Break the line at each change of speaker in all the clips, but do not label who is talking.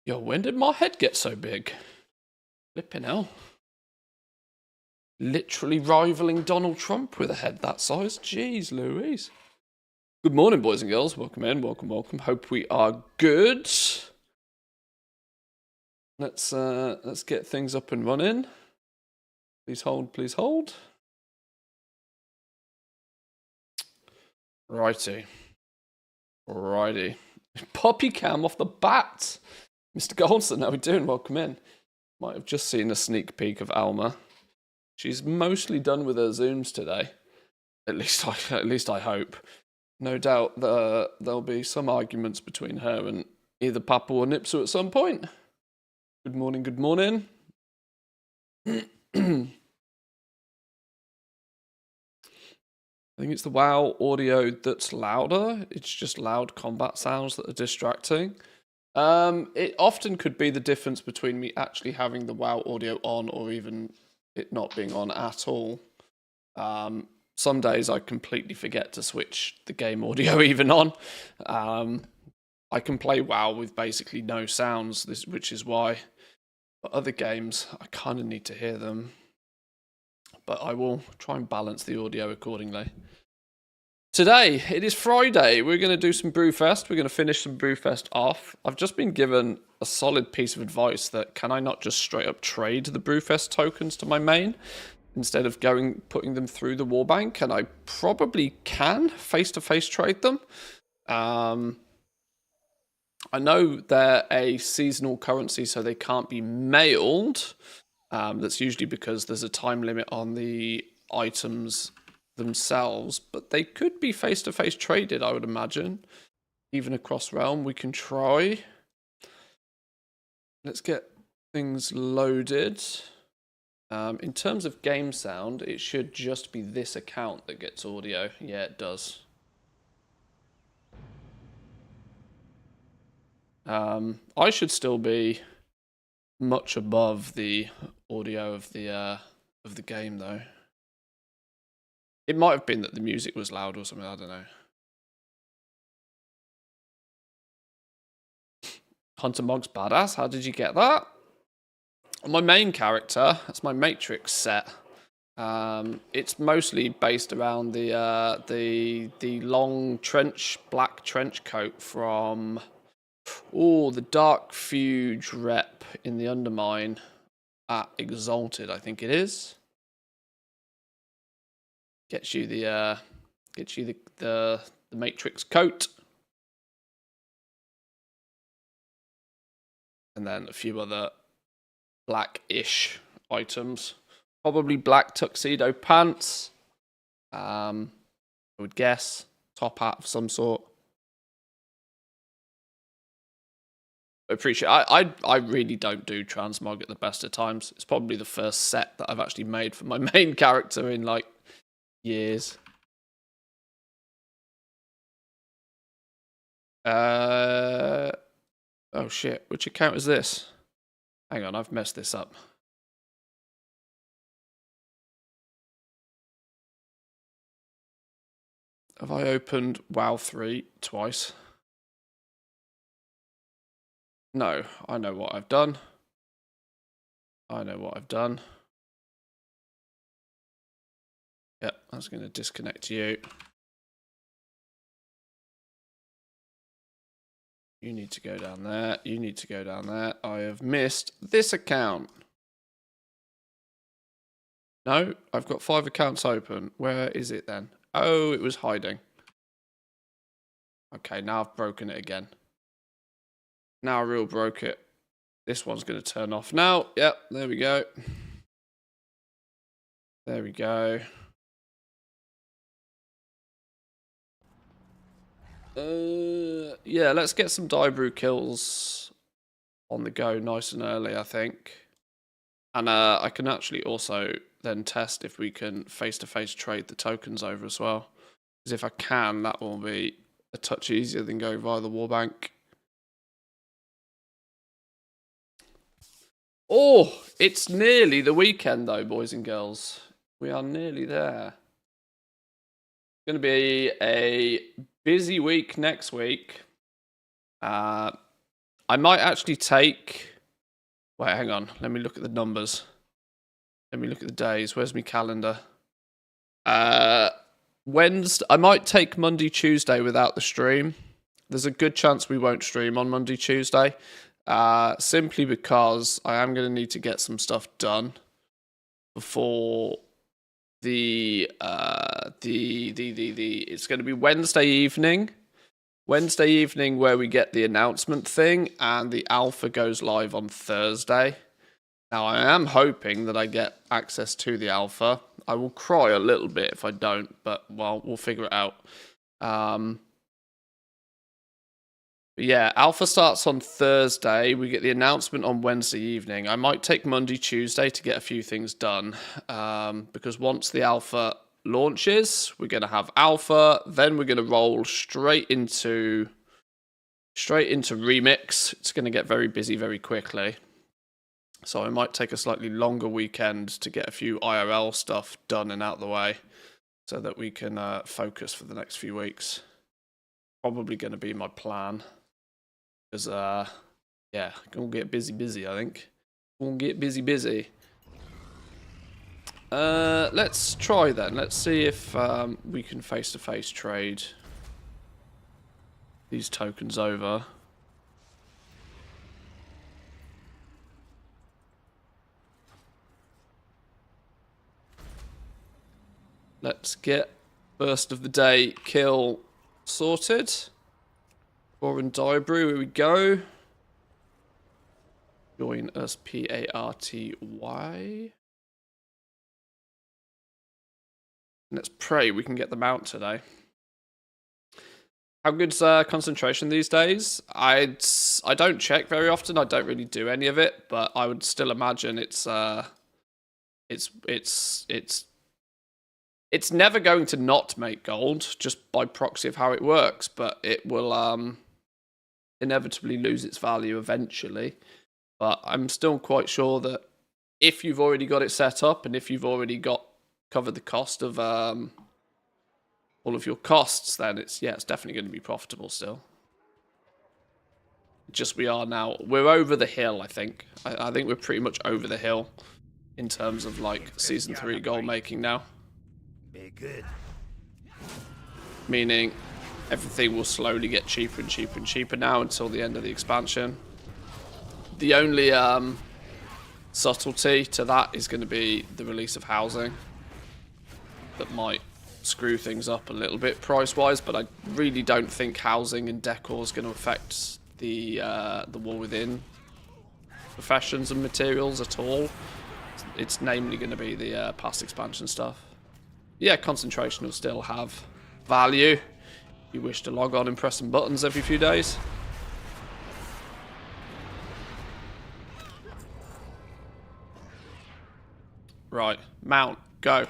Yo, when did my head get so big? Flipping hell. Literally rivaling Donald Trump with a head that size. Jeez Louise. Good morning, boys and girls. Welcome in. Welcome, welcome. Hope we are good. Let's get things up and running. Please hold, please hold. Righty. Poppy cam off the bat. Mr. Goldson, how we doing? Welcome in. Might have just seen a sneak peek of Alma. She's mostly done with her Zooms today. At least I hope. No doubt there'll be some arguments between her and either Papa or Nipsu at some point. Good morning, good morning. I think it's the WoW audio that's louder. It's just loud combat sounds that are distracting. It often could be the difference between me actually having the WoW audio on or even it not being on at all. Some days I completely forget to switch the game audio even on. I can play WoW with basically no sounds, which is why for other games I kind of need to hear them. But I will try and balance the audio accordingly. Today, it is Friday. We're going to do some Brewfest. We're going to finish some Brewfest off. I've just been given a solid piece of advice that can I not just straight up trade the Brewfest tokens to my main instead of putting them through the warbank? And I probably can face-to-face trade them. I know they're a seasonal currency, so they can't be mailed. That's usually because there's a time limit on the items themselves, but they could be face-to-face traded, I would imagine. Even across realm, we can try. Let's get things loaded. In terms of game sound, it should just be this account that gets audio. Yeah, it does. I should still be much above the audio of the game, though. It might have been that the music was loud or something, I don't know. Hunter Mog's badass, how did you get that? My main character, that's my Matrix set. It's mostly based around the long black trench coat from the Dark Fuge rep in the Undermine at Exalted, I think it is. Gets you the Matrix coat, and then a few other black-ish items. Probably black tuxedo pants. I would guess top hat of some sort. I appreciate. I really don't do transmog at the best of times. It's probably the first set that I've actually made for my main character in like years. Oh shit, which account is this? Hang on, I've messed this up. Have I opened WoW 3 twice? No, I know what I've done. Yep, I was going to disconnect you. You need to go down there. You need to go down there. I have missed this account. No, I've got 5 accounts open. Where is it then? Oh, it was hiding. Okay, now I've broken it again. Now I real broke it. This one's going to turn off now. Yep, there we go. There we go. Yeah, let's get some die brew kills on the go nice and early, I think. And I can actually also then test if we can face-to-face trade the tokens over as well. Because if I can, that will be a touch easier than going via the warbank. Oh, it's nearly the weekend though, boys and girls. We are nearly there. It's going to be a busy week next week. I might actually take... Wait, hang on. Let me look at the numbers. Let me look at the days. Where's my calendar? Wednesday. I might take Monday, Tuesday without the stream. There's a good chance we won't stream on Monday, Tuesday. Simply because I am going to need to get some stuff done before it's going to be Wednesday evening. Wednesday evening where we get the announcement thing, and the alpha goes live on Thursday. Now, I am hoping that I get access to the alpha. I will cry a little bit if I don't, but, well, we'll figure it out. But yeah, alpha starts on Thursday. We get the announcement on Wednesday evening. I might take Monday, Tuesday to get a few things done, because once the alpha launches, we're going to have alpha, then we're going to roll straight into remix. It's going to get very busy very quickly. So I might take a slightly longer weekend to get a few IRL stuff done and out the way so that we can focus for the next few weeks. Probably going to be my plan. Because, yeah, gonna get busy, I think. Gonna get busy. Let's try then. Let's see if we can face-to-face trade these tokens over. Let's get first of the day kill sorted. Foreign die brew, here we go. Join us, Party. Let's pray we can get them out today. How good's concentration these days? I don't check very often. I don't really do any of it, but I would still imagine it's never going to not make gold just by proxy of how it works, but it will inevitably lose its value eventually. But I'm still quite sure that if you've already got it set up and if you've already covered the cost of all of your costs, then it's definitely going to be profitable still. Just we're over the hill, I think. I think we're pretty much over the hill in terms of like Season 3 gold making now.
Be good.
Meaning everything will slowly get cheaper and cheaper and cheaper now until the end of the expansion. The only subtlety to that is going to be the release of housing. That might screw things up a little bit price-wise, but I really don't think housing and decor is going to affect the War Within professions and materials at all. It's namely going to be the past expansion stuff. Yeah, concentration will still have value if you wish to log on and press some buttons every few days. Right, mount, go.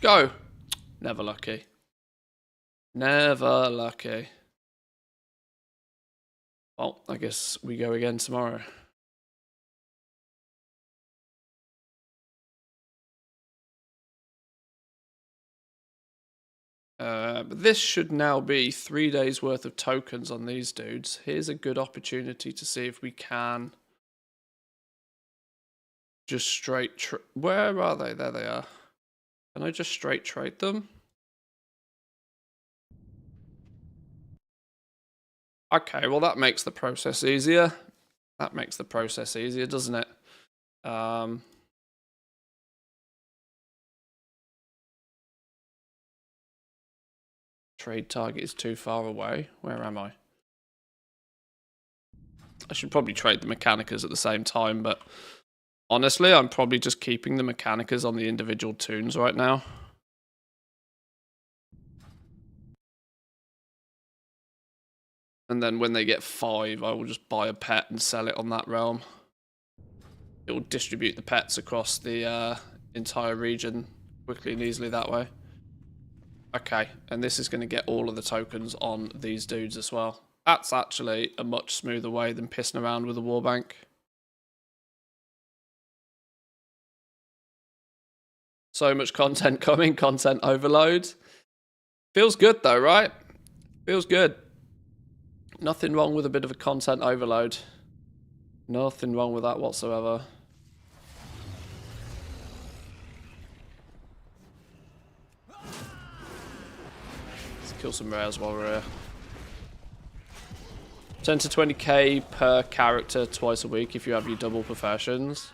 Go! Never lucky. Never lucky. Well, I guess we go again tomorrow. But this should now be 3 days worth of tokens on these dudes. Here's a good opportunity to see if we can just straight... Where are they? There they are. Can I just straight trade them? Okay, well that makes the process easier. That makes the process easier, doesn't it? Trade target is too far away. Where am I? I should probably trade the Mechanicas at the same time, but honestly, I'm probably just keeping the Mechanicas on the individual tunes right now. And then when they get 5, I will just buy a pet and sell it on that realm. It will distribute the pets across the entire region quickly and easily that way. Okay, and this is going to get all of the tokens on these dudes as well. That's actually a much smoother way than pissing around with a warbank. So much content coming, content overload. Feels good though, right? Feels good. Nothing wrong with a bit of a content overload. Nothing wrong with that whatsoever. Let's kill some rares while we're here. 10 to 20k per character twice a week if you have your double professions.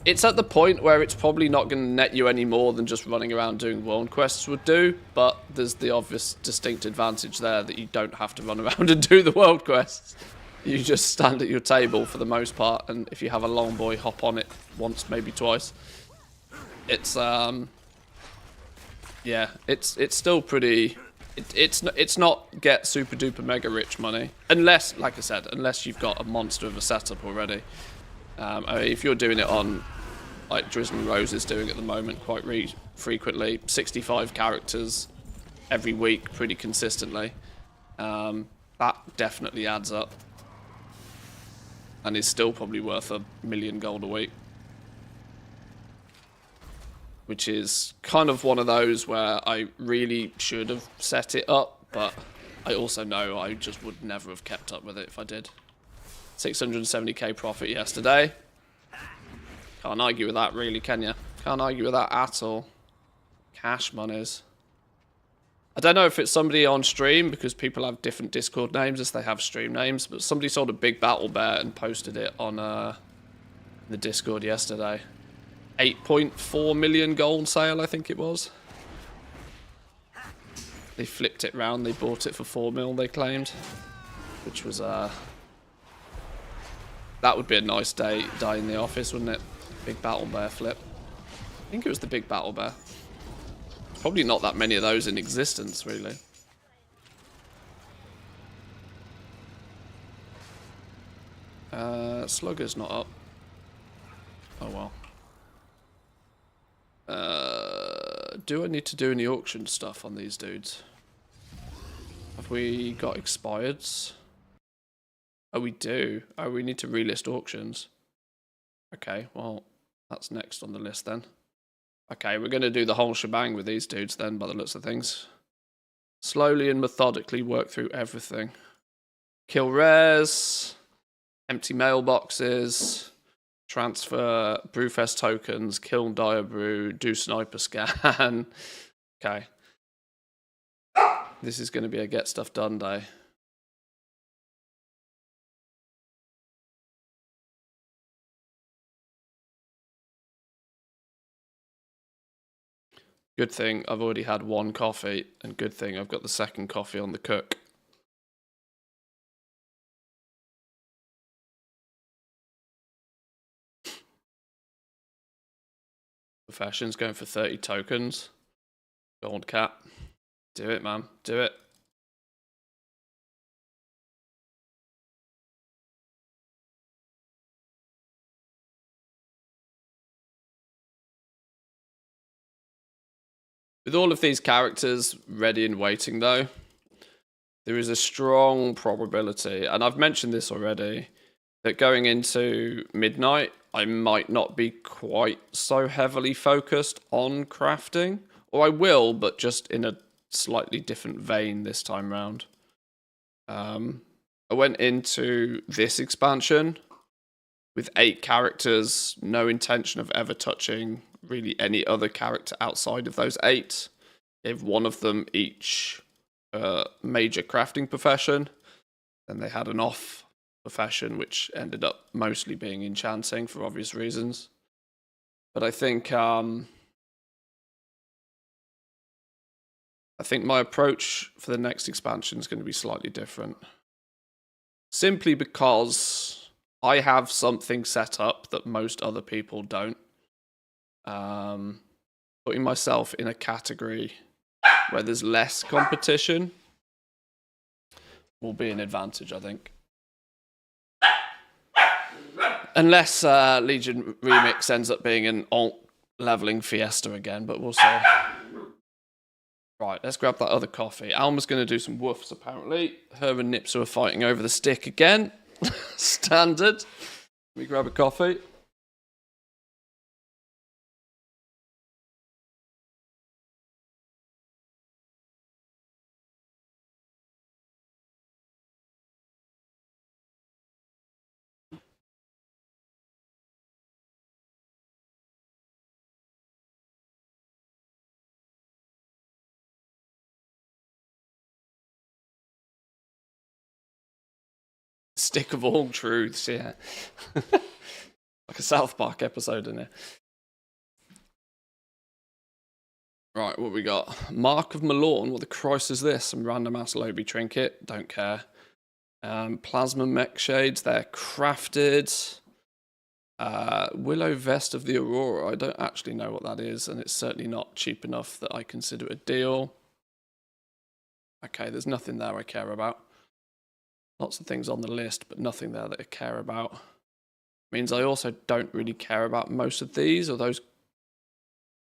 It's at the point where it's probably not going to net you any more than just running around doing world quests would do, but there's the obvious distinct advantage there that you don't have to run around and do the world quests. You just stand at your table for the most part, and if you have a long boy, hop on it once, maybe twice. It's yeah, it's still pretty. It's not get super duper mega rich money, unless, like I said, unless you've got a monster of a setup already. I mean, if you're doing it on, like Drizzling Rose is doing at the moment quite frequently, 65 characters every week pretty consistently, that definitely adds up and is still probably worth $1 million gold a week, which is kind of one of those where I really should have set it up, but I also know I just would never have kept up with it if I did. 670k profit yesterday. Can't argue with that, really, can you? Can't argue with that at all. Cash monies. I don't know if it's somebody on stream, because people have different Discord names as they have stream names, but somebody sold a big battle bear and posted it on the Discord yesterday. 8.4 million gold sale, I think it was. They flipped it round, they bought it for 4 mil, they claimed. Which was, that would be a nice day in the office, wouldn't it? Big battle bear flip. I think it was the big battle bear. Probably not that many of those in existence, really. Slugger's not up. Oh well. Do I need to do any auction stuff on these dudes? Have we got expireds? Oh, we do. Oh, we need to relist auctions. Okay, well, that's next on the list then. Okay, we're going to do the whole shebang with these dudes then, by the looks of things. Slowly and methodically work through everything. Kill rares, empty mailboxes, transfer Brewfest tokens, kill Diabrew, do sniper scan. Okay. This is going to be a get stuff done day. Good thing I've already had one coffee, and good thing I've got the second coffee on the cook. Profession's going for 30 tokens. Gold cap. Do it, man. Do it. With all of these characters ready and waiting, though, there is a strong probability, and I've mentioned this already, that going into midnight, I might not be quite so heavily focused on crafting. Or I will, but just in a slightly different vein this time round. I went into this expansion with 8 characters, no intention of ever touching really any other character outside of those 8. Gave one of them each major crafting profession. Then they had an off profession, which ended up mostly being enchanting for obvious reasons. But I think my approach for the next expansion is going to be slightly different. Simply because I have something set up that most other people don't. Putting myself in a category where there's less competition will be an advantage, I think. Unless Legion Remix ends up being an alt leveling fiesta again, but we'll see. Right, let's grab that other coffee. Alma's going to do some woofs, apparently. Her and Nipsa are fighting over the stick again. Standard. Let me grab a coffee. Stick of all truths, yeah. Like a South Park episode in here. Right, what we got? Mark of Malorn. What the Christ is this? Some random ass Lobby trinket. Don't care. Plasma mech shades. They're crafted. Willow vest of the Aurora. I don't actually know what that is, and it's certainly not cheap enough that I consider a deal. Okay, there's nothing there I care about. Lots of things on the list, but nothing there that I care about. Means I also don't really care about most of these, or those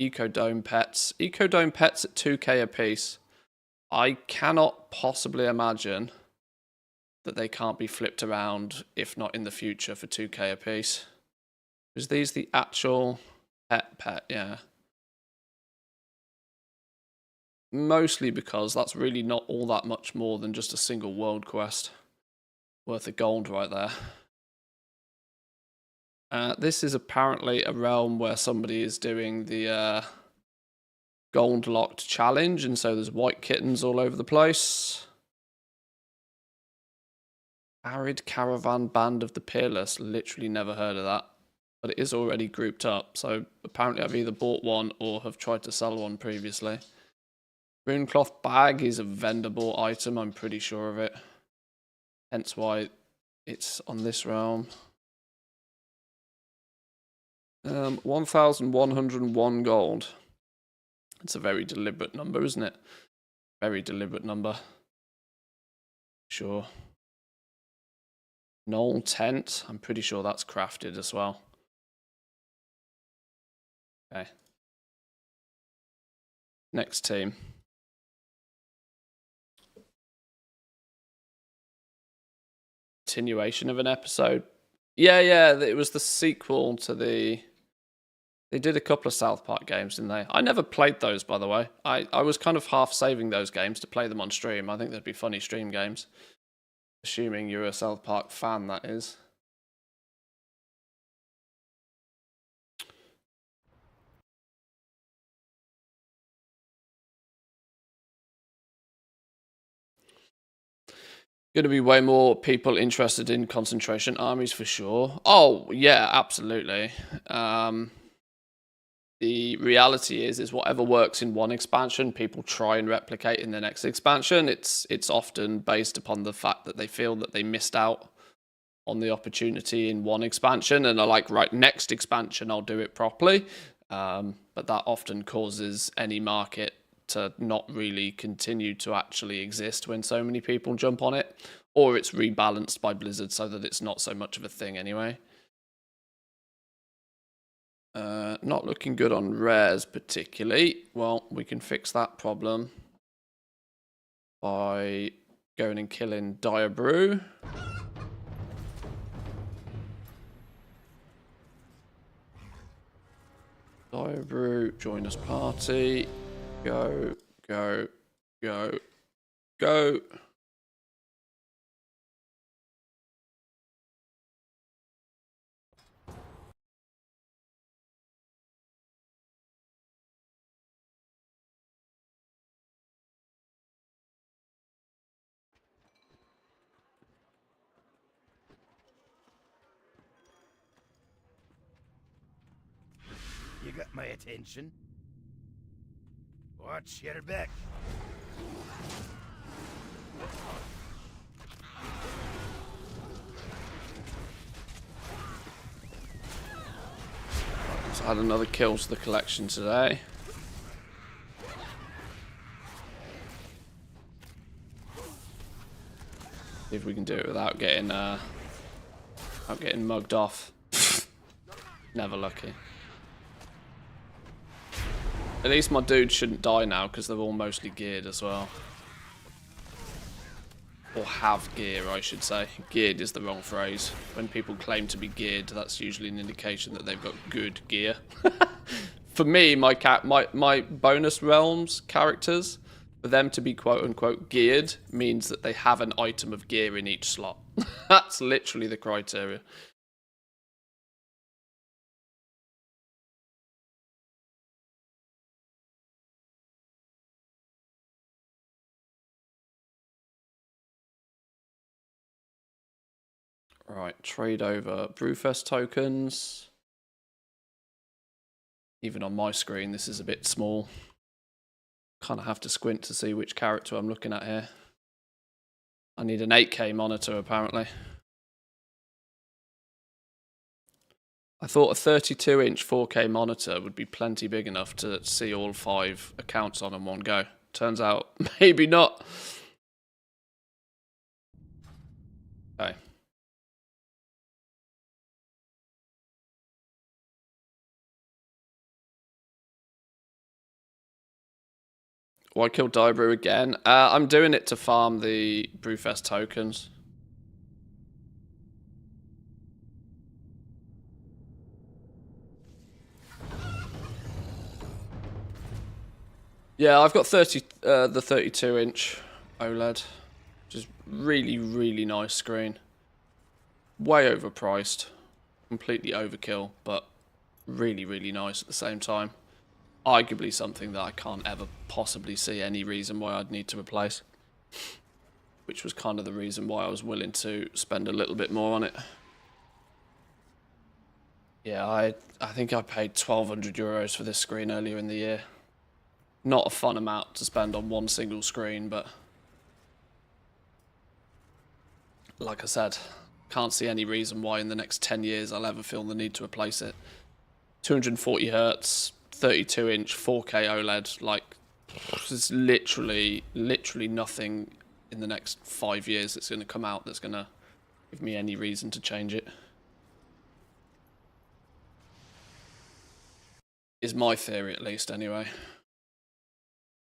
Ecodome pets. Ecodome pets at 2k a piece. I cannot possibly imagine that they can't be flipped around, if not in the future, for 2k a piece. Is these the actual pet? Yeah. Mostly because that's really not all that much more than just a single world quest. Worth of gold right there. This is apparently a realm where somebody is doing the gold locked challenge, and so there's white kittens all over the place. Arid Caravan Band of the Peerless. Literally never heard of that, but it is already grouped up, so apparently I've either bought one or have tried to sell one previously. Runecloth bag is a vendable item, I'm pretty sure of it. Hence why it's on this realm. 1,101 gold. It's a very deliberate number, isn't it? Very deliberate number. Sure. Knoll tent. I'm pretty sure that's crafted as well. Okay. Next team. Continuation of an episode. Yeah, it was the sequel to the... They did a couple of South Park games, didn't they? I never played those, by the way. I was kind of half saving those games to play them on stream. I think they'd be funny stream games. Assuming you're a South Park fan, that is. Going to be way more people interested in concentration armies for sure. Oh, yeah, absolutely. The reality is whatever works in one expansion, people try and replicate in the next expansion. It's often based upon the fact that they feel that they missed out on the opportunity in one expansion and are like, right, next expansion, I'll do it properly. But that often causes any market to not really continue to actually exist when so many people jump on it, or it's rebalanced by Blizzard so that it's not so much of a thing anyway. Not looking good on rares particularly. Well, we can fix that problem by going and killing Diabrew. Diabrew, join us party. Go, go, go, go.
You got my attention. Watch your back.
Let's add another kill to the collection today. See if we can do it without getting mugged off. Never lucky. At least my dudes shouldn't die now because they're all mostly geared as well. Or have gear, I should say. Geared is the wrong phrase. When people claim to be geared, that's usually an indication that they've got good gear. For me, my bonus realms characters, for them to be quote-unquote geared means that they have an item of gear in each slot. That's literally the criteria. Right, trade over Brewfest tokens. Even on my screen, this is a bit small. Kind of have to squint to see which character I'm looking at here. I need an 8K monitor, apparently. I thought a 32-inch 4K monitor would be plenty big enough to see all 5 accounts on in one go. Turns out, maybe not. Okay. Why kill Diebrew again? I'm doing it to farm the Brewfest tokens. Yeah, I've got the 32-inch OLED, which is really, really nice screen. Way overpriced, completely overkill, but really, really nice at the same time. Arguably something that I can't ever possibly see any reason why I'd need to replace. Which was kind of the reason why I was willing to spend a little bit more on it. Yeah, I think I paid 1,200 euros for this screen earlier in the year. Not a fun amount to spend on one single screen, but like I said, can't see any reason why in the next 10 years I'll ever feel the need to replace it. 240 hertz, 32-inch 4K OLED, like, there's literally nothing in the next 5 years that's going to come out that's going to give me any reason to change it. Is my theory, at least, anyway.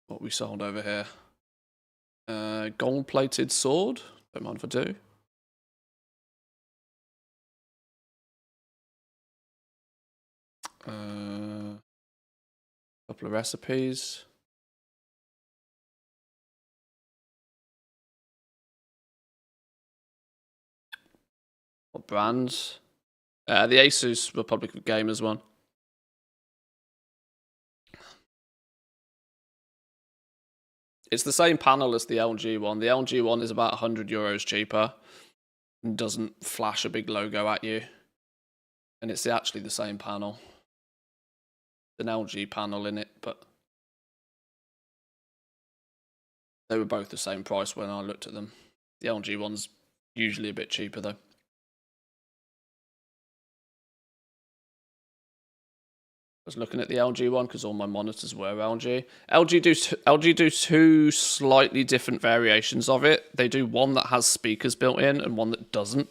What we sold over here. Gold-plated sword. Don't mind if I do. Couple of recipes. What brands? The Asus Republic of Gamers one. It's the same panel as the LG one. The LG one is about 100 euros cheaper and doesn't flash a big logo at you. And it's actually the same panel. An LG panel in it, but they were both the same price when I looked at them. The LG one's usually a bit cheaper though. I was looking at the LG one because all my monitors were LG. LG do two slightly different variations of it. They do one that has speakers built in and one that doesn't.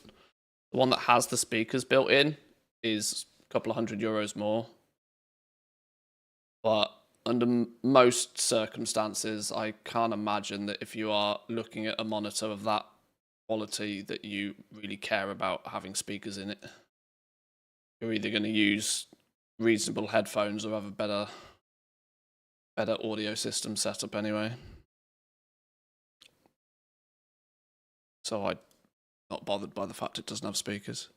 The one that has the speakers built in is a couple of €100 more. But under most circumstances, I can't imagine that if you are looking at a monitor of that quality that you really care about having speakers in it. You're either going to use reasonable headphones or have a better audio system setup anyway. So I'm not bothered by the fact it doesn't have speakers.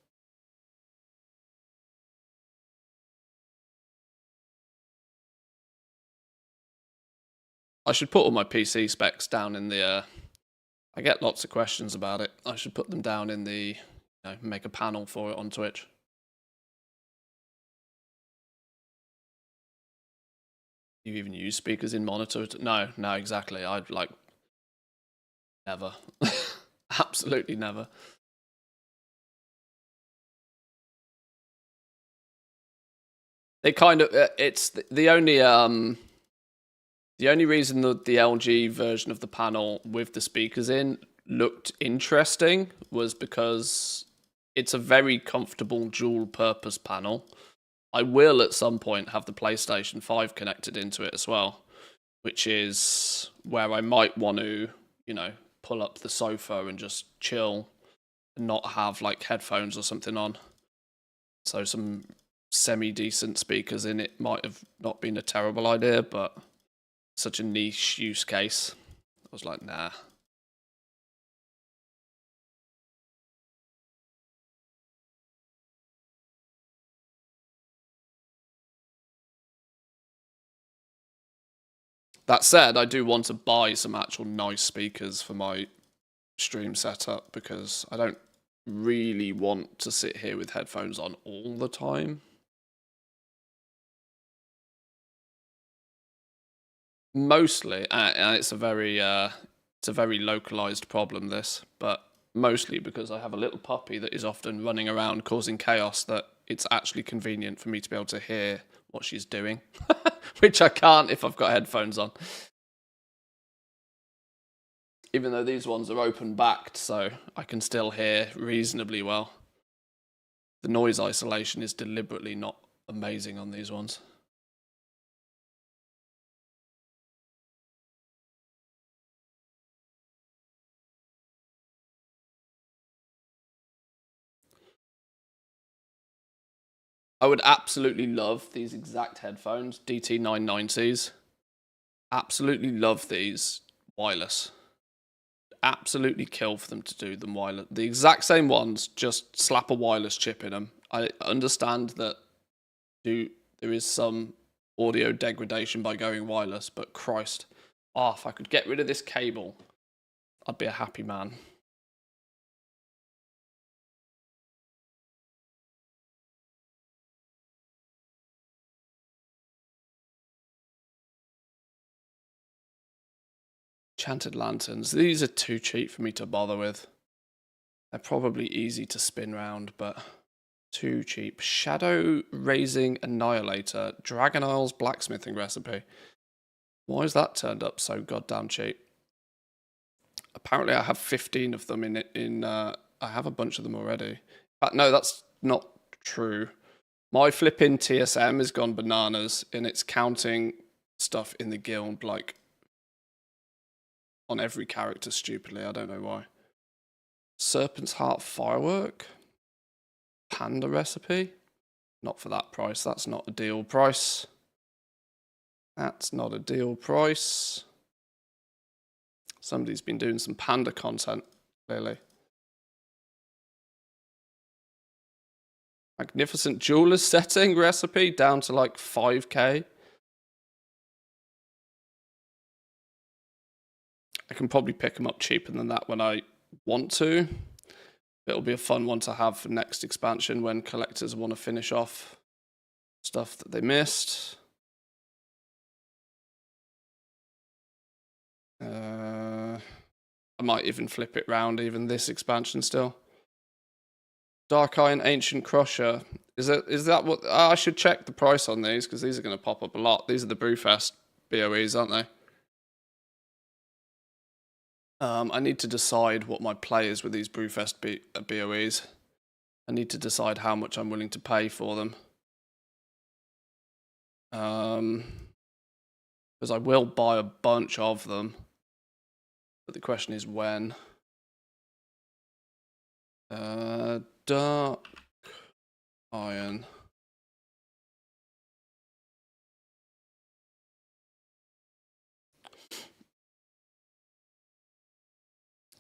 I should put all my PC specs down in the... I get lots of questions about it. I should put them down in the... make a panel for it on Twitch. You even use speakers in monitors? No, exactly. I'd like... Never. Absolutely never. They kind of... it's the only... The only reason that the LG version of the panel with the speakers in looked interesting was because it's a very comfortable dual-purpose panel. I will at some point have the PlayStation 5 connected into it as well, which is where I might want to, pull up the sofa and just chill and not have like headphones or something on. So some semi-decent speakers in it might have not been a terrible idea, but such a niche use case. I was like, nah. That said, I do want to buy some actual nice speakers for my stream setup because I don't really want to sit here with headphones on all the time. Mostly, and it's a very localized problem, this, but mostly because I have a little puppy that is often running around causing chaos, that it's actually convenient for me to be able to hear what she's doing, which I can't if I've got headphones on. Even though these ones are open-backed, so I can still hear reasonably well. The noise isolation is deliberately not amazing on these ones. I would absolutely love these exact headphones, DT990s. Absolutely love these wireless. Absolutely kill for them to do them wireless. The exact same ones, just slap a wireless chip in them. I understand that there is some audio degradation by going wireless, but Christ, if I could get rid of this cable, I'd be a happy man. Enchanted lanterns. These are too cheap for me to bother with. They're probably easy to spin round, but too cheap. Shadow Raising Annihilator. Dragon Isles blacksmithing recipe. Why is that turned up so goddamn cheap? Apparently I have 15 of them I have a bunch of them already. But no, that's not true. My flipping TSM has gone bananas, and it's counting stuff in the guild, like, on every character stupidly. I don't know why. Serpent's Heart Firework? Panda recipe? Not for that price. That's not a deal price. That's not a deal price. Somebody's been doing some panda content, clearly. Magnificent Jeweler's setting recipe down to like 5k. I can probably pick them up cheaper than that when I want to. It'll be a fun one to have for next expansion when collectors want to finish off stuff that they missed. I might even flip it round even this expansion still. Dark Iron Ancient Crusher. Is that what... I should check the price on these, because these are going to pop up a lot. These are the Brewfest BOEs, aren't they? I need to decide what my play is with these Brewfest BOEs. I need to decide how much I'm willing to pay for them. Because I will buy a bunch of them. But the question is when. Dark Iron.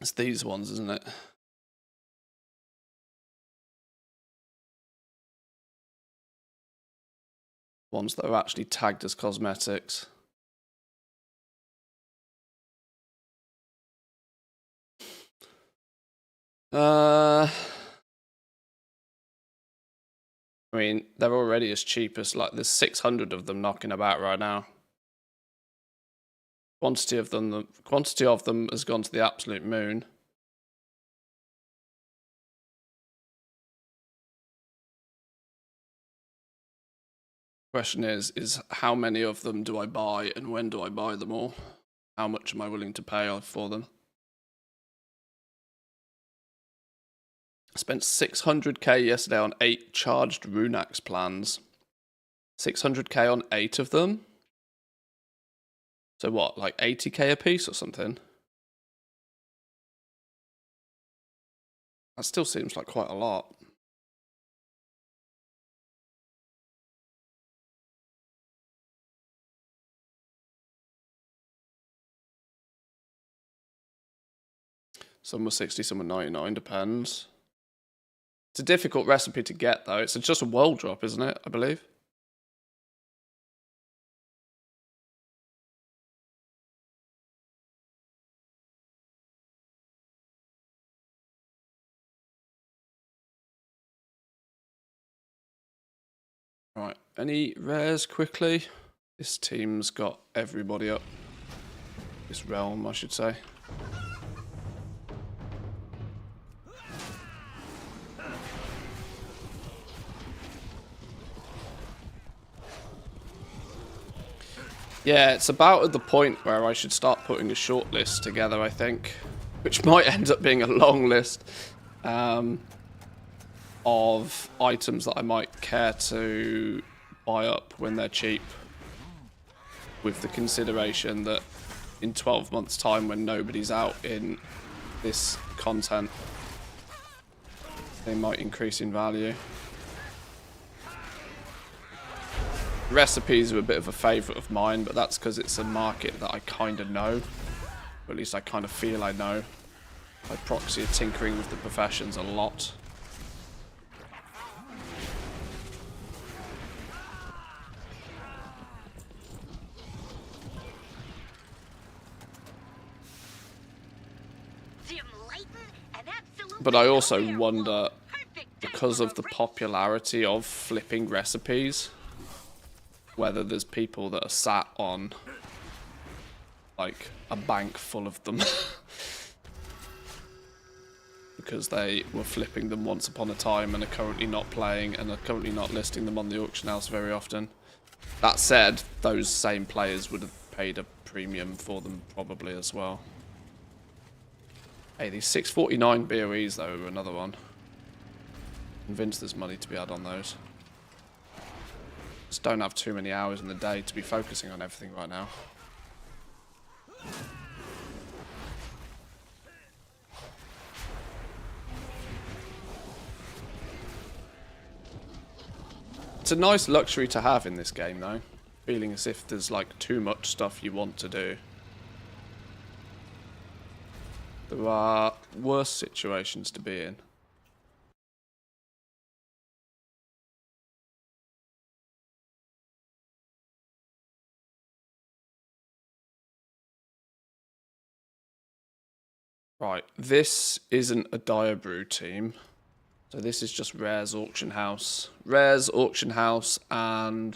It's these ones, isn't it? Ones that are actually tagged as cosmetics. I mean, they're already as cheap as, like, there's 600 of them knocking about right now. Quantity of them has gone to the absolute moon. Question is how many of them do I buy, and when do I buy them all? How much am I willing to pay for them? I spent 600k yesterday on 8 charged Runax plans. 600k on 8 of them? So what, like 80k a piece or something? That still seems like quite a lot. Some were 60, some were 99, depends. It's a difficult recipe to get, though. It's just a world drop, isn't it, I believe? Right, any rares quickly? This team's got everybody up. This realm, I should say. Yeah, it's about at the point where I should start putting a short list together, I think. Which might end up being a long list of items that I might care to buy up when they're cheap. With the consideration that in 12 months' time, when nobody's out in this content, they might increase in value. Recipes are a bit of a favourite of mine, but that's because it's a market that I kind of know. Or at least I kind of feel I know. By proxy of tinkering with the professions a lot. But I also wonder, because of the popularity of flipping recipes, whether there's people that are sat on like a bank full of them because they were flipping them once upon a time and are currently not playing and are currently not listing them on the auction house very often. That said, those same players would have paid a premium for them probably as well. Hey, these 649 BOEs though are another one. Convinced there's money to be had on those. Just don't have too many hours in the day to be focusing on everything right now. It's a nice luxury to have in this game though. Feeling as if there's like too much stuff you want to do. There are worse situations to be in. Right, this isn't a Diabrew team. So this is just Rare's Auction House. Rare's Auction House and...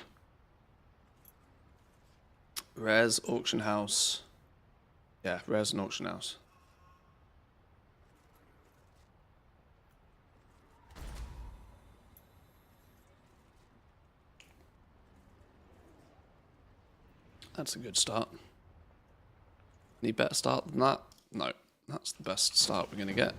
Rare's Auction House. Yeah, Rare's an Auction House. That's a good start. Any better start than that? No, that's the best start we're going to get.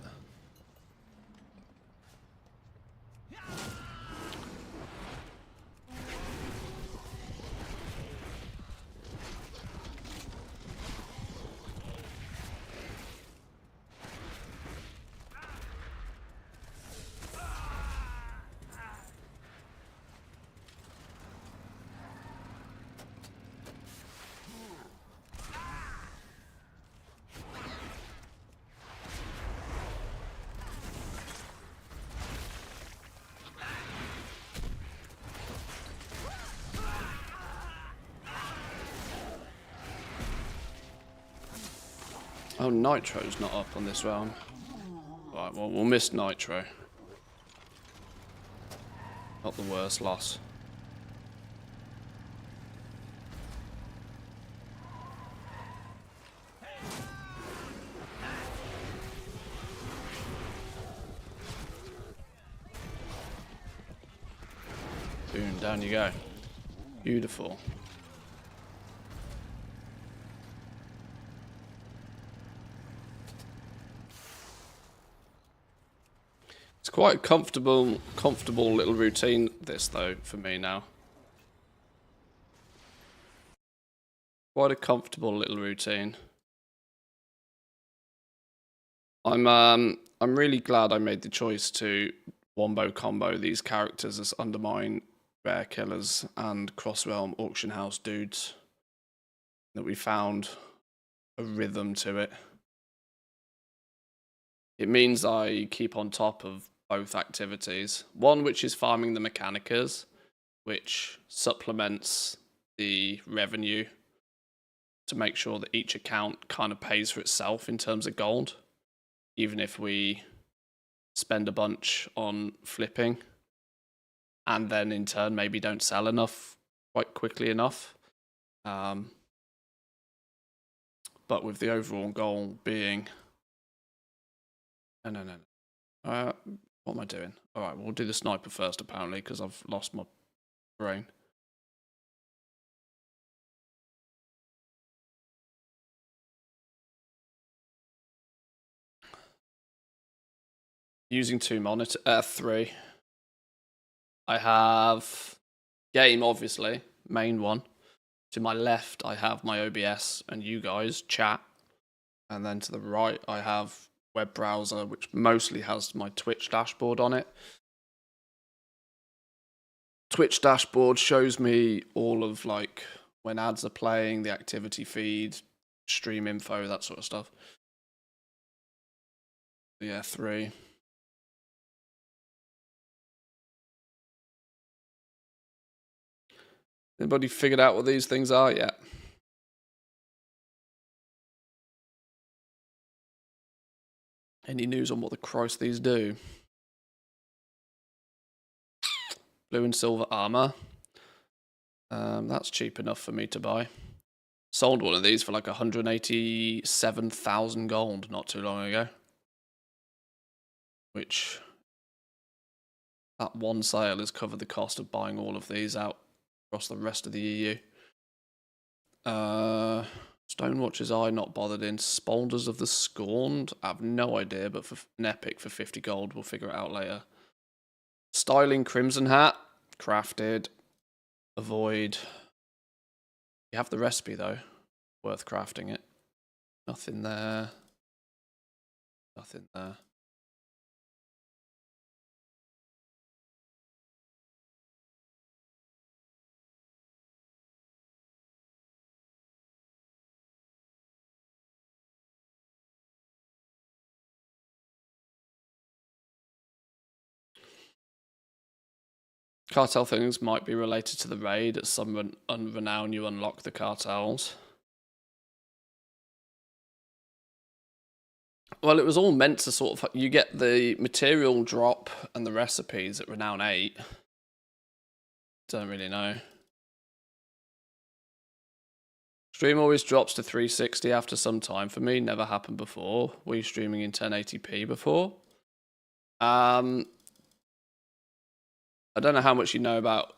Oh, Nitro's not up on this round. Right, well, we'll miss Nitro. Not the worst loss. Boom, down you go. Beautiful. It's quite a comfortable little routine, this, though, for me now. Quite a comfortable little routine. I'm really glad I made the choice to wombo combo these characters as Undermine, Rare Killers, and Cross-Realm Auction House dudes. That we found a rhythm to it. It means I keep on top of both activities. One which is farming the Mechanicas, which supplements the revenue to make sure that each account kind of pays for itself in terms of gold, even if we spend a bunch on flipping. and then in turn maybe don't sell enough quite quickly enough. But with the overall goal being... No. What am I doing? Alright, we'll do the sniper first, apparently, because I've lost my brain. Using 2 monitor, 3. I have game, obviously, main one. To my left, I have my OBS and you guys, chat. And then to the right, I have web browser, which mostly has my Twitch dashboard on it. Twitch dashboard shows me all of, like, when ads are playing, the activity feed, stream info, that sort of stuff. Yeah, 3. Anybody figured out what these things are yet? Any news on what the Christ these do? Blue and silver armor. That's cheap enough for me to buy. Sold one of these for like 187,000 gold not too long ago. Which, that one sale has covered the cost of buying all of these out across the rest of the EU. Stonewatch's Eye, not bothered in. Spoulders of the Scorned, I have no idea, but for an epic for 50 gold, we'll figure it out later. Styling Crimson Hat, crafted. Avoid. You have the recipe though, worth crafting it. Nothing there. Nothing there. Cartel things might be related to the raid. At some renown, you unlock the cartels. Well, it was all meant to sort of... You get the material drop and the recipes at Renown 8. Don't really know. Stream always drops to 360 after some time. For me, never happened before. Were you streaming in 1080p before? I don't know how much you know about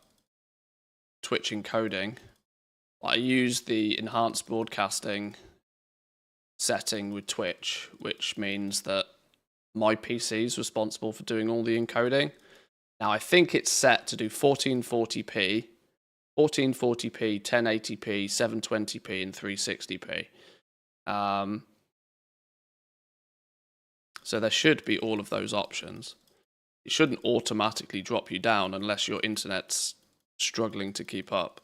Twitch encoding. I use the enhanced broadcasting setting with Twitch, which means that my PC is responsible for doing all the encoding. Now, I think it's set to do 1440p, 1080p, 720p, and 360p. So there should be all of those options. It shouldn't automatically drop you down unless your internet's struggling to keep up.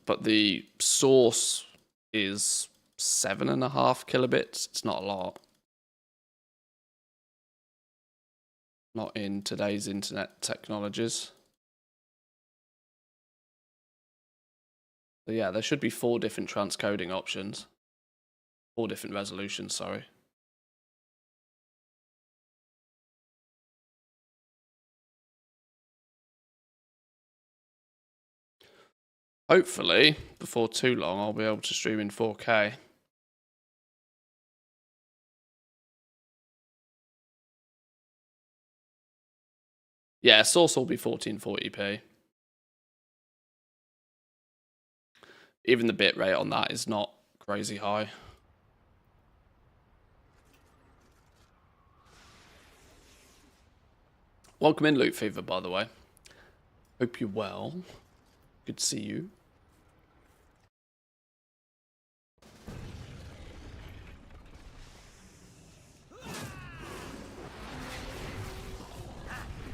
But the source is 7.5 kilobits. It's not a lot. Not in today's internet technologies. So yeah, there should be 4 different transcoding options. 4 different resolutions, sorry. Hopefully, before too long, I'll be able to stream in 4K. Yeah, source will be 1440p. Even the bitrate on that is not crazy high. Welcome in, Loot Fever, by the way. Hope you're well. Good to see you.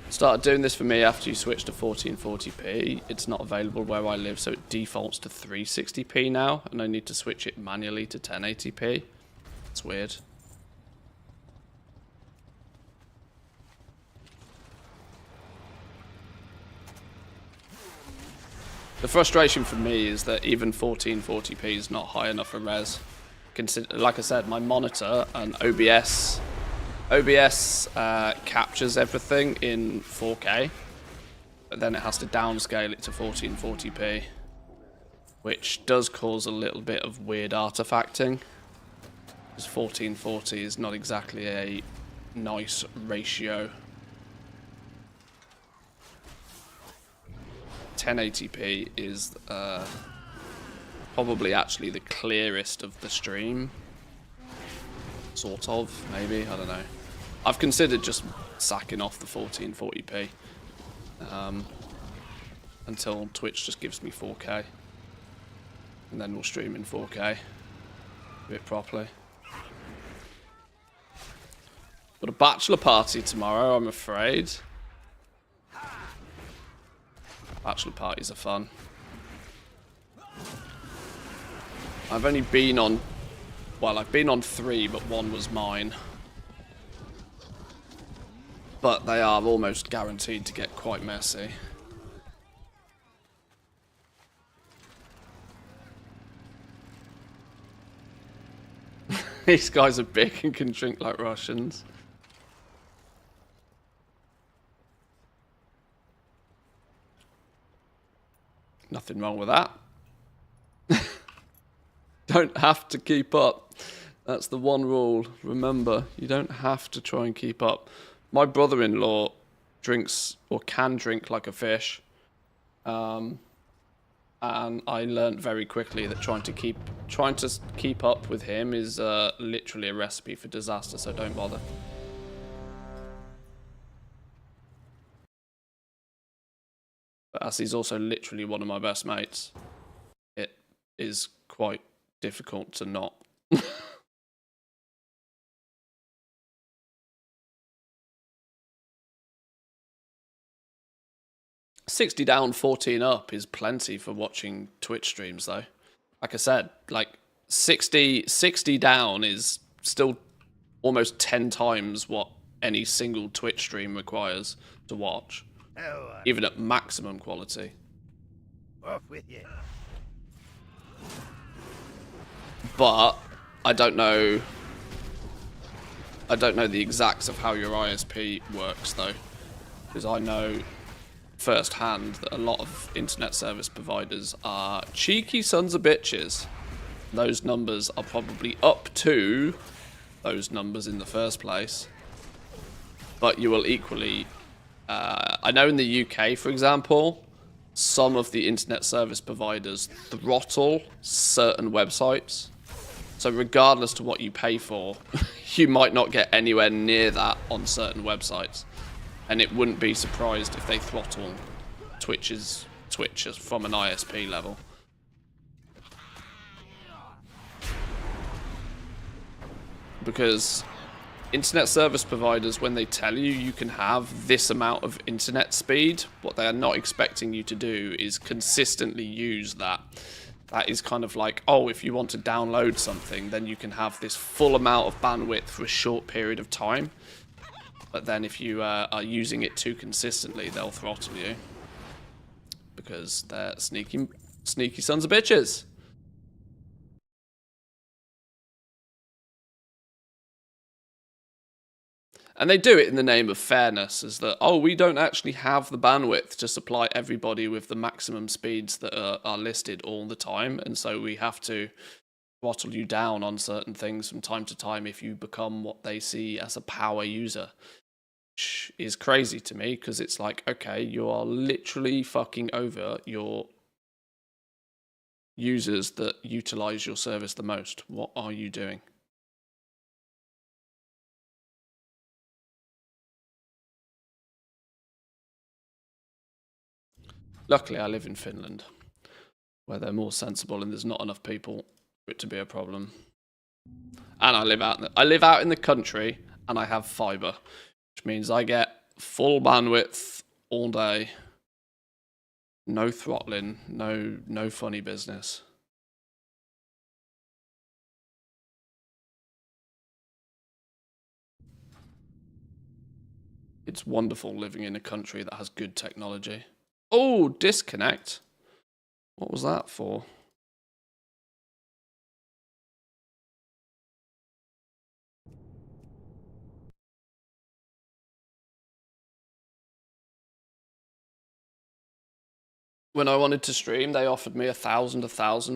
Started doing this for me after you switch to 1440p. It's not available where I live, so it defaults to 360p now, and I need to switch it manually to 1080p. It's weird. The frustration for me is that even 1440p is not high enough for res. consider, like I said, my monitor and OBS captures everything in 4K, but then it has to downscale it to 1440p, which does cause a little bit of weird artifacting, because 1440 is not exactly a nice ratio. 1080p is probably actually the clearest of the stream. Sort of, maybe, I don't know. I've considered just sacking off the 1440p until Twitch just gives me 4K. And then we'll stream in 4K. Do it properly. Got a bachelor party tomorrow, I'm afraid. Bachelor parties are fun. I've only been on... Well, I've been on 3, but 1 was mine. But they are almost guaranteed to get quite messy. These guys are big and can drink like Russians. Nothing wrong with that. Don't have to keep up. That's the one rule. Remember, you don't have to try and keep up. My brother-in-law drinks, or can drink, like a fish. And I learned very quickly that trying to keep up with him is literally a recipe for disaster, so don't bother. But as he's also literally one of my best mates, it is quite difficult to not. 60 down, 14 up is plenty for watching Twitch streams, though. Like I said, like 60 down is still almost 10 times what any single Twitch stream requires to watch, even at maximum quality.
Off with you.
But I don't know the exacts of how your ISP works, though, because I know firsthand that a lot of internet service providers are cheeky sons of bitches. Those numbers are probably up to those numbers in the first place, but you will equally I know in the UK, for example, some of the internet service providers throttle certain websites, so regardless to what you pay for, you might not get anywhere near that on certain websites. And it wouldn't be surprised if they throttle Twitch's from an ISP level. Because internet service providers, when they tell you you can have this amount of internet speed, what they are not expecting you to do is consistently use that. That is kind of like, oh, if you want to download something, then you can have this full amount of bandwidth for a short period of time. But then if you are using it too consistently, they'll throttle you. Because they're sneaky sons of bitches. And they do it in the name of fairness, as that, oh, we don't actually have the bandwidth to supply everybody with the maximum speeds that are listed all the time, and so we have to throttle you down on certain things from time to time if you become what they see as a power user. Which is crazy to me, because it's like, okay, you are literally fucking over your users that utilize your service the most. What are you doing? Luckily, I live in Finland, where they're more sensible and there's not enough people for it to be a problem. And I live out in the country, and I have fiber, which means I get full bandwidth all day. No throttling, no funny business. It's wonderful living in a country that has good technology. Oh, disconnect. What was that for? When I wanted to stream, they offered me 1,000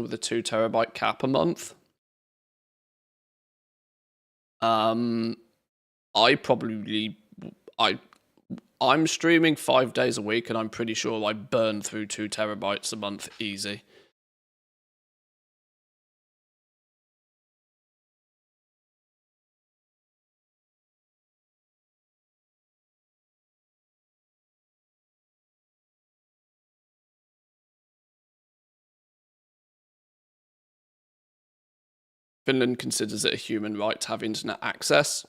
with a 2 terabyte cap a month. I'm streaming 5 days a week, and I'm pretty sure I burn through 2 terabytes a month easy. Finland considers it a human right to have internet access.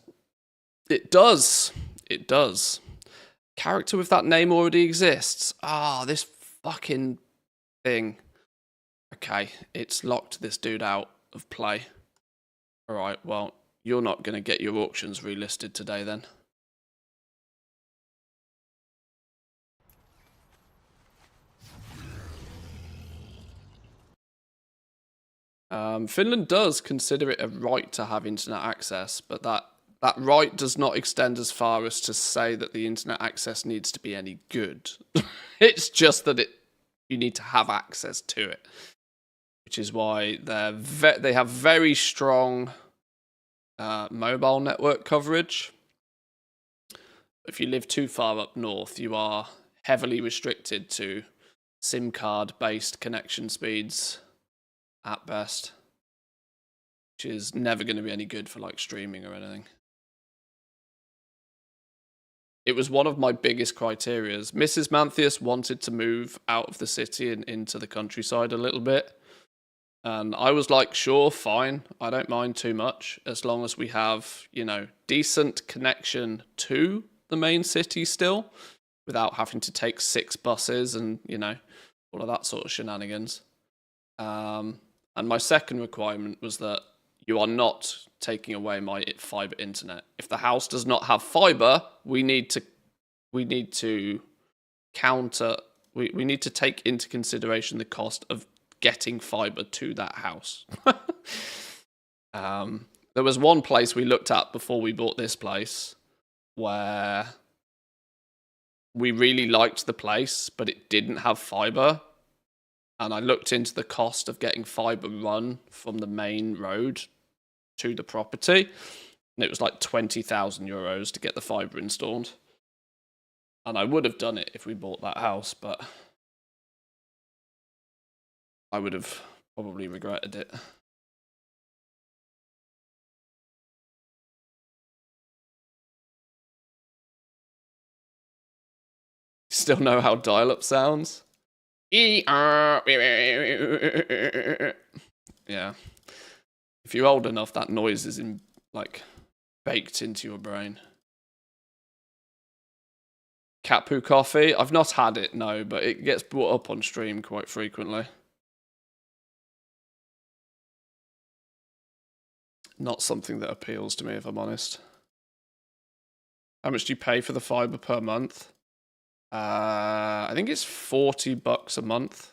It does. It does. Character with that name already exists. This fucking thing. Okay, it's locked this dude out of play. Alright, well, you're not going to get your auctions relisted today then. Finland does consider it a right to have internet access, but that right does not extend as far as to say that the internet access needs to be any good. It's just that you need to have access to it, which is why they have very strong mobile network coverage. If you live too far up north, you are heavily restricted to SIM card-based connection speeds at best, which is never going to be any good for like streaming or anything. It was one of my biggest criterias. Mrs. Manthius wanted to move out of the city and into the countryside a little bit. And I was like, sure, fine. I don't mind too much as long as we have, decent connection to the main city still without having to take 6 buses and, all of that sort of shenanigans. And my second requirement was that you are not taking away my fiber internet. If the house does not have fiber, we need to take into consideration the cost of getting fiber to that house. There was one place we looked at before we bought this place where we really liked the place, but it didn't have fiber. And I looked into the cost of getting fiber run from the main road to the property, and it was like 20,000 euros to get the fiber installed. And I would have done it if we bought that house, but I would have probably regretted it. Still know how dial-up sounds? Yeah. If you're old enough, that noise is baked into your brain. Cat poo coffee? I've not had it, no, but it gets brought up on stream quite frequently. Not something that appeals to me, if I'm honest. How much do you pay for the fiber per month? I think it's $40 a month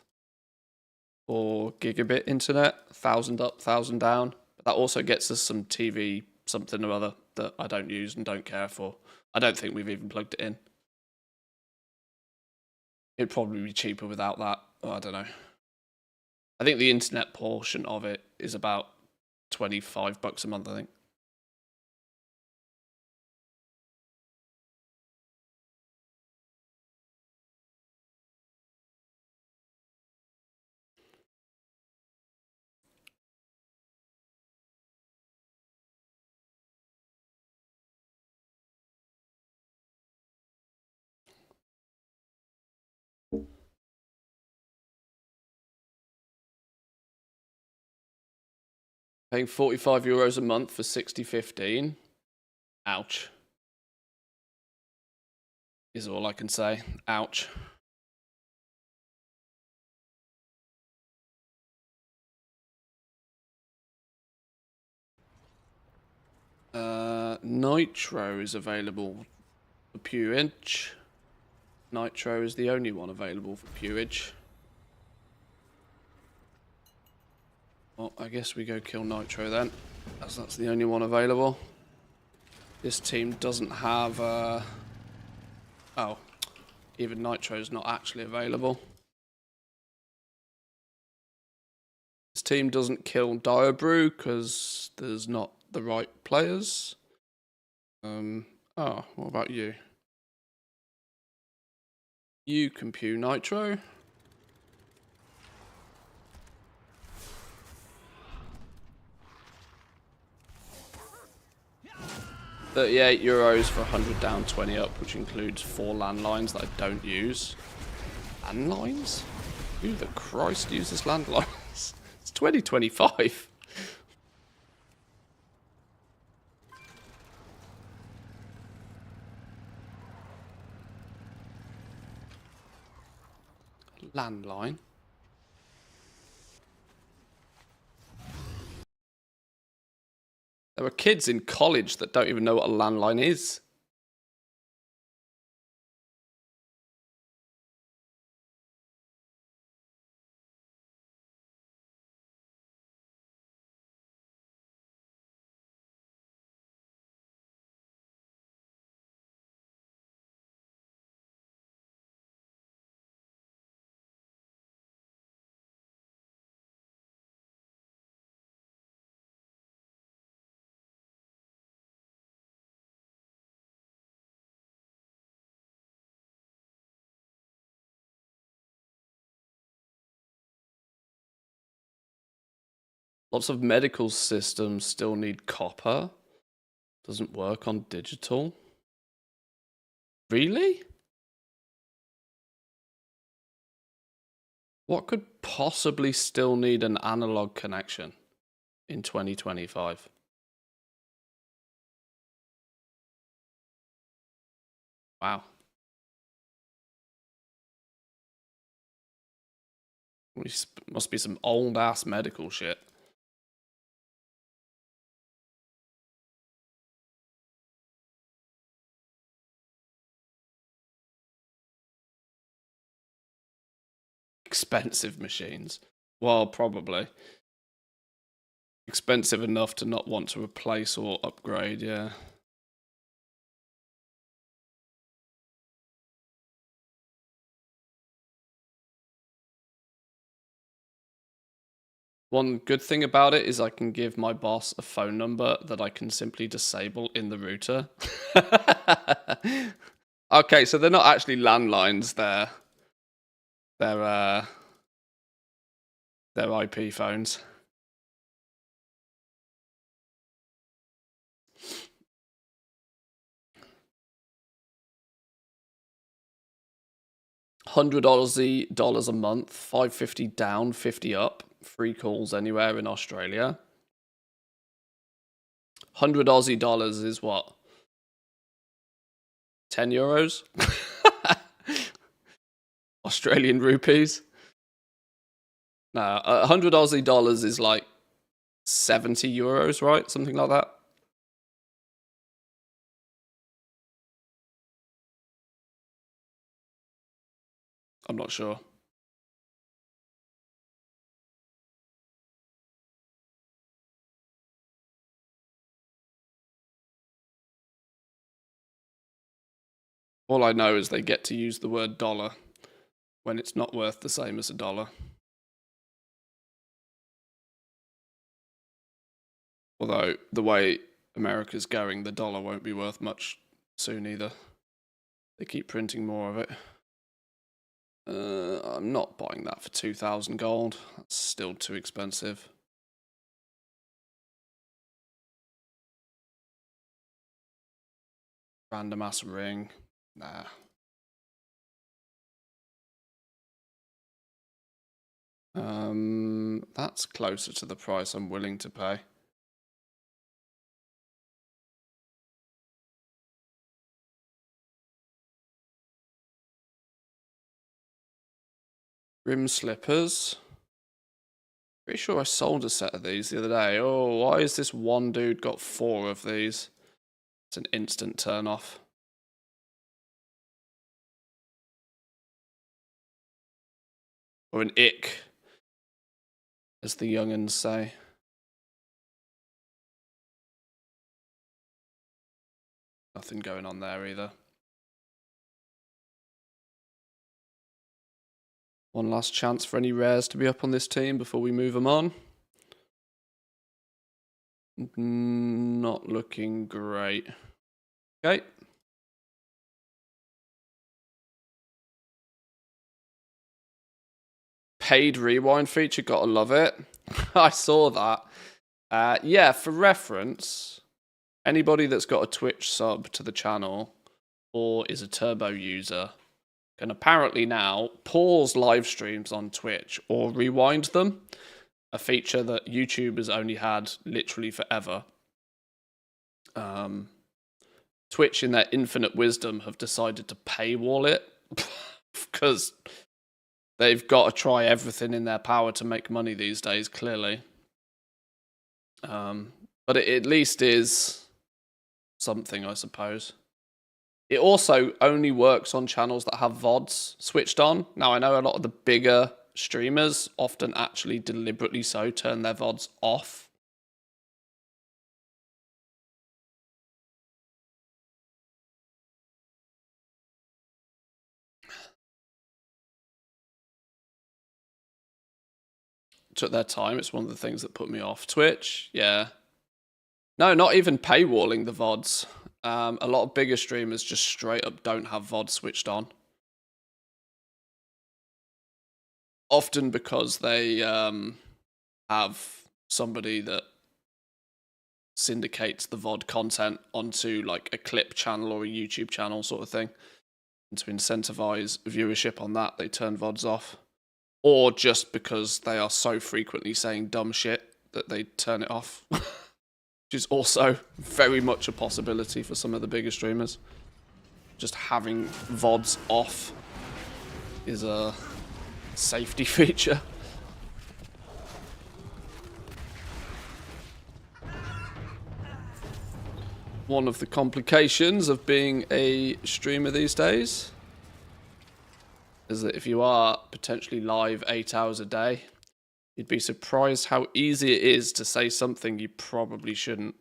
for gigabit internet, 1,000 up, 1,000 down. But that also gets us some TV something or other that I don't use and don't care for. I don't think we've even plugged it in. It'd probably be cheaper without that. I don't know. I think the internet portion of it is about $25 a month, I think. Paying €45 a month for 60/15. Ouch. Is all I can say. Ouch. Nitro is available for Pewage. Nitro is the only one available for Pewage. Well, I guess we go kill Nitro then, as that's the only one available. This team doesn't have... Oh, even Nitro's not actually available. team doesn't kill Diabrew because there's not the right players. Oh, what about you? You can pew Nitro. 38 euros for 100 down, 20 up, which includes 4 landlines that I don't use. Landlines? Who the Christ uses landlines? It's 2025. Landline. There are kids in college that don't even know what a landline is. Lots of medical systems still need copper. Doesn't work on digital. Really? What could possibly still need an analog connection in 2025? Wow. Must be some old ass medical shit. Expensive machines. Well, probably. Expensive enough to not want to replace or upgrade, yeah. One good thing about it is I can give my boss a phone number that I can simply disable in the router. Okay, so they're not actually landlines, they're IP phones. $100 a month, 550 down, 50 up, free calls anywhere in Australia. 100 Aussie dollars is what? 10 euros? Australian rupees? No, 100 Aussie dollars is like 70 euros, right? Something like that. I'm not sure. All I know is they get to use the word dollar when it's not worth the same as a dollar. Although, the way America's going, the dollar won't be worth much soon either. They keep printing more of it. I'm not buying that for 2,000 gold. That's still too expensive. Random ass ring. Nah. That's closer to the price I'm willing to pay. Rim slippers. Pretty sure I sold a set of these the other day. Oh, why has this one dude got 4 of these? It's an instant turn off. Or an ick, as the young'uns say. Nothing going on there either. One last chance for any rares to be up on this team before we move them on. Not looking great. Okay. Paid rewind feature, gotta love it. I saw that. Yeah, for reference, anybody that's got a Twitch sub to the channel or is a Turbo user can apparently now pause live streams on Twitch or rewind them, a feature that YouTube has only had literally forever. Twitch, in their infinite wisdom, have decided to paywall it because they've got to try everything in their power to make money these days, clearly. But it at least is something, I suppose. It also only works on channels that have VODs switched on. Now, I know a lot of the bigger streamers often actually deliberately so turn their VODs off. Took their time. It's one of the things that put me off Twitch. Yeah. No, not even paywalling the VODs. A lot of bigger streamers just straight up don't have VODs switched on. Often because they have somebody that syndicates the VOD content onto like a clip channel or a YouTube channel sort of thing. And to incentivize viewership on that, they turn VODs off. Or just because they are so frequently saying dumb shit that they turn it off. Which is also very much a possibility for some of the bigger streamers. Just having VODs off is a safety feature. One of the complications of being a streamer these days is that if you are potentially live 8 hours a day, you'd be surprised how easy it is to say something you probably shouldn't.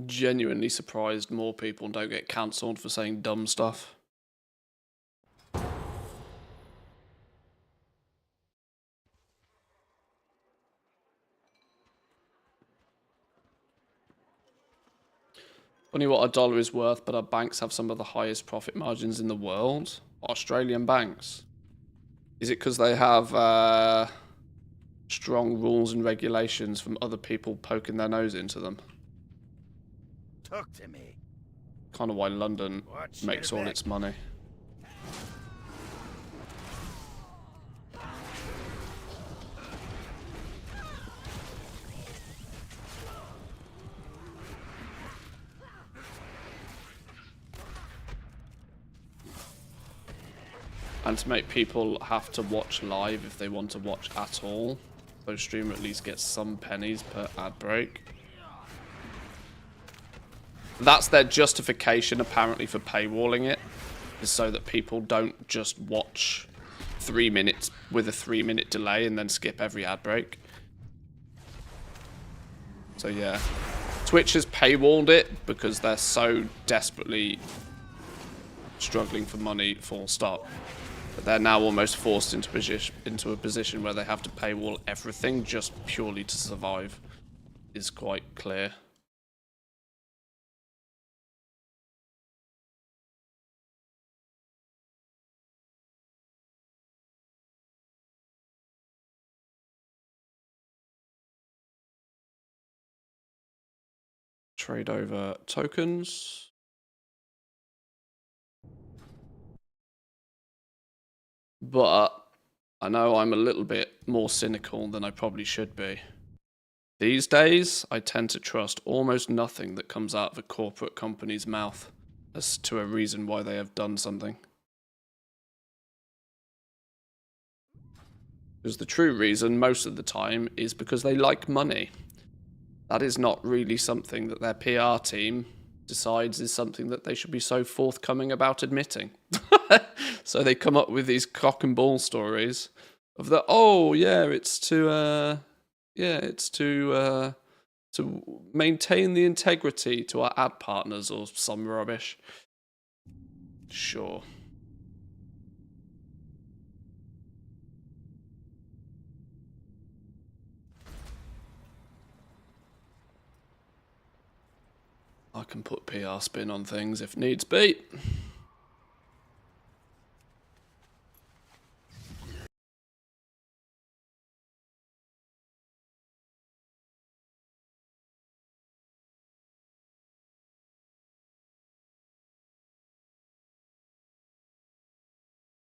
Genuinely surprised more people don't get cancelled for saying dumb stuff. Funny what a dollar is worth, but our banks have some of the highest profit margins in the world. Australian banks. Is it because they have strong rules and regulations from other people poking their nose into them?
Talk to me.
Kind of why London makes all its money. And to make people have to watch live if they want to watch at all. So streamer at least gets some pennies per ad break. That's their justification apparently for paywalling it, is so that people don't just watch 3 minutes with a 3-minute delay and then skip every ad break. So yeah, Twitch has paywalled it because they're so desperately struggling for money, full stop. But they're now almost forced into a position where they have to paywall everything just purely to survive. Is quite clear. Trade over tokens. But I know I'm a little bit more cynical than I probably should be. These days, I tend to trust almost nothing that comes out of a corporate company's mouth as to a reason why they have done something. Because the true reason, most of the time, is because they like money. That is not really something that their PR team decides is something that they should be so forthcoming about admitting. So they come up with these cock and ball stories of the, oh yeah, it's to Yeah, it's to maintain the integrity to our ad partners or some rubbish. Sure. I can put PR spin on things if needs be.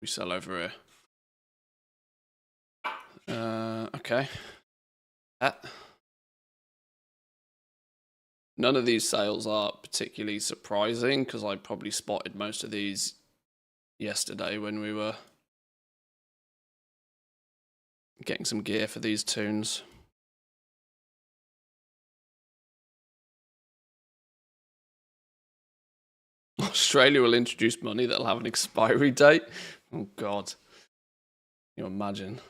We sell over here. Okay. None of these sales are particularly surprising because I probably spotted most of these yesterday when we were getting some gear for these tunes. Australia will introduce money that'll have an expiry date. Oh God. Can you imagine?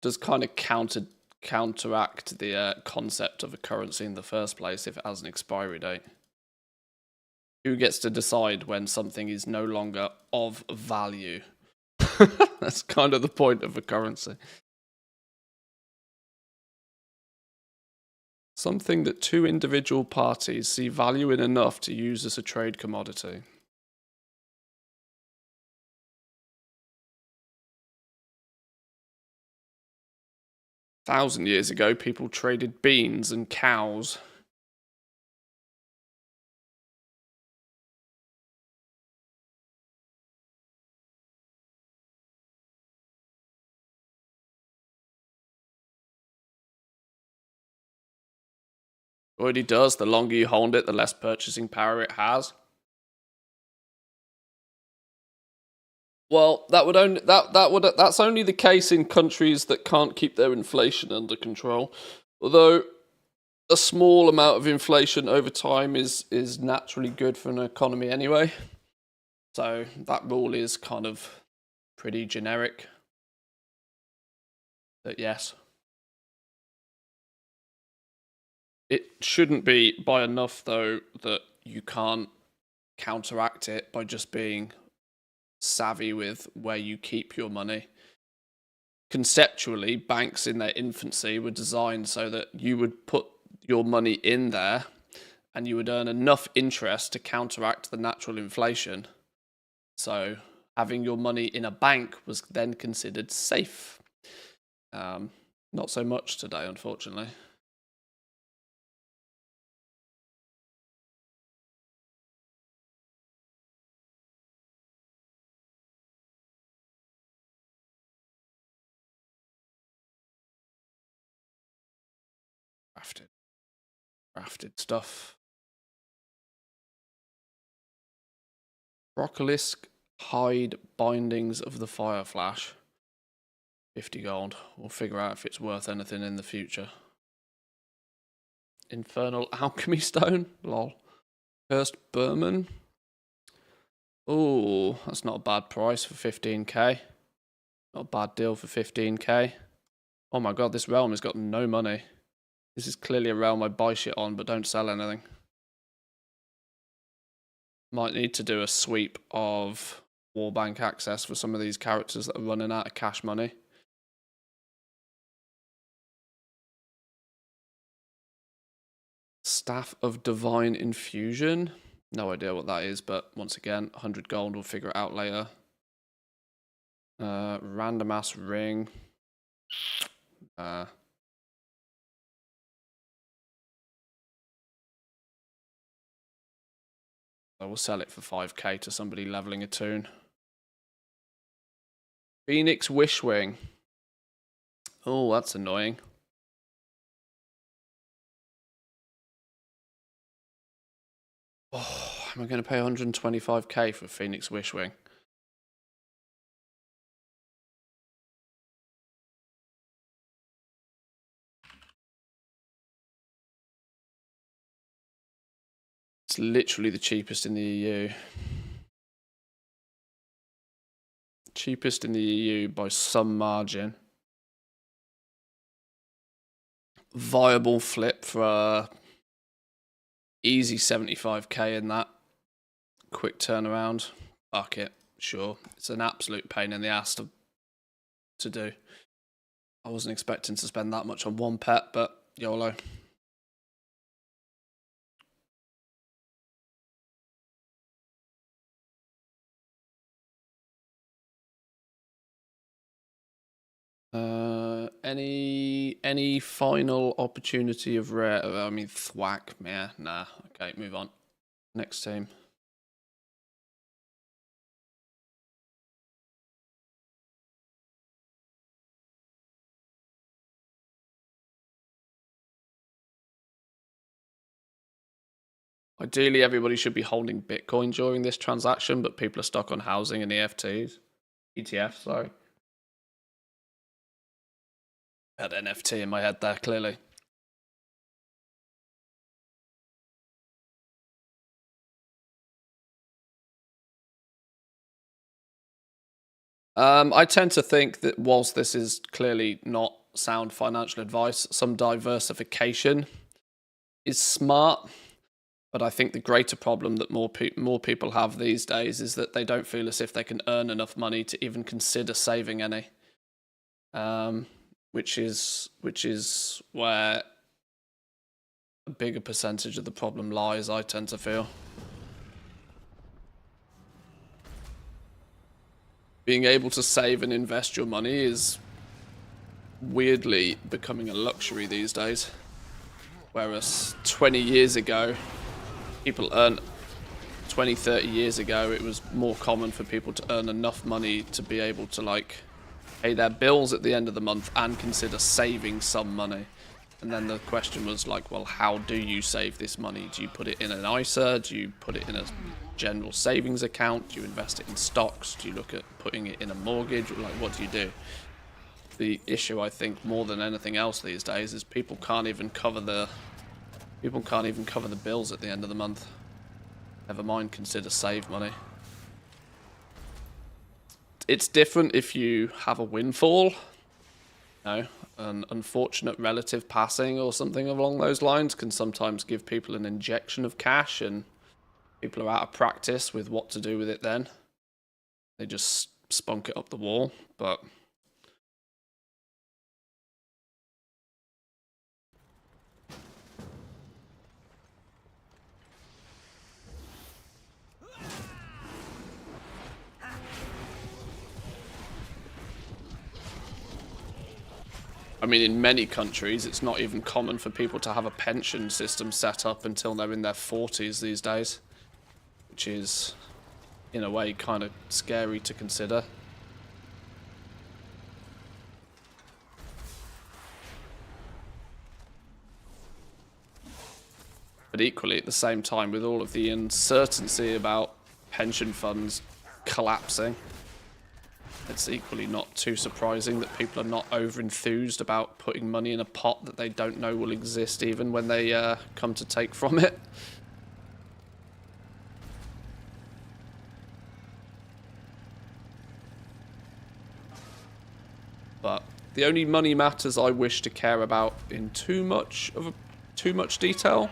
Does kind of counteract the concept of a currency in the first place if it has an expiry date. Who gets to decide when something is no longer of value? That's kind of the point of a currency. Something that two individual parties see value in enough to use as a trade commodity. Thousand years ago, people traded beans and cows. Already does. The longer you hold it, the less purchasing power it has. Well, that's only the case in countries that can't keep their inflation under control. Although a small amount of inflation over time is naturally good for an economy anyway. So that rule is kind of pretty generic. But yes. It shouldn't be by enough though that you can't counteract it by just being savvy with where you keep your money. Conceptually, banks in their infancy were designed so that you would put your money in there and you would earn enough interest to counteract the natural inflation. So having your money in a bank was then considered safe. Not so much today, unfortunately. Crafted stuff. Broccolisk hide bindings of the fire flash. 50 gold. We'll figure out if it's worth anything in the future. Infernal alchemy stone. Lol. Cursed Berman. Oh, that's not a bad price for 15k. Not a bad deal for 15k. Oh my god, this realm has got no money. This is clearly a realm I buy shit on, but don't sell anything. Might need to do a sweep of Warbank access for some of these characters that are running out of cash money. Staff of Divine Infusion. No idea what that is, but once again, 100 gold, we'll figure it out later. Random ass ring. I will sell it for 5k to somebody leveling a toon. Phoenix Wishwing. Oh, that's annoying. Oh, am I going to pay 125k for Phoenix Wishwing? It's literally the cheapest in the EU. Cheapest in the EU by some margin. Viable flip for a easy 75k in that. Quick turnaround. Fuck it. Sure. It's an absolute pain in the ass to do. I wasn't expecting to spend that much on one pet, but YOLO. Any final opportunity of rare? I mean, thwack, yeah, nah. Okay, move on. Next team. Ideally, everybody should be holding Bitcoin during this transaction, but people are stuck on housing and EFTs. ETFs, sorry. I had NFT in my head there, clearly. I tend to think that whilst this is clearly not sound financial advice, some diversification is smart. But I think the greater problem that more people have these days is that they don't feel as if they can earn enough money to even consider saving any. Which is where a bigger percentage of the problem lies, I tend to feel. Being able to save and invest your money is weirdly becoming a luxury these days. Whereas 20 years ago, 20, 30 years ago, it was more common for people to earn enough money to be able to, like, pay their bills at the end of the month and consider saving some money. And then the question was like, well, how do you save this money? Do you put it in an ISA? Do you put it in a general savings account? Do you invest it in stocks? Do you look at putting it in a mortgage? Like, what do you do? The issue, I think, more than anything else these days is people can't even cover the bills at the end of the month. Never mind consider save money. It's different if you have a windfall, an unfortunate relative passing or something along those lines can sometimes give people an injection of cash, and people are out of practice with what to do with it then. They just spunk it up the wall, but I mean, in many countries, it's not even common for people to have a pension system set up until they're in their 40s these days, which is, in a way, kind of scary to consider. But equally, at the same time, with all of the uncertainty about pension funds collapsing, it's equally not too surprising that people are not over-enthused about putting money in a pot that they don't know will exist even when they come to take from it. But the only money matters I wish to care about in too much detail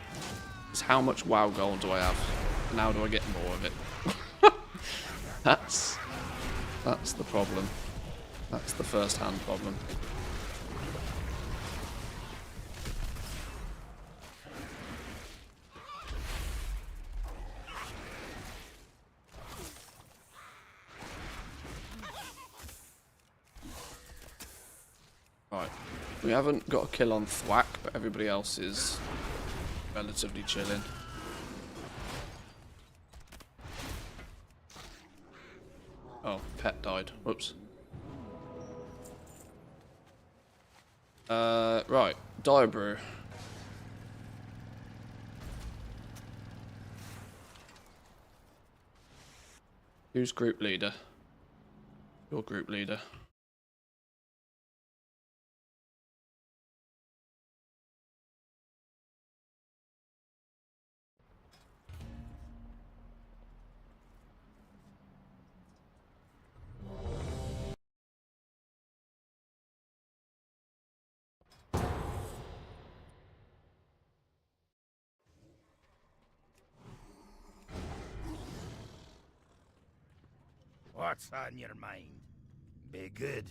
is how much WoW gold do I have, and how do I get more of it. That's the problem. That's the first-hand problem. Right. We haven't got a kill on Thwack, but everybody else is relatively chilling. Oh, pet died. Whoops. Right. Diabrew. Who's group leader? Your group leader.
What's on your mind? Be good.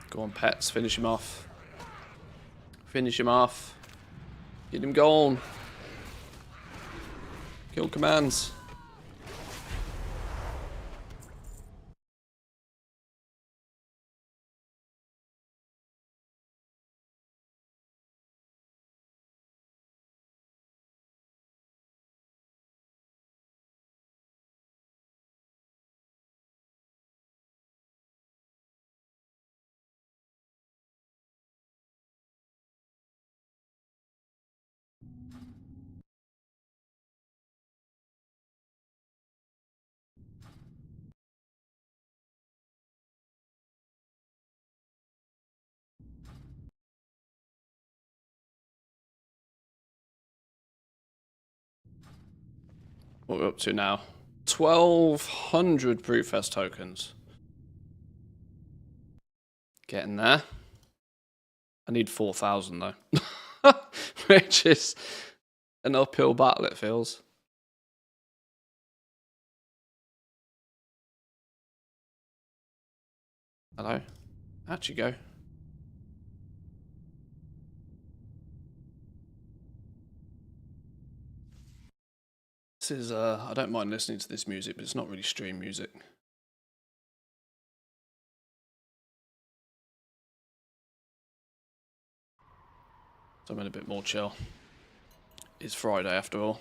Go on, pets. Finish him off. Finish him off. Get him going. Kill commands. What we're up to now? 1,200 Brewfest tokens. Getting there. I need 4,000 though. Which is an uphill battle, it feels. Hello? How'd you go? This is, I don't mind listening to this music, but it's not really stream music. So I'm in a bit more chill. It's Friday after all.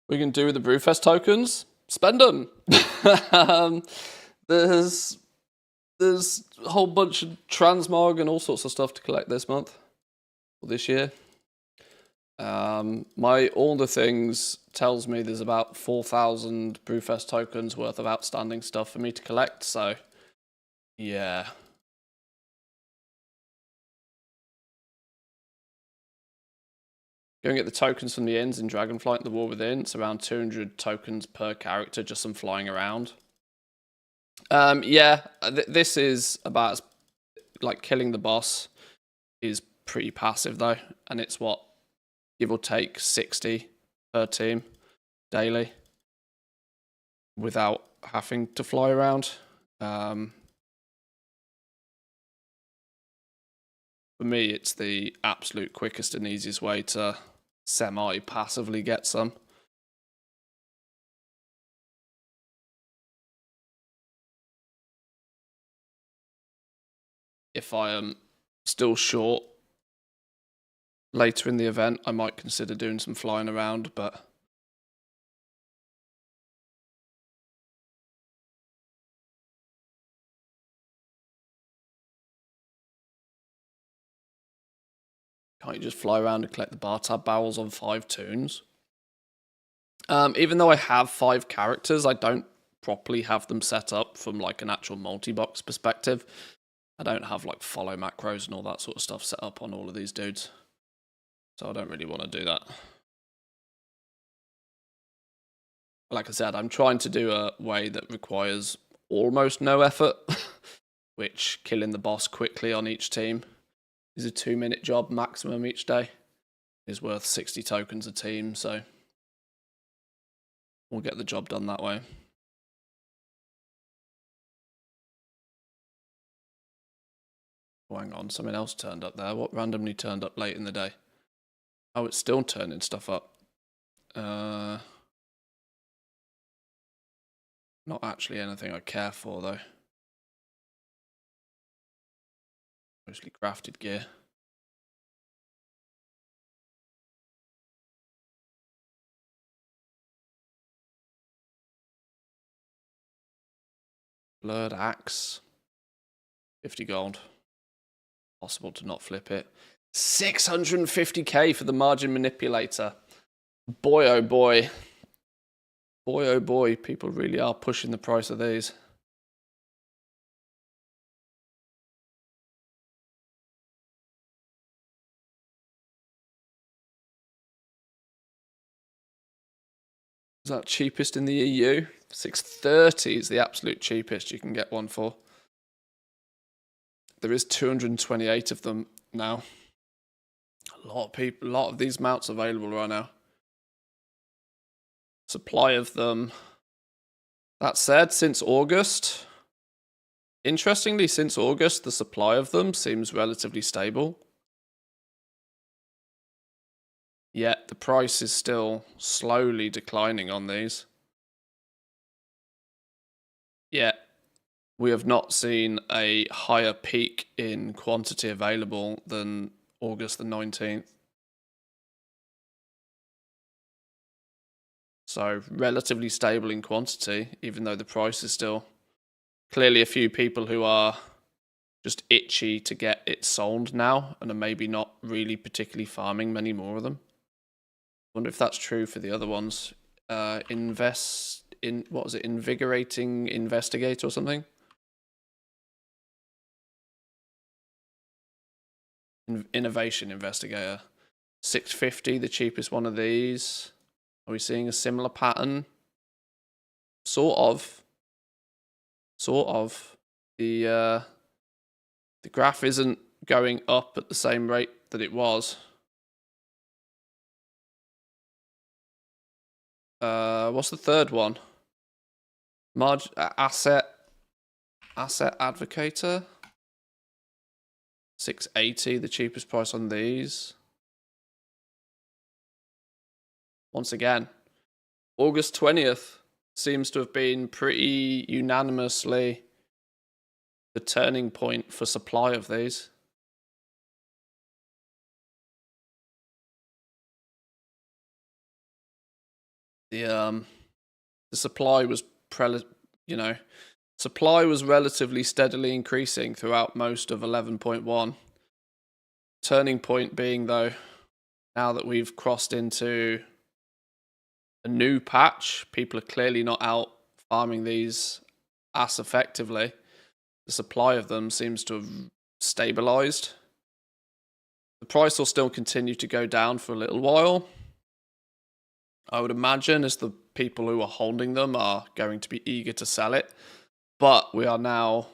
We can do with the Brewfest tokens. Spend them. There's a whole bunch of transmog and all sorts of stuff to collect this month or this year. My all the things tells me there's about 4,000 Brewfest tokens worth of outstanding stuff for me to collect. So, yeah. Go and get the tokens from the inns in Dragonflight and the War Within. It's around 200 tokens per character, just some flying around. Yeah, this is about, like, killing the boss is pretty passive, though. And it's what, give or take 60 per team daily without having to fly around. For me, it's the absolute quickest and easiest way to semi-passively get some. If I am still short later in the event, I might consider doing some flying around, but can't you just fly around and collect the bar tab barrels on 5 tunes? Even though I have 5 characters, I don't properly have them set up from like an actual multi-box perspective. I don't have like follow macros and all that sort of stuff set up on all of these dudes. So I don't really want to do that. Like I said, I'm trying to do a way that requires almost no effort, which killing the boss quickly on each team is a 2-minute job maximum each day. Is worth 60 tokens a team, so we'll get the job done that way. Oh, hang on, something else turned up there. What randomly turned up late in the day? Oh, it's still turning stuff up. Not actually anything I care for, though. Mostly crafted gear. Blurred Axe. 50 gold. Possible to not flip it. 650k for the margin manipulator. Boy, oh boy. Boy, oh boy. People really are pushing the price of these. Is that cheapest in the EU? 630 is the absolute cheapest you can get one for. There is 228 of them now. A lot of people, a lot of these mounts available right now. Supply of them. That said, since August, interestingly, since August, the supply of them seems relatively stable. Yet the price is still slowly declining on these. Yet we have not seen a higher peak in quantity available than August the 19th. So relatively stable in quantity, even though the price is still clearly a few people who are just itchy to get it sold now and are maybe not really particularly farming many more of them. Wonder if that's true for the other ones. Invest in, what was it, Invigorating Investigator or something? Innovation Investigator. 650, the cheapest one of these. Are we seeing a similar pattern? Sort of. Sort of. The graph isn't going up at the same rate that it was. What's the third one? Asset Advocator. 680, the cheapest price on these. Once again, August 20th seems to have been pretty unanimously the turning point for supply of these. The supply was supply was relatively steadily increasing throughout most of 11.1. Turning point being, though, now that we've crossed into a new patch, people are clearly not out farming these as effectively. The supply of them seems to have stabilized. The price will still continue to go down for a little while, I would imagine, as the people who are holding them are going to be eager to sell it. But we are now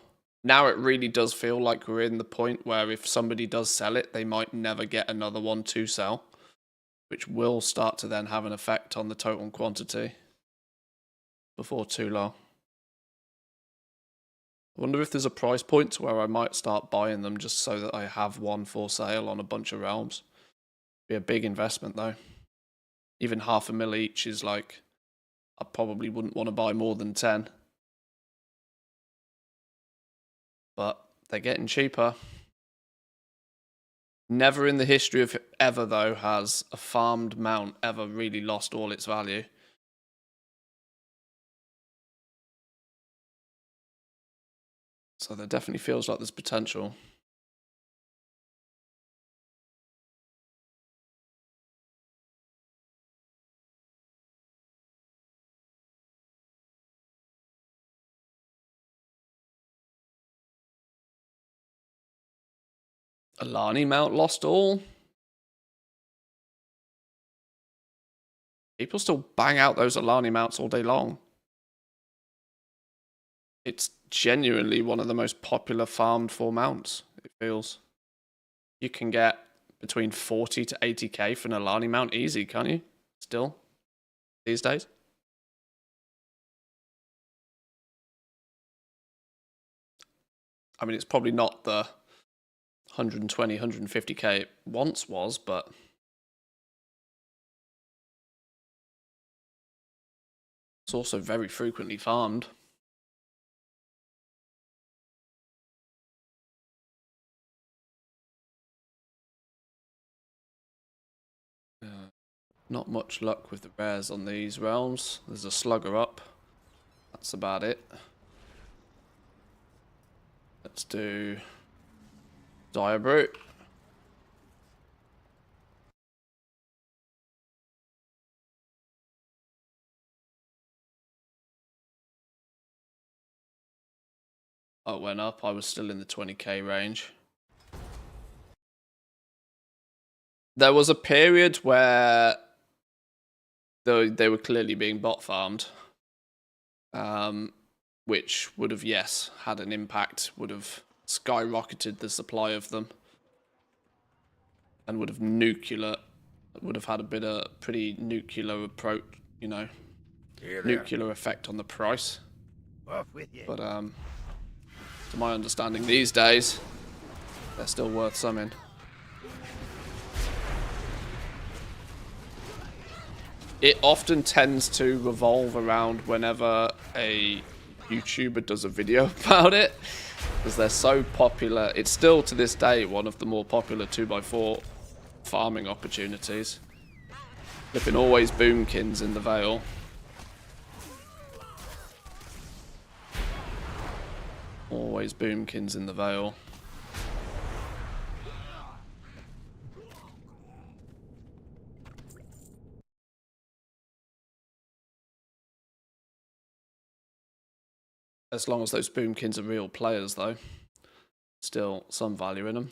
it really does feel like we're in the point where if somebody does sell it, they might never get another one to sell, which will start to then have an effect on the total quantity before too long. I wonder if there's a price point where I might start buying them just so that I have one for sale on a bunch of realms. Be a big investment though. Even $500,000 each is like, I probably wouldn't want to buy more than 10. But they're getting cheaper. Never in the history of ever, though, has a farmed mount ever really lost all its value. So there definitely feels like there's potential. Alani mount lost all. People still bang out those Alani mounts all day long. It's genuinely one of the most popular farmed for mounts, it feels. You can get between 40 to 80k for an Alani mount easy, can't you? Still, these days. I mean, it's probably not the 120, 150k it once was, but it's also very frequently farmed. Not much luck with the rares on these realms. There's a slugger up. That's about it. Let's do Dire Brute. Oh, it went up. I was still in the 20k range. There was a period where they were clearly being bot farmed, which would have, yes, had an impact, would have skyrocketed the supply of them, and would have had a bit of pretty nuclear approach, you know, nuclear effect on the price.
Off with you.
But to my understanding these days, they're still worth something. It often tends to revolve around whenever a YouTuber does a video about it, because they're so popular. It's still to this day one of the more popular 2x4 farming opportunities. Flipping always boomkins in the Vale. Always boomkins in the Vale. As long as those boomkins are real players, though. Still some value in them.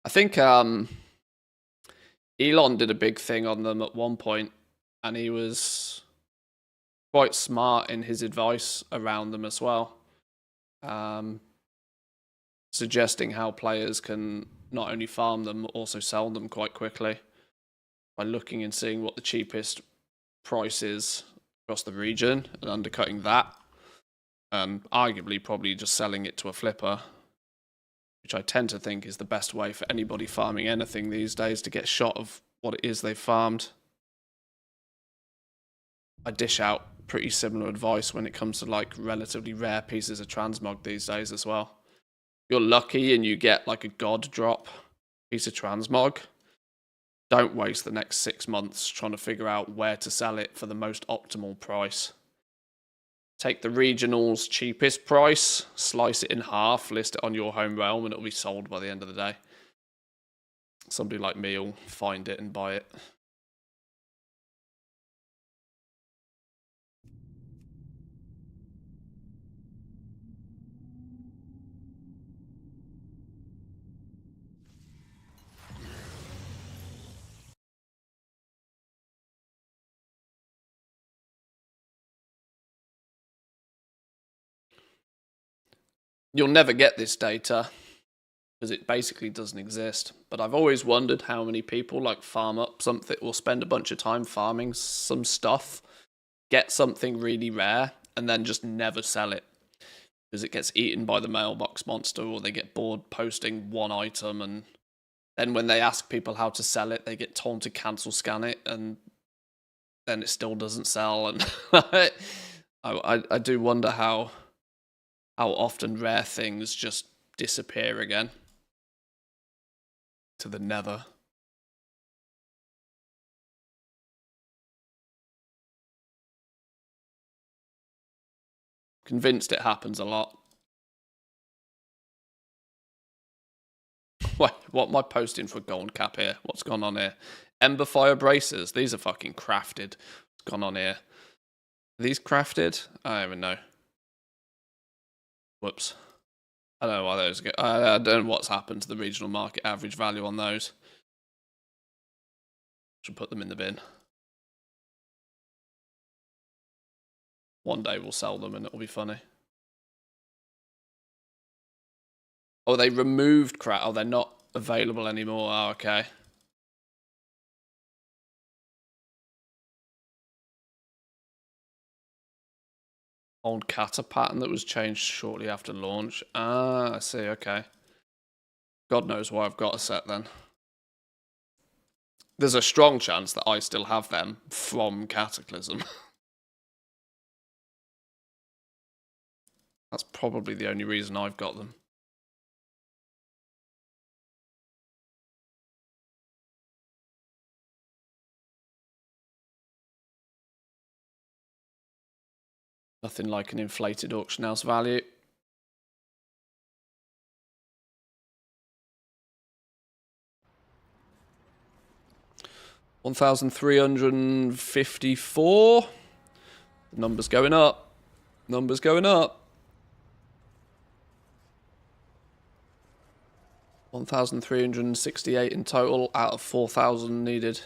I think Elon did a big thing on them at one point, and he was quite smart in his advice around them as well. Suggesting how players can not only farm them, but also sell them quite quickly by looking and seeing what the cheapest price is across the region and undercutting that, and arguably probably just selling it to a flipper, which I tend to think is the best way for anybody farming anything these days to get a shot of what it is they've farmed. I dish out pretty similar advice when it comes to like relatively rare pieces of transmog these days as well. You're lucky and you get like a god drop piece of transmog. Don't waste the next 6 months trying to figure out where to sell it for the most optimal price. Take the regional's cheapest price, slice it in half, list it on your home realm, and it'll be sold by the end of the day. Somebody like me will find it and buy it. You'll never get this data because it basically doesn't exist. But I've always wondered how many people like farm up something or spend a bunch of time farming some stuff, get something really rare, and then just never sell it because it gets eaten by the mailbox monster, or they get bored posting one item, and then when they ask people how to sell it, they get told to cancel scan it, and then it still doesn't sell. And I do wonder how often rare things just disappear again to the nether. Convinced it happens a lot. Wait, what am I posting for gold cap here? What's gone on here? Ember fire bracers. These are fucking crafted. What's gone on here? Are these crafted? I don't even know. Whoops. I don't know why those go. I don't know what's happened to the regional market average value on those. Should put them in the bin. One day we'll sell them and it'll be funny. Oh, they removed crap. Oh, they're not available anymore. Oh, okay. Old kata pattern that was changed shortly after launch. Ah, I see. Okay. God knows why I've got a set then. There's a strong chance that I still have them from Cataclysm. That's probably the only reason I've got them. Nothing like an inflated auction house value. $1,354. The number's going up. Numbers going up. 1,368 in total out of 4,000 needed.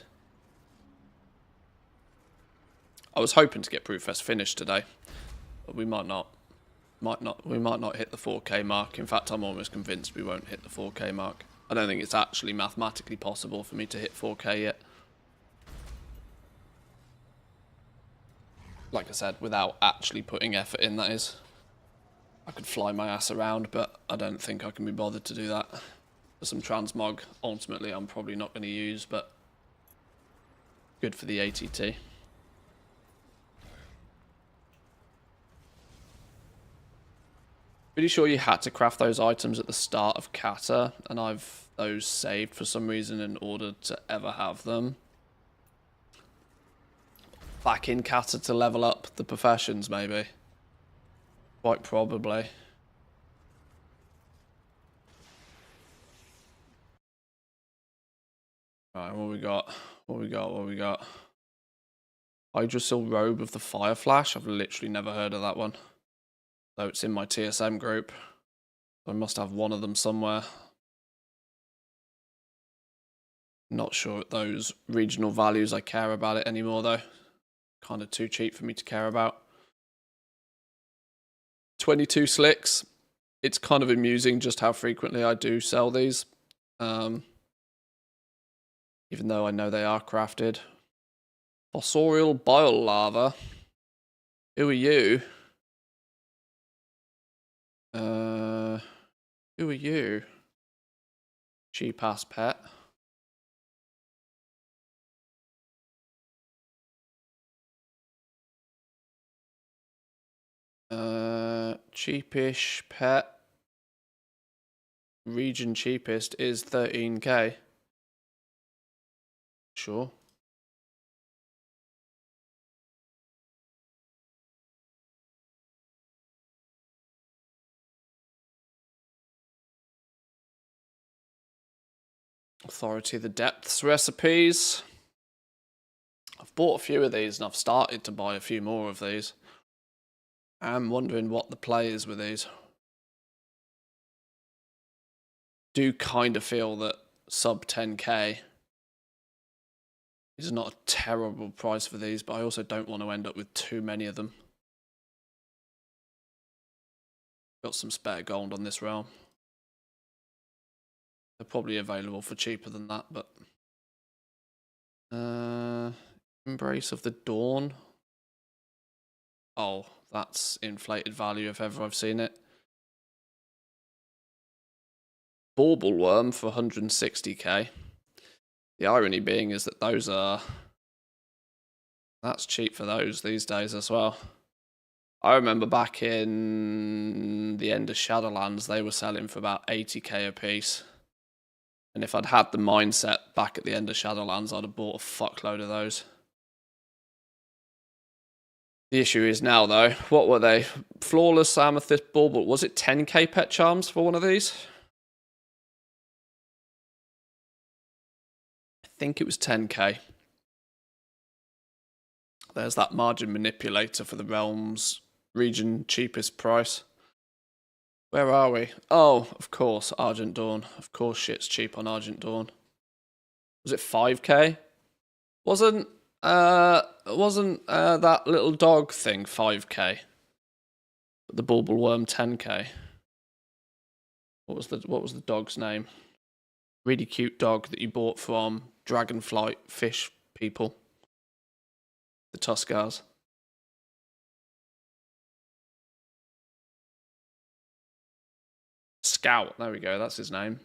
I was hoping to get Brewfest finished today, but we might not. We might not hit the 4K mark. In fact, I'm almost convinced we won't hit the 4K mark. I don't think it's actually mathematically possible for me to hit 4K yet. Like I said, without actually putting effort in, that is. I could fly my ass around, but I don't think I can be bothered to do that. For some transmog, ultimately I'm probably not going to use, but good for the ATT. Pretty sure you had to craft those items at the start of Kata, and I've those saved for some reason in order to ever have them. Back in Kata to level up the professions, maybe. Quite probably. Right, what we got? What we got? Hydrasil Robe of the Fire Flash. I've literally never heard of that one. Though it's in my TSM group. I must have one of them somewhere. Not sure at those regional values I care about it anymore though. Kind of too cheap for me to care about. 22 slicks. It's kind of amusing just how frequently I do sell these. Even though I know they are crafted. Fossorial Bile Lava. Who are you? Who are you? Cheap ass pet. Cheapish pet. Region cheapest is 13k. Sure. Authority of the Depths recipes. I've bought a few of these and I've started to buy a few more of these. I'm wondering what the play is with these. Do kind of feel that sub 10k is not a terrible price for these, but I also don't want to end up with too many of them. Got some spare gold on this realm. They're probably available for cheaper than that, but Embrace of the Dawn. Oh, that's inflated value if ever I've seen it. Bauble Worm for 160k. The irony being is that those are... That's cheap for those these days as well. I remember back in the end of Shadowlands, they were selling for about 80k a piece. And if I'd had the mindset back at the end of Shadowlands, I'd have bought a fuckload of those. The issue is now, though, what were they? Flawless Amethyst Bauble. Was it 10k pet charms for one of these? I think it was 10k. There's that margin manipulator for the realm's region cheapest price. Where are we? Oh, of course, Argent Dawn. Of course shit's cheap on Argent Dawn. Was it 5k? Wasn't that little dog thing 5k? The Bauble Worm 10k. What was the dog's name? Really cute dog that you bought from Dragonflight Fish people. The Tuskars. Scout, there we go, that's his name.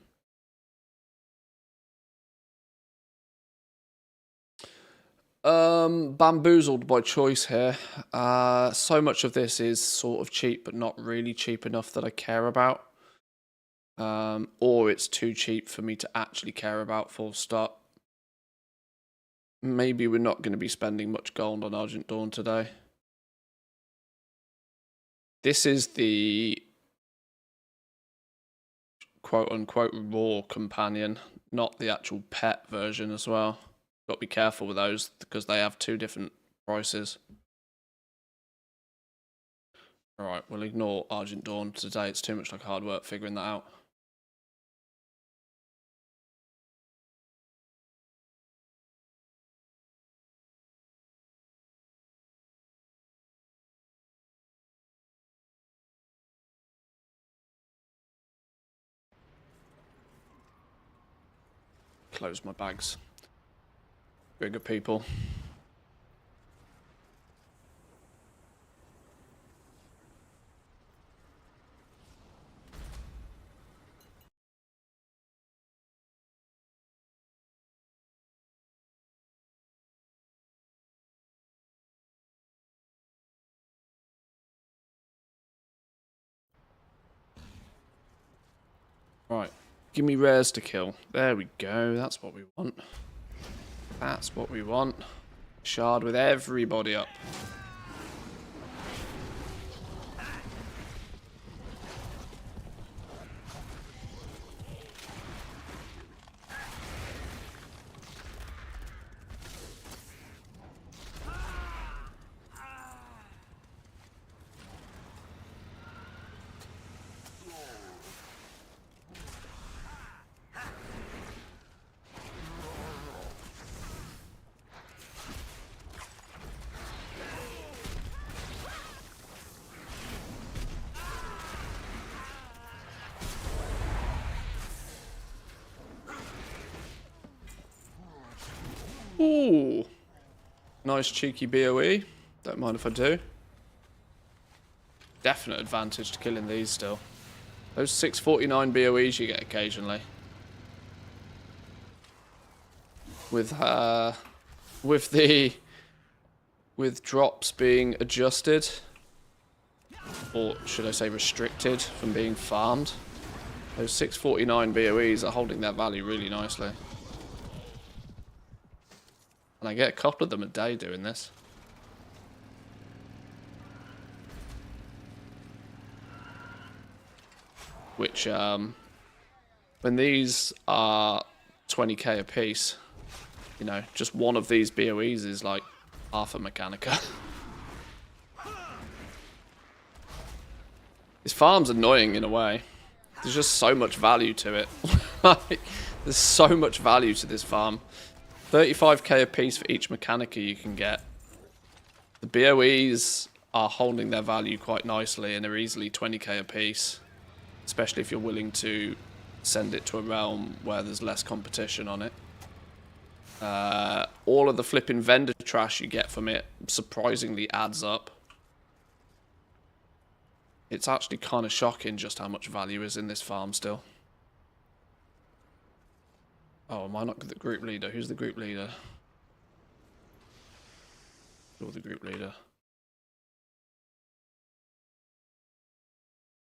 Bamboozled by choice here. So much of this is sort of cheap, but not really cheap enough that I care about. Or it's too cheap for me to actually care about, full stop. Maybe we're not going to be spending much gold on Argent Dawn today. This is the quote-unquote raw companion, not the actual pet version as well. Got to be careful with those because they have 2 different prices. Alright, we'll ignore Argent Dawn today. It's too much like hard work figuring that out. Close my bags. Bigger people. Right. Give me rares to kill. There we go. That's what we want. That's what we want. Shard with everybody up. Ooh. Nice cheeky BOE. Don't mind if I do. Definite advantage to killing these still. Those 649 BOEs you get occasionally. With drops being adjusted, or should I say restricted from being farmed, those 649 BOEs are holding their value really nicely. And I get a couple of them a day doing this. Which, when these are 20k a piece, you know, just one of these BOEs is like half a Mechanica. This farm's annoying in a way. There's just so much value to it. There's so much value to this farm. 35k a piece for each Mechanica you can get. The BOEs are holding their value quite nicely and are easily 20k a piece. Especially if you're willing to send it to a realm where there's less competition on it. All of the flipping vendor trash you get from it surprisingly adds up. It's actually kind of shocking just how much value is in this farm still. Oh, am I not the group leader? Who's the group leader? You're the group leader.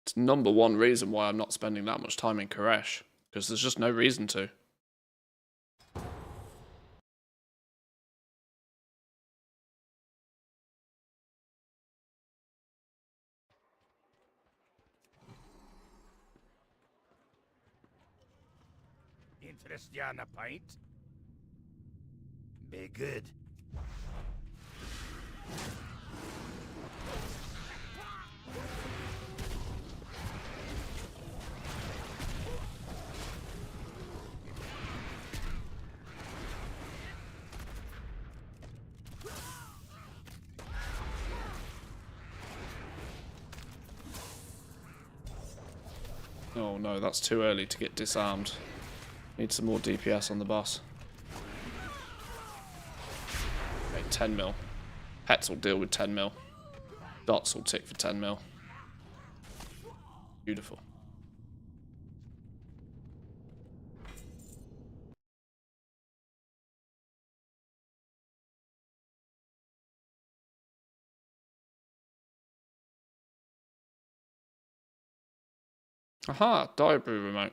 It's #1 reason why I'm not spending that much time in Koresh. Because there's just no reason to.
Interest ya in a pint? Be good.
Oh no, that's too early to get disarmed. Need some more DPS on the boss. Okay, 10 mil. Pets will deal with 10 mil. Dots will tick for 10 mil. Beautiful. Aha, Diabrew remote.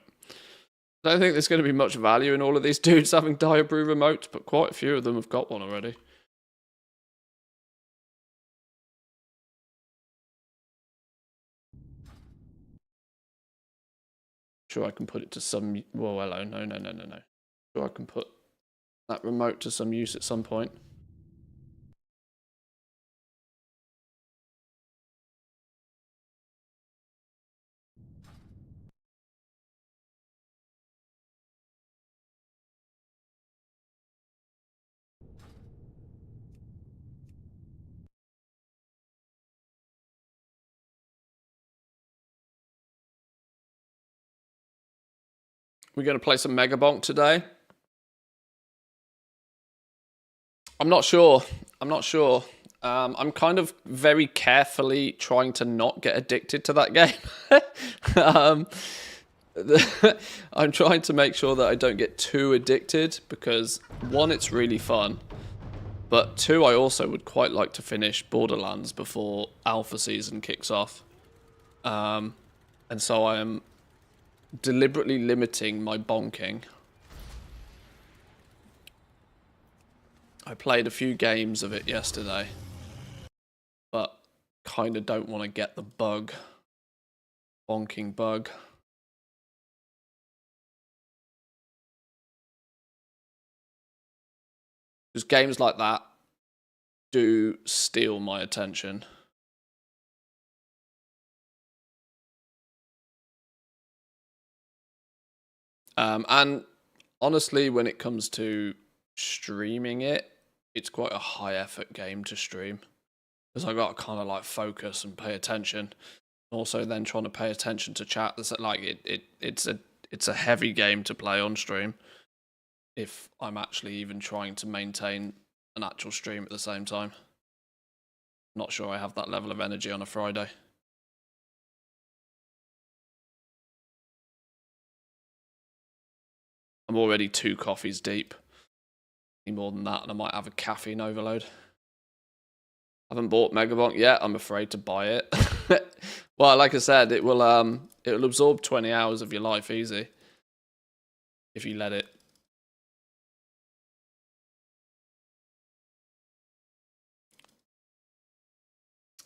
I don't think there's going to be much value in all of these dudes having Diabrew remotes, but quite a few of them have got one already. Sure, I can put it to some. Whoa, hello. No. Sure, I can put that remote to some use at some point. We're going to play some Mega BONK today. I'm not sure. I'm kind of very carefully trying to not get addicted to that game. I'm trying to make sure that I don't get too addicted because, one, it's really fun. But two, I also would quite like to finish Borderlands before Alpha season kicks off. And so I am deliberately limiting my bonking. I played a few games of it yesterday, but kind of don't want to get the bug. Bonking bug. Because games like that do steal my attention. And honestly, when it comes to streaming it, it's quite a high effort game to stream. Because I got to kind of like focus and pay attention. Also then trying to pay attention to chat. That's like it's a heavy game to play on stream. If I'm actually even trying to maintain an actual stream at the same time. Not sure I have that level of energy on a Friday. I'm already 2 coffees deep. Any more than that and I might have a caffeine overload. I haven't bought Mega BONK yet. I'm afraid to buy it. Well, like I said, it'll absorb 20 hours of your life easy. If you let it.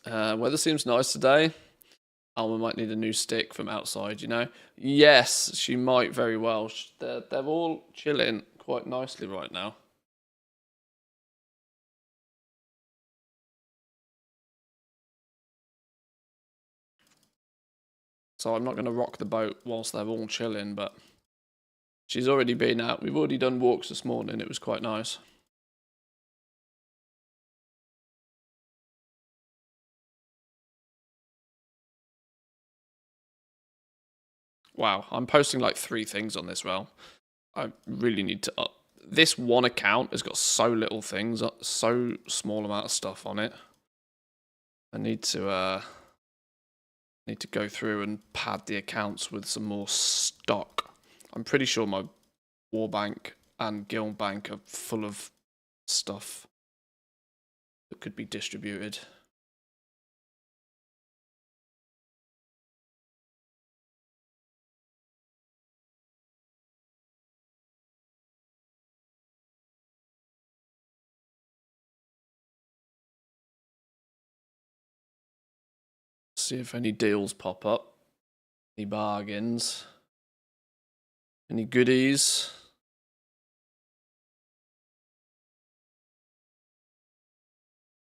Weather seems nice today. Alma might need a new stick from outside, you know? Yes, she might very well. They're all chilling quite nicely right now. So I'm not going to rock the boat whilst they're all chilling, but she's already been out. We've already done walks this morning. It was quite nice. Wow, I'm posting like 3 things on this realm. I really need to up. This one account has got so little things, so small amount of stuff on it. I need to go through and pad the accounts with some more stock. I'm pretty sure my Warbank and Guildbank are full of stuff that could be distributed. See if any deals pop up. Any bargains. Any goodies.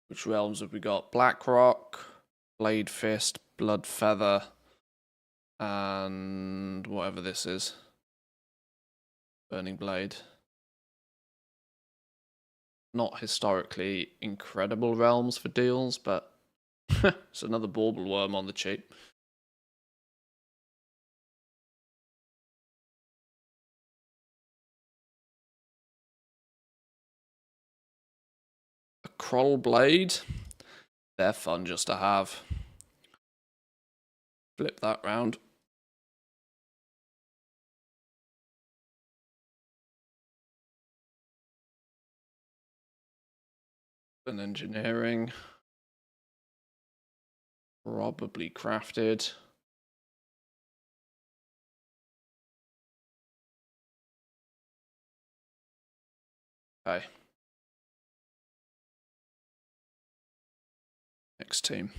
Which realms have we got? Blackrock, Blade Fist, Blood Feather, and whatever this is. Burning Blade. Not historically incredible realms for deals, but it's another bauble worm on the cheap. A Kroll Blade. They're fun just to have. Flip that round. And engineering. Probably crafted. Okay. Next team.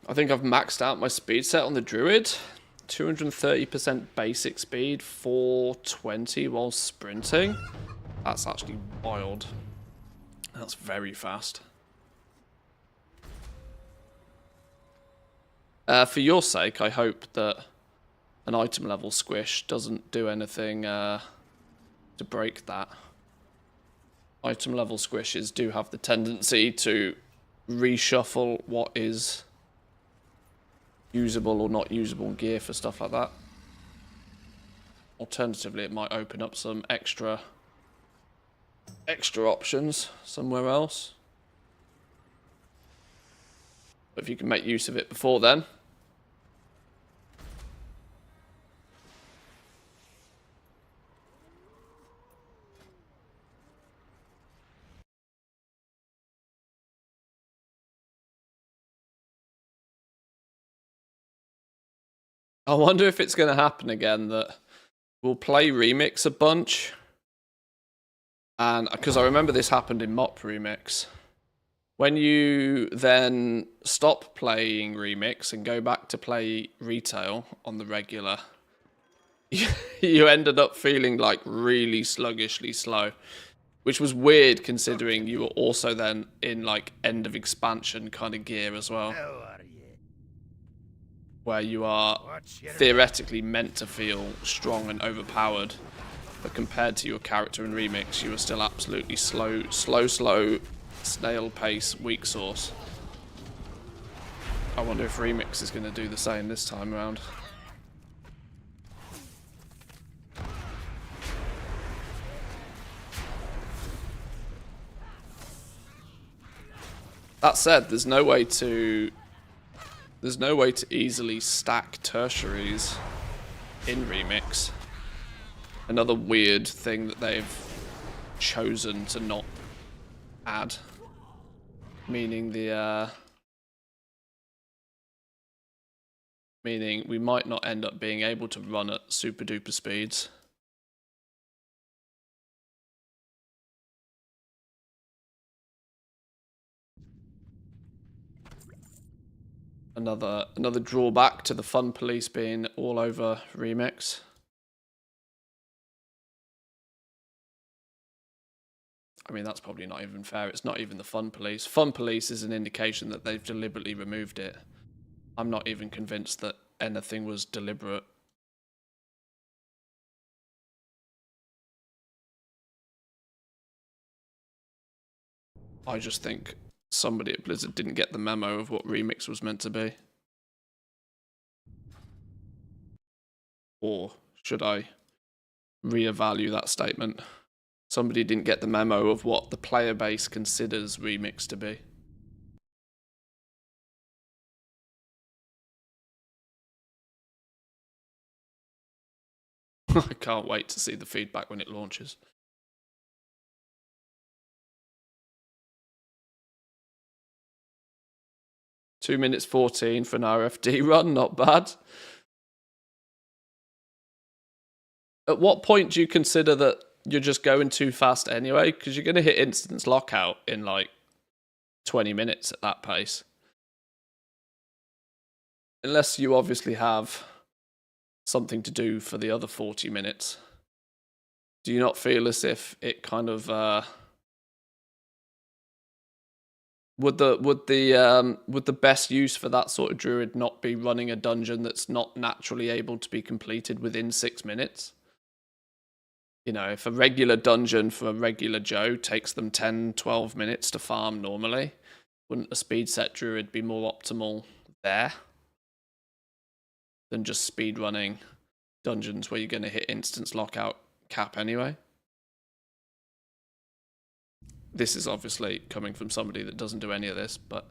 I think I've maxed out my speed set on the Druid. 230% basic speed, 420 while sprinting. That's actually wild. That's very fast. For your sake, I hope that an item level squish doesn't do anything to break that. Item level squishes do have the tendency to reshuffle what is usable or not usable gear for stuff like that. Alternatively, it might open up some extra options somewhere else. But if you can make use of it before then. I wonder if it's going to happen again that we'll play Remix a bunch. And because I remember this happened in Mop Remix. When you then stop playing Remix and go back to play Retail on the regular, you ended up feeling like really sluggishly slow. Which was weird considering you were also then in like end of expansion kind of gear as well.
How are you?
Where you are theoretically meant to feel strong and overpowered. But compared to your character in Remix, you were still absolutely slow, snail pace, weak sauce. I wonder if Remix is going to do the same this time around. That said, there's no way to easily stack tertiaries in Remix. Another weird thing that they've chosen to not add. Meaning meaning we might not end up being able to run at super duper speeds. Another drawback to the fun police being all over Remix. I mean, that's probably not even fair. It's not even the fun police. Fun police is an indication that they've deliberately removed it. I'm not even convinced that anything was deliberate. I just think somebody at Blizzard didn't get the memo of what Remix was meant to be. Or should I reevaluate that statement? Somebody didn't get the memo of what the player base considers Remix to be. I can't wait to see the feedback when it launches. Two minutes 14 for an RFD run, not bad. At what point do you consider that you're just going too fast anyway? Because you're going to hit instance lockout in like 20 minutes at that pace. Unless you obviously have something to do for the other 40 minutes. Do you not feel as if it kind of... Would the best use for that sort of druid not be running a dungeon that's not naturally able to be completed within 6 minutes? You know, if a regular dungeon for a regular Joe takes them 10, 12 minutes to farm normally, wouldn't a speed set druid be more optimal there than just speed running dungeons where you're going to hit instance lockout cap anyway? This is obviously coming from somebody that doesn't do any of this, but...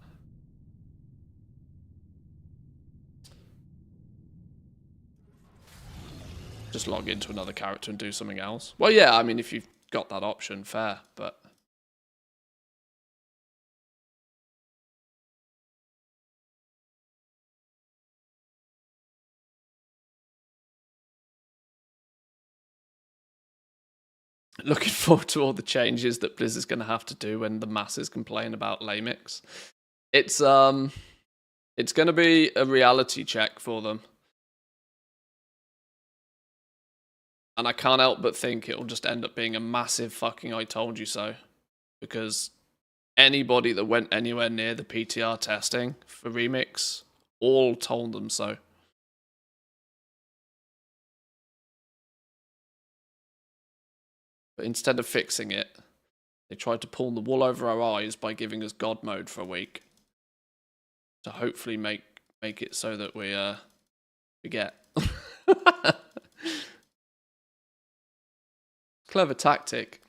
just log into another character and do something else. Well, yeah, I mean, if you've got that option, fair, but... looking forward to all the changes that Blizzard's going to have to do when the masses complain about Lamix. It's It's going to be a reality check for them. And I can't help but think it'll just end up being a massive fucking I told you so. Because anybody that went anywhere near the PTR testing for Remix all told them so. But instead of fixing it, they tried to pull the wool over our eyes by giving us God mode for a week. To hopefully make it so that we forget. Clever tactic.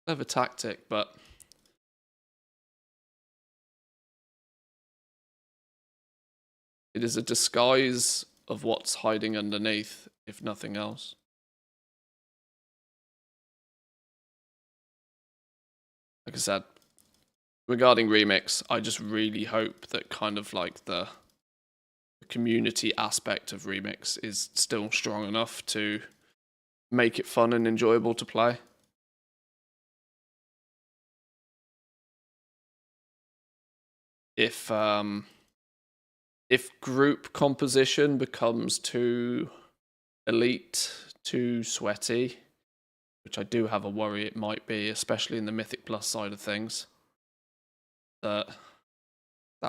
Clever tactic, but it is a disguise of what's hiding underneath, if nothing else. Like I said, regarding Remix, I just really hope that kind of like the community aspect of Remix is still strong enough to make it fun and enjoyable to play. If group composition becomes too elite, too sweaty, which I do have a worry it might be, especially in the Mythic Plus side of things, that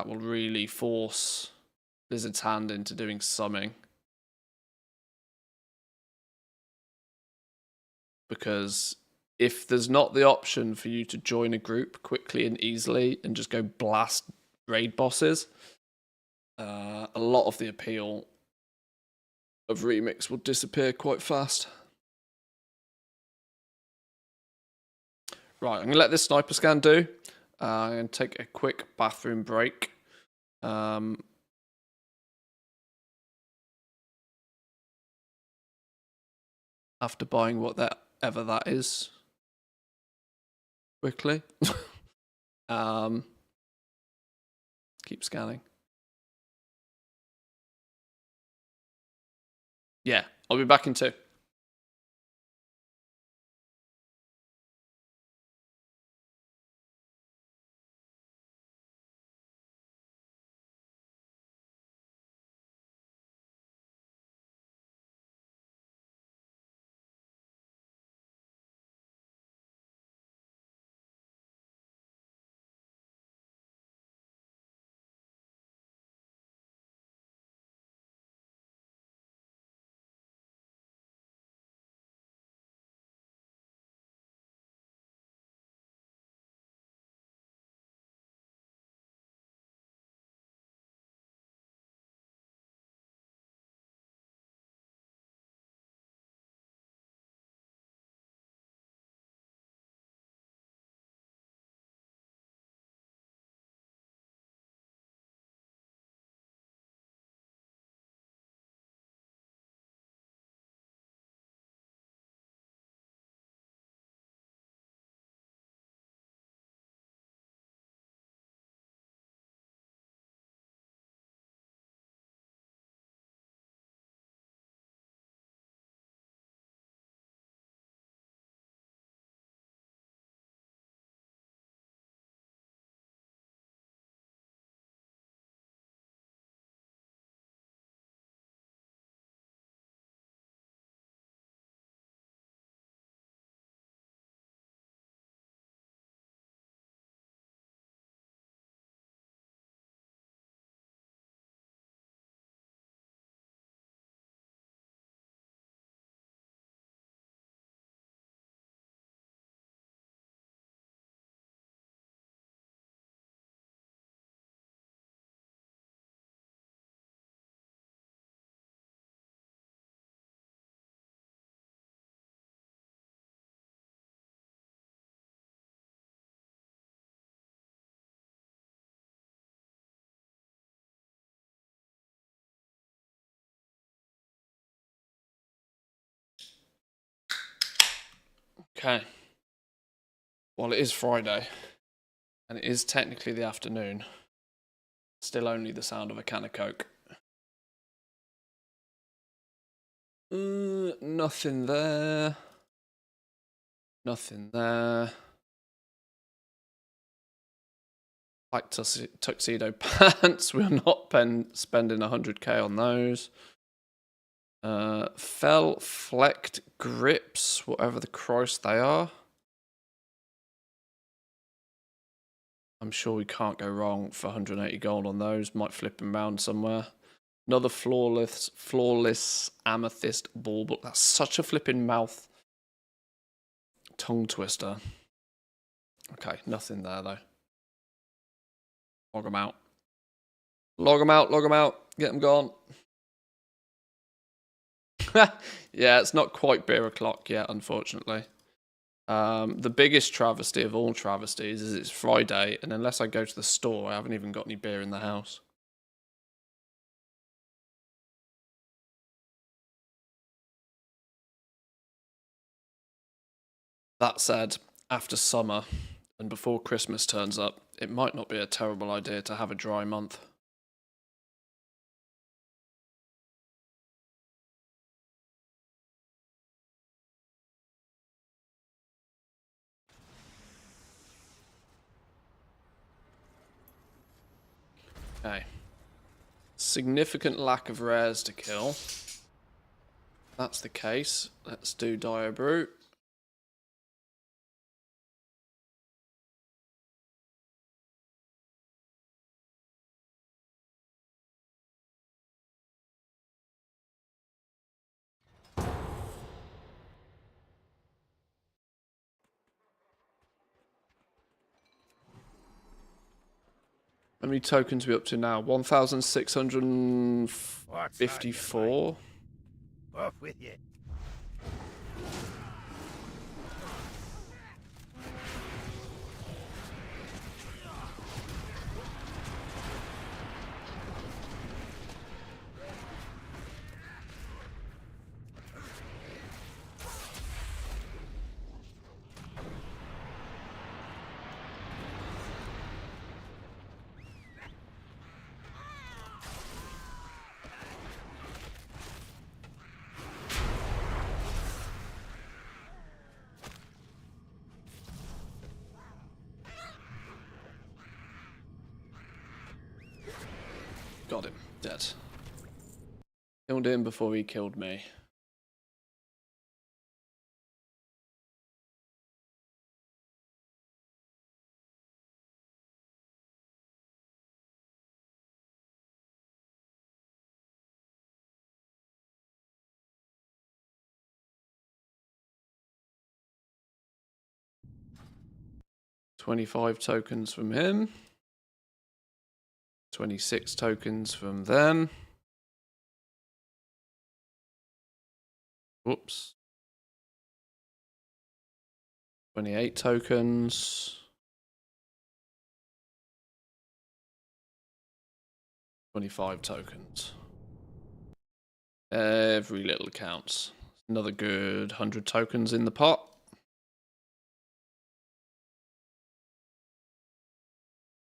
will really force Blizzard's hand into doing summing. Because if there's not the option for you to join a group quickly and easily and just go blast raid bosses, a lot of the appeal of Remix will disappear quite fast. Right, I'm going to let this sniper scan do. I'm going to take a quick bathroom break. After buying whatever that is. Quickly. Keep scanning. Yeah, I'll be back in 2. Okay. Well, it is Friday, and it is technically the afternoon. Still only the sound of a can of Coke. Nothing there. Nothing there. Black tuxedo pants. We're not spending 100k on those. Fell flecked grips, whatever the Christ they are. I'm sure we can't go wrong for 180 gold on those. Might flip them around somewhere. Another flawless amethyst ball book. That's such a flipping mouth tongue twister. Okay, nothing there though. Log them out. Log them out, log them out. Get them gone. Yeah, it's not quite beer o'clock yet, unfortunately. The biggest travesty of all travesties is it's Friday, and unless I go to the store, I haven't even got any beer in the house. That said, after summer and before Christmas turns up, it might not be a terrible idea to have a dry month. Okay. Significant lack of rares to kill. If that's the case, let's do Diabrew. How many tokens are we up to now? 1,654.
Off with you.
Got him. Dead. Killed him before he killed me. $25 tokens from him. 26 tokens from them. Whoops. 28 tokens. 25 tokens. Every little counts. Another good 100 tokens in the pot.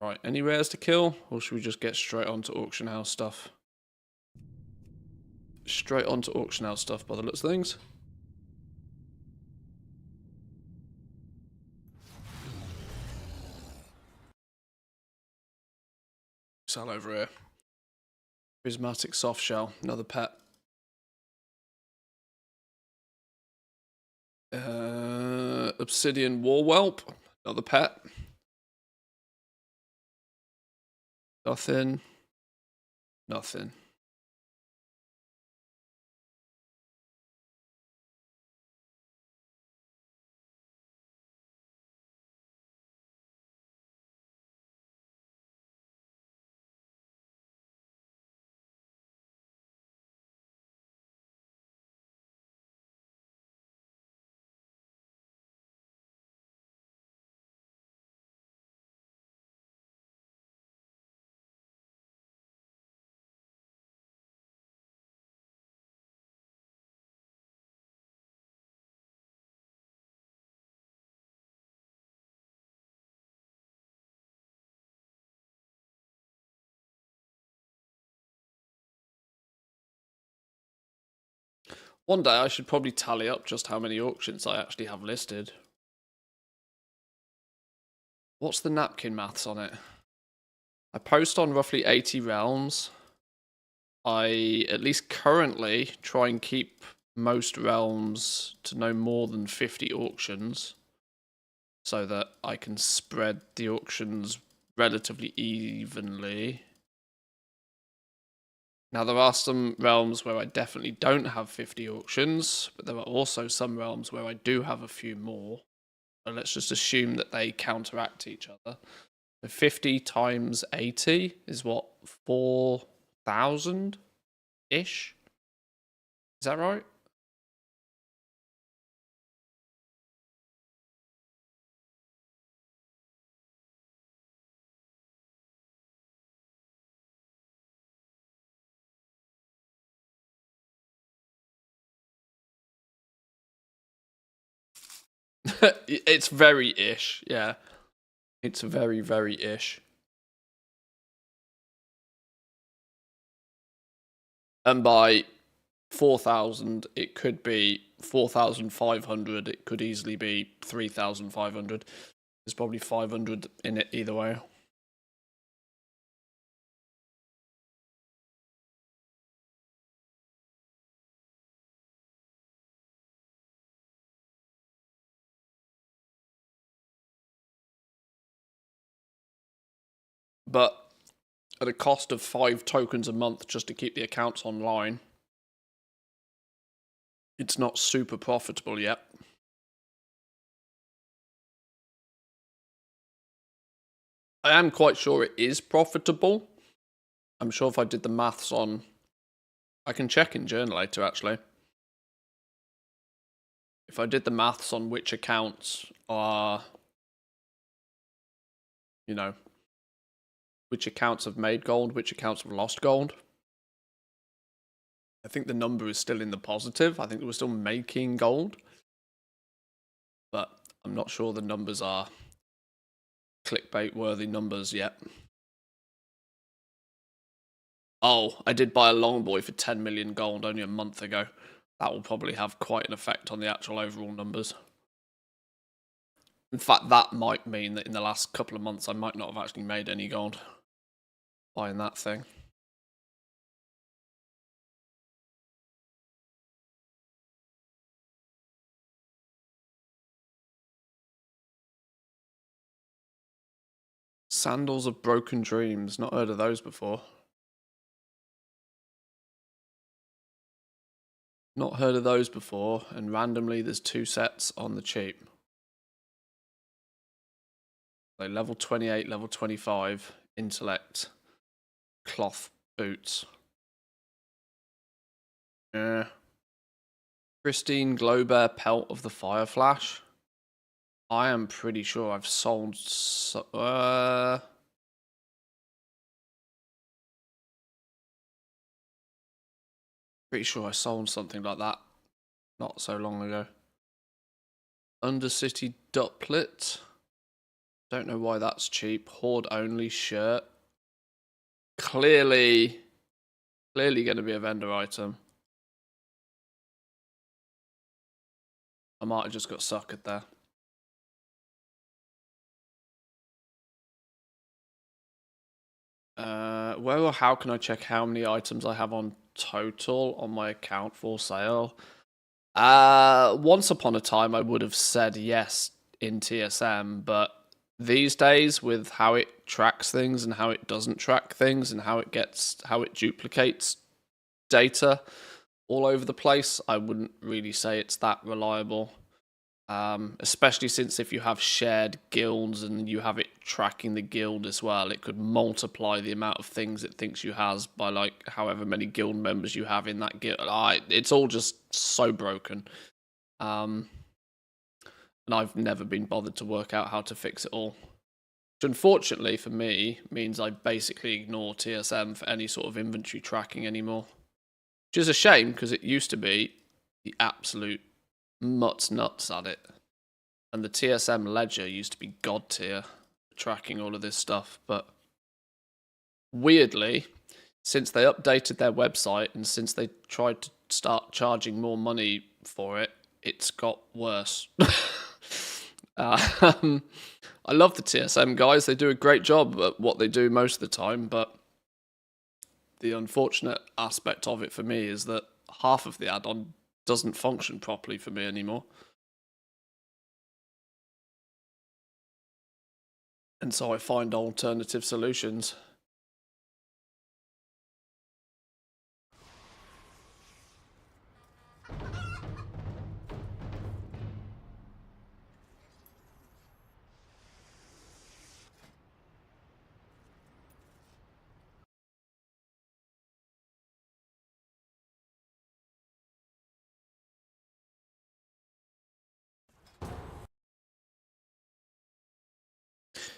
Right, any rares to kill? Or should we just get straight on to auction house stuff? Straight on to auction house stuff by the looks of things. Sell over here. Prismatic soft shell, another pet. Obsidian war whelp, another pet. Nothing. Nothing. One day I should probably tally up just how many auctions I actually have listed. What's the napkin maths on it? I post on roughly 80 realms. I, at least currently, try and keep most realms to no more than 50 auctions, so that I can spread the auctions relatively evenly. Now, there are some realms where I definitely don't have 50 auctions, but there are also some realms where I do have a few more. So let's just assume that they counteract each other. So 50 times 80 is what, 4,000-ish? Is that right? It's very ish, yeah. It's very, very ish. And by 4,000, it could be 4,500. It could easily be 3,500. There's probably 500 in it either way. But at a cost of 5 tokens a month just to keep the accounts online, it's not super profitable yet. I am quite sure it is profitable. I'm sure if I did the maths on... I can check in Journalator, actually. If I did the maths on which accounts are... You know, which accounts have made gold, which accounts have lost gold, I think the number is still in the positive. I think we're still making gold. But I'm not sure the numbers are clickbait-worthy numbers yet. Oh, I did buy a Longboy for 10 million gold only a month ago. That will probably have quite an effect on the actual overall numbers. In fact, that might mean that in the last couple of months I might not have actually made any gold buying that thing. Sandals of Broken Dreams. Not heard of those before. Not heard of those before, and randomly there's 2 sets on the cheap. So level 28, level 25, intellect, cloth boots. Yeah. Pristine Glow Bear Pelt of the Fire Flash. I am pretty sure I've sold... Pretty sure I sold something like that not so long ago. Undercity Duplet. Don't know why that's cheap. Horde only shirt. Clearly going to be a vendor item. I might have just got suckered there. Where or how can I check how many items I have on total on my account for sale? Once upon a time, I would have said yes in TSM, but these days, with how it tracks things and how it doesn't track things and how it duplicates data all over the place, I wouldn't really say it's that reliable. Especially since if you have shared guilds and you have it tracking the guild as well, it could multiply the amount of things it thinks you has by like however many guild members you have in that guild. It's all just so broken. And I've never been bothered to work out how to fix it all. Which unfortunately for me means I basically ignore TSM for any sort of inventory tracking anymore. Which is a shame because it used to be the absolute nuts at it. And the TSM ledger used to be god tier, tracking all of this stuff. But weirdly, since they updated their website and since they tried to start charging more money for it, it's got worse. I I love the TSM guys. They do a great job at what they do most of the time, but the unfortunate aspect of it for me is that half of the add-on doesn't function properly for me anymore. And so I find alternative solutions.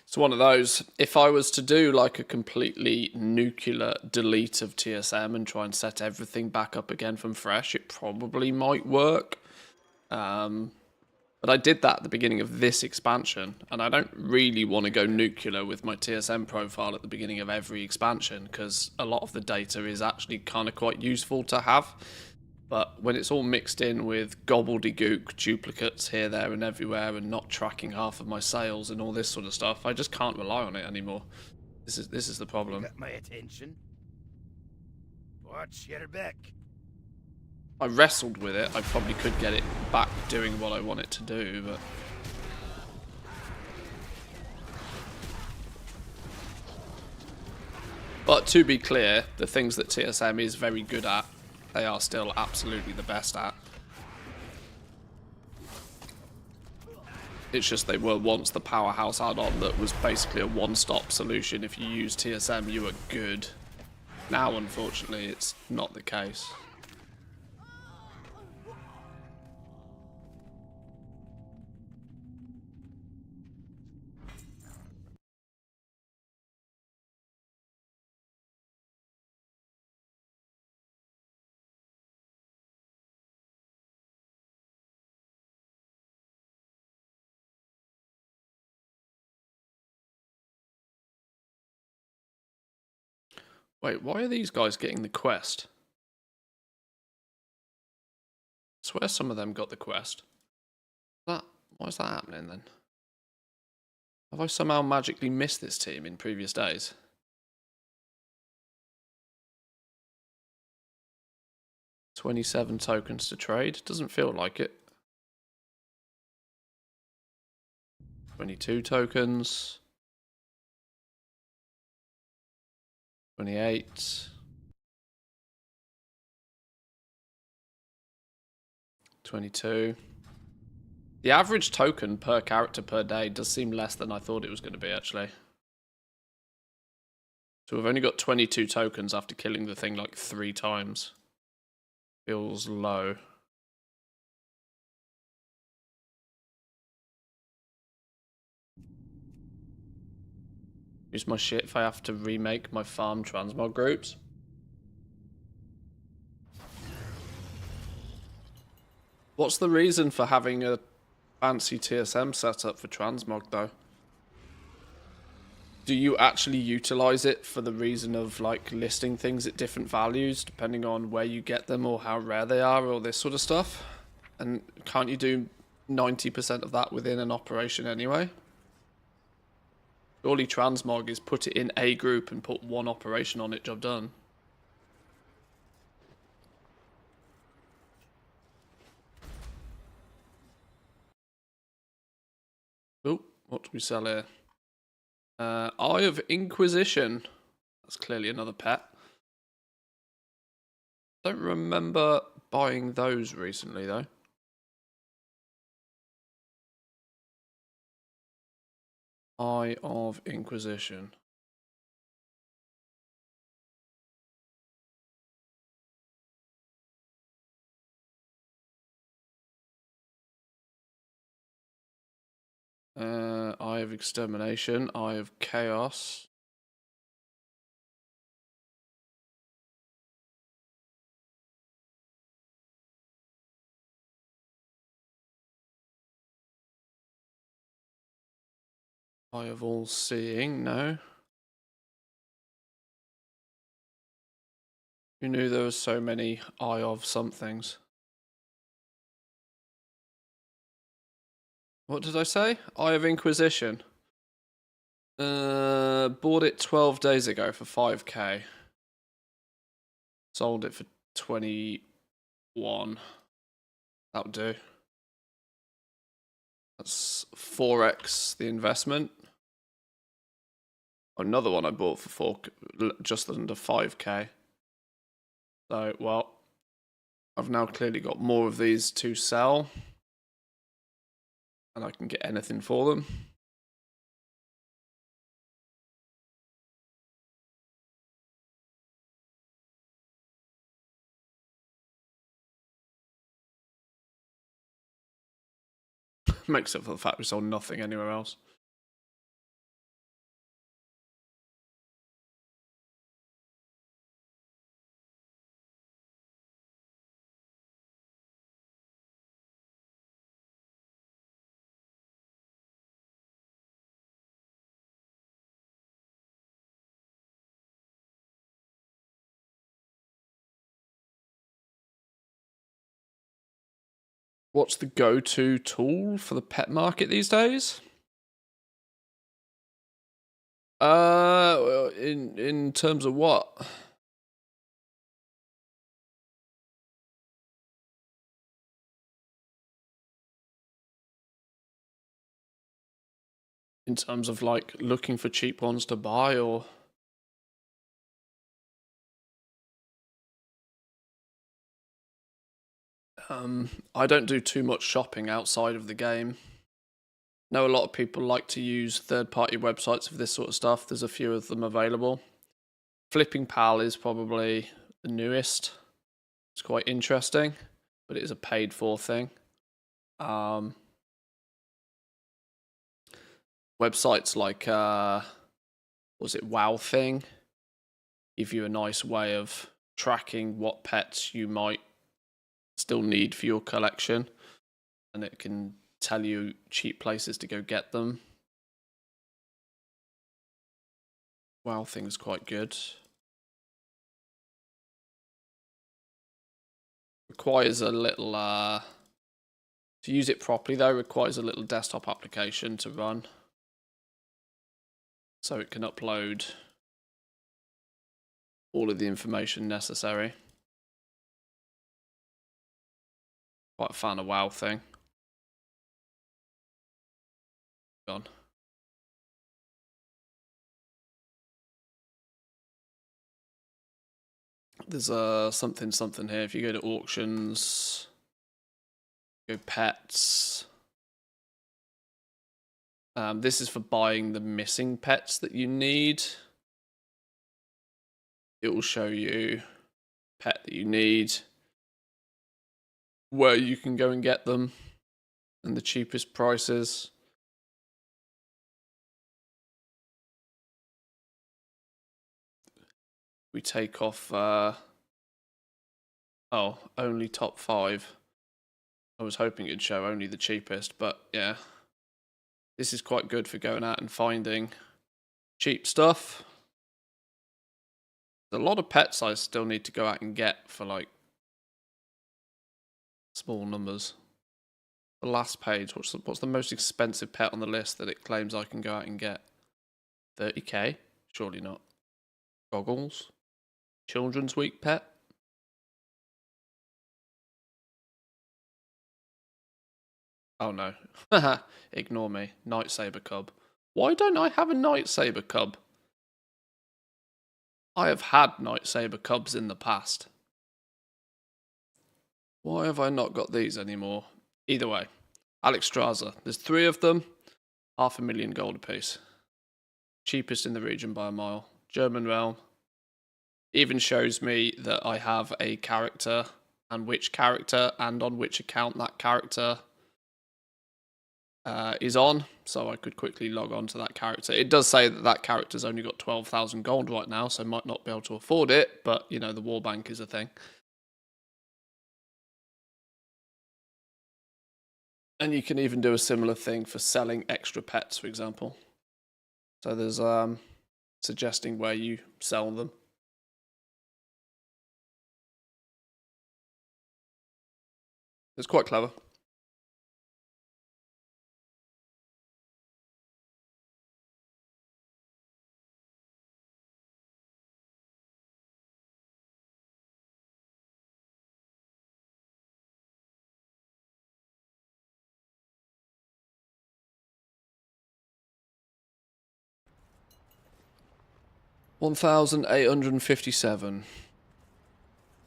It's one of those, if I was to do like a completely nuclear delete of TSM and try and set everything back up again from fresh, it probably might work. But I did that at the beginning of this expansion, and I don't really want to go nuclear with my TSM profile at the beginning of every expansion, because a lot of the data is actually kind of quite useful to have. But when it's all mixed in with gobbledygook duplicates here, there, and everywhere, and not tracking half of my sales and all this sort of stuff, I just can't rely on it anymore. This is the problem.
Got my attention. Watch your back.
I wrestled with it. I probably could get it back doing what I want it to do, but to be clear, the things that TSM is very good at, they are still absolutely the best at. It's just they were once the powerhouse add-on that was basically a one-stop solution. If you use TSM, you were good. Now, unfortunately, it's not the case. Wait, why are these guys getting the quest? I swear some of them got the quest. Why is that happening then? Have I somehow magically missed this team in previous days? $27 tokens to trade. Doesn't feel like it. 22 tokens. 28. 22. The average token per character per day does seem less than I thought it was going to be, actually. So we've only got 22 tokens after killing the thing like 3 times. Feels low. Use my shit if I have to remake my farm transmog groups. What's the reason for having a fancy TSM setup for transmog, though? Do you actually utilize it for the reason of like listing things at different values depending on where you get them or how rare they are or this sort of stuff? And can't you do 90% of that within an operation anyway? Surely transmog is put it in a group and put one operation on it, job done. Oh, what do we sell here? Eye of Inquisition. That's clearly another pet. Don't remember buying those recently, though. Eye of Inquisition. Eye of Extermination. Eye of Chaos. Eye of All Seeing. No. Who knew there was so many Eye of somethings? What did I say? Eye of Inquisition. Bought it 12 days ago for 5k. Sold it for 21. That'll do. That's 4x the investment. Another one I bought for just under 5k. So, well, I've now clearly got more of these to sell. And I can get anything for them. Makes up for the fact we sold nothing anywhere else. What's the go-to tool for the pet market these days? In terms of what? In terms of like looking for cheap ones to buy, or I don't do too much shopping outside of the game. Know a lot of people like to use third-party websites for this sort of stuff. There's a few of them available. Flipping Pal is probably the newest. It's quite interesting, but it is a paid-for thing. Websites like was it Wow Thing give you a nice way of tracking what pets you might still need for your collection, and it can tell you cheap places to go get them. Wow Thing's quite good. Requires a little to use it properly though, requires a little desktop application to run, so it can upload all of the information necessary. Quite a fan of Wow Thing. Gone. There's something here. If you go to auctions, go pets. This is for buying the missing pets that you need. It will show you pet that you need, where you can go and get them, and the cheapest prices. We take off, only top 5. I was hoping it'd show only the cheapest, but yeah. This is quite good for going out and finding cheap stuff. There's a lot of pets I still need to go out and get for like small numbers. The last page, what's the most expensive pet on the list that it claims I can go out and get? 30k? Surely not. Goggles? Children's Week pet? Oh no. Ignore me. Night Saber Cub. Why don't I have a Night Saber Cub? I have had Night Saber Cubs in the past. Why have I not got these anymore? Either way. Alex Straza. There's 3 of them. 500,000 gold apiece. Cheapest in the region by a mile. German realm. Even shows me that I have a character, and which character and on which account that character is on, so I could quickly log on to that character. It does say that that character's only got 12,000 gold right now, so might not be able to afford it, but you know, the war bank is a thing. And you can even do a similar thing for selling extra pets, for example. So there's suggesting where you sell them. It's quite clever. 1,857.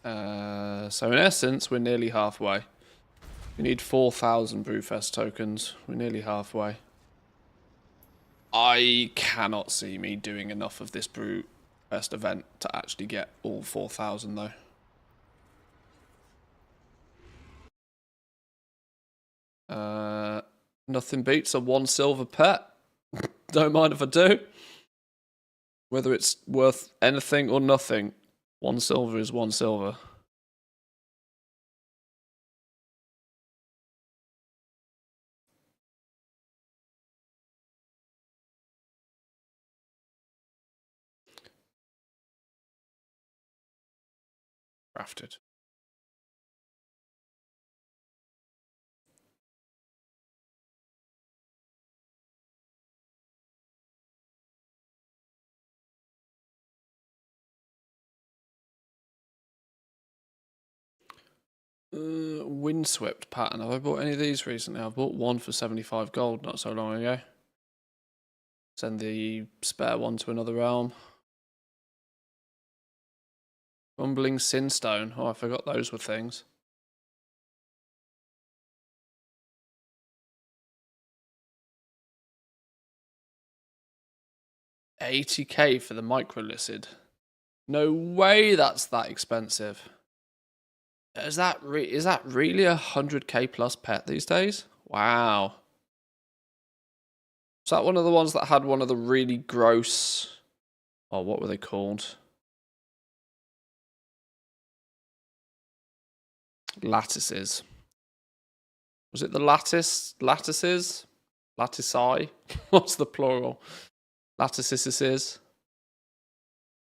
So in essence, we're nearly halfway. We need 4,000 Brewfest tokens. We're nearly halfway. I cannot see me doing enough of this Brewfest event to actually get all 4,000 though. Nothing beats a 1 silver pet. Don't mind if I do. Whether it's worth anything or nothing, 1 silver is 1 silver. Crafted. Windswept pattern. Have I bought any of these recently? I've bought one for 75 gold not so long ago. Send the spare one to another realm. Rumbling Sinstone. Oh, I forgot those were things. $80k for the microlicid. No way that's that expensive. Is that really a 100k plus pet these days? Wow. Is that one of the ones that had one of the really gross... Oh, what were they called? Lattices. Was it the lattices? Lattici? What's the plural? Lattices.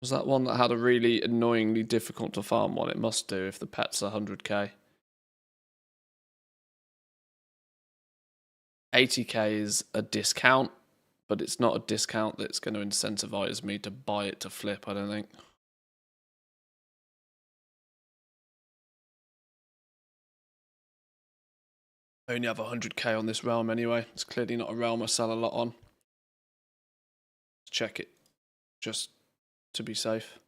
Was that one that had a really annoyingly difficult to farm one? It must do if the pet's 100k. 80k is a discount, but it's not a discount that's going to incentivize me to buy it to flip, I don't think. I only have 100k on this realm anyway. It's clearly not a realm I sell a lot on. Let's check it, just to be safe.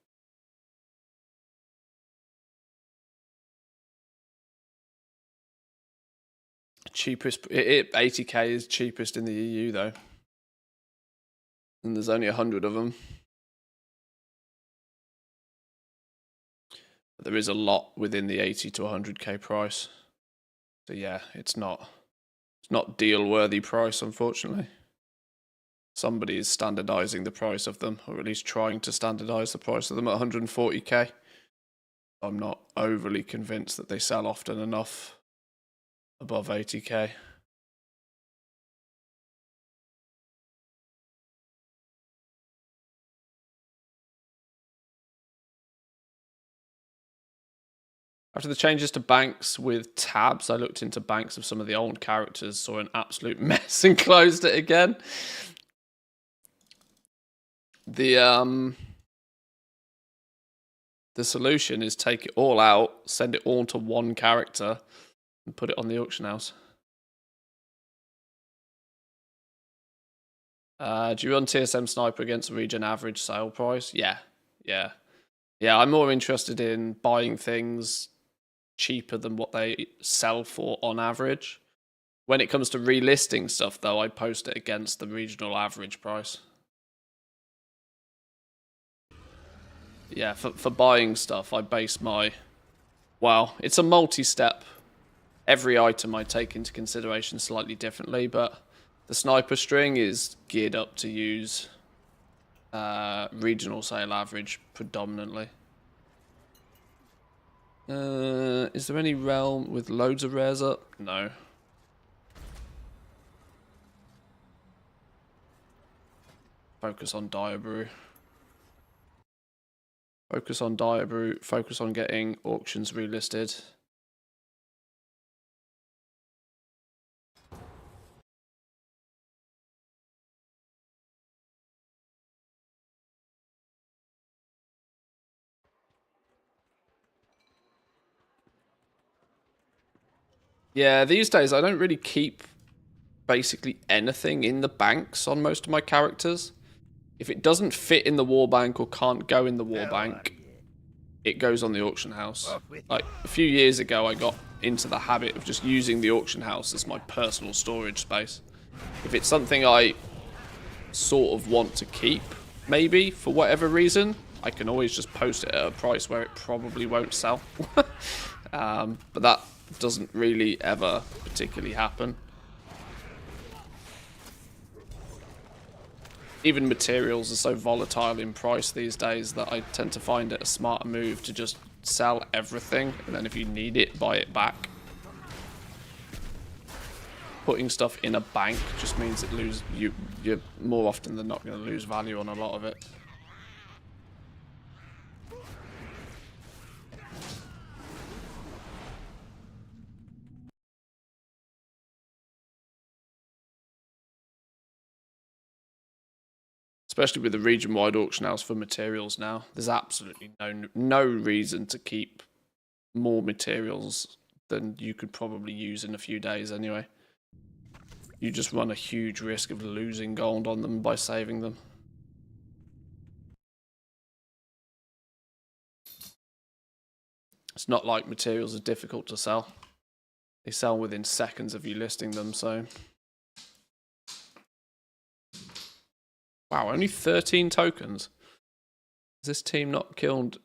Cheapest, 80k is cheapest in the EU though. And there's only 100 of them. But there is a lot within the 80 to 100k price. So yeah, it's not deal worthy price, unfortunately. Somebody is standardizing the price of them, or at least trying to standardize the price of them at 140k. I'm not overly convinced that they sell often enough above 80k. After the changes to banks with tabs, I looked into banks of some of the old characters, saw an absolute mess and closed it again. The solution is take it all out, send it all to one character, and put it on the auction house. Do you run TSM Sniper against a region average sale price? Yeah. I'm more interested in buying things cheaper than what they sell for on average. When it comes to relisting stuff, though, I post it against the regional average price. Yeah, for buying stuff, I base my... Well, it's a multi-step. Every item I take into consideration slightly differently, but the sniper string is geared up to use regional sale average predominantly. Is there any realm with loads of rares up? No. Focus on Diabrew. Focus on Diabrew. Focus on getting auctions relisted. Yeah, these days I don't really keep basically anything in the banks on most of my characters. If it doesn't fit in the war bank or can't go in the war
Now
bank,
on you.
it goes on the auction house.
Off with
Like, a few years ago, I got into the habit of just using the auction house as my personal storage space. If it's something I sort of want to keep, maybe, for whatever reason, I can always just post it at a price where it probably won't sell. But that doesn't really ever particularly happen. Even materials are so volatile in price these days that I tend to find it a smarter move to just sell everything, and then if you need it, buy it back. Putting stuff in a bank just means it you're more often than not going to lose value on a lot of it. Especially with the region-wide auction house for materials now. There's absolutely no reason to keep more materials than you could probably use in a few days anyway. You just run a huge risk of losing gold on them by saving them. It's not like materials are difficult to sell. They sell within seconds of you listing them, so... Wow, only 13 tokens. Has this team not killed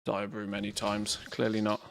Diabrew many times? Clearly not.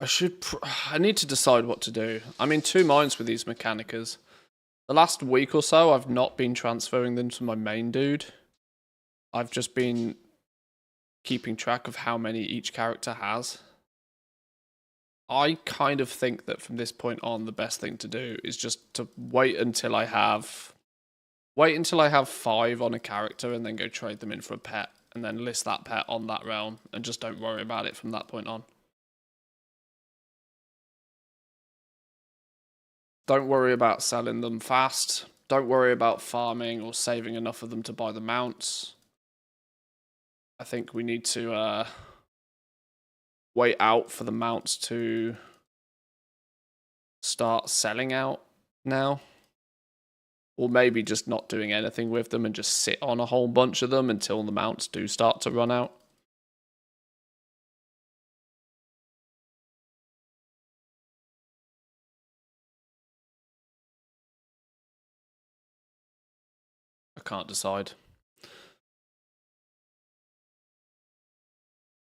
I need to decide what to do. I'm in two minds with these Mechanicas. The last week or so, I've not been transferring them to my main dude. I've just been keeping track of how many each character has. I kind of think that from this point on, the best thing to do is just to wait until I have 5 on a character and then go trade them in for a pet and then list that pet on that realm and just don't worry about it from that point on. Don't worry about selling them fast. Don't worry about farming or saving enough of them to buy the mounts. I think we need to wait out for the mounts to start selling out now. Or maybe just not doing anything with them and just sit on a whole bunch of them until the mounts do start to run out. I can't decide.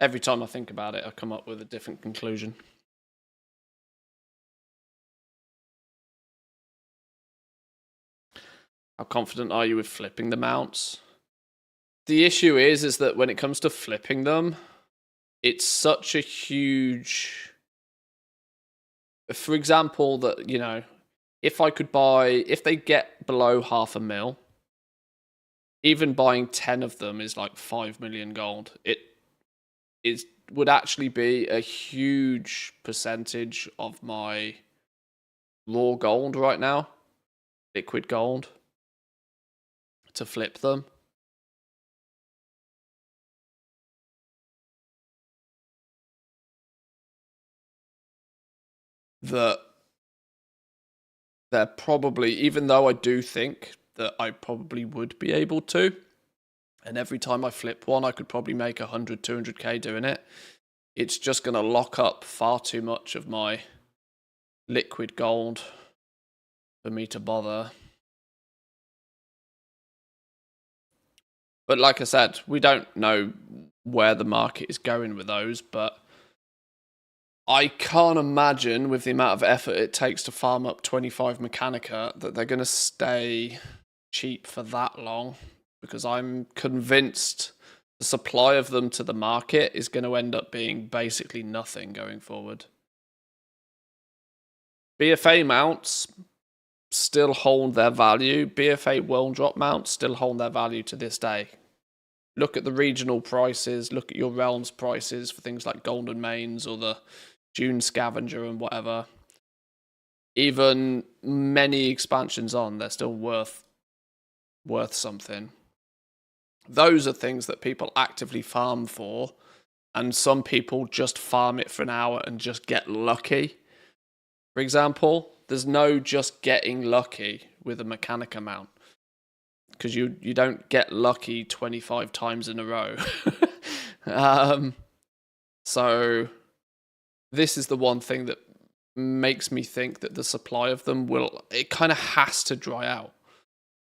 Every time I think about it, I come up with a different conclusion. How confident are you with flipping the mounts? The issue is that when it comes to flipping them, it's such a huge... For example, that, you know, if they get below 500,000, even buying 10 of them is like 5 million gold. It would actually be a huge percentage of my raw gold right now, liquid gold, to flip them. That they're probably, even though I do think that I probably would be able to, and every time I flip one, I could probably make 100, 200k doing it. It's just going to lock up far too much of my liquid gold for me to bother. But like I said, we don't know where the market is going with those, but I can't imagine with the amount of effort it takes to farm up 25 Mechanica that they're going to stay cheap for that long, because I'm convinced the supply of them to the market is going to end up being basically nothing going forward. BFA mounts still hold their value. BFA world drop mounts still hold their value to this day. Look at the regional prices, look at your realms prices for things like Golden Mains or the June Scavenger and whatever. Even many expansions on, they're still worth something. Those are things that people actively farm for, and some people just farm it for an hour and just get lucky. For example, there's no just getting lucky with a Mechanica mount, because you don't get lucky 25 times in a row. So this is the one thing that makes me think that the supply of them it kind of has to dry out.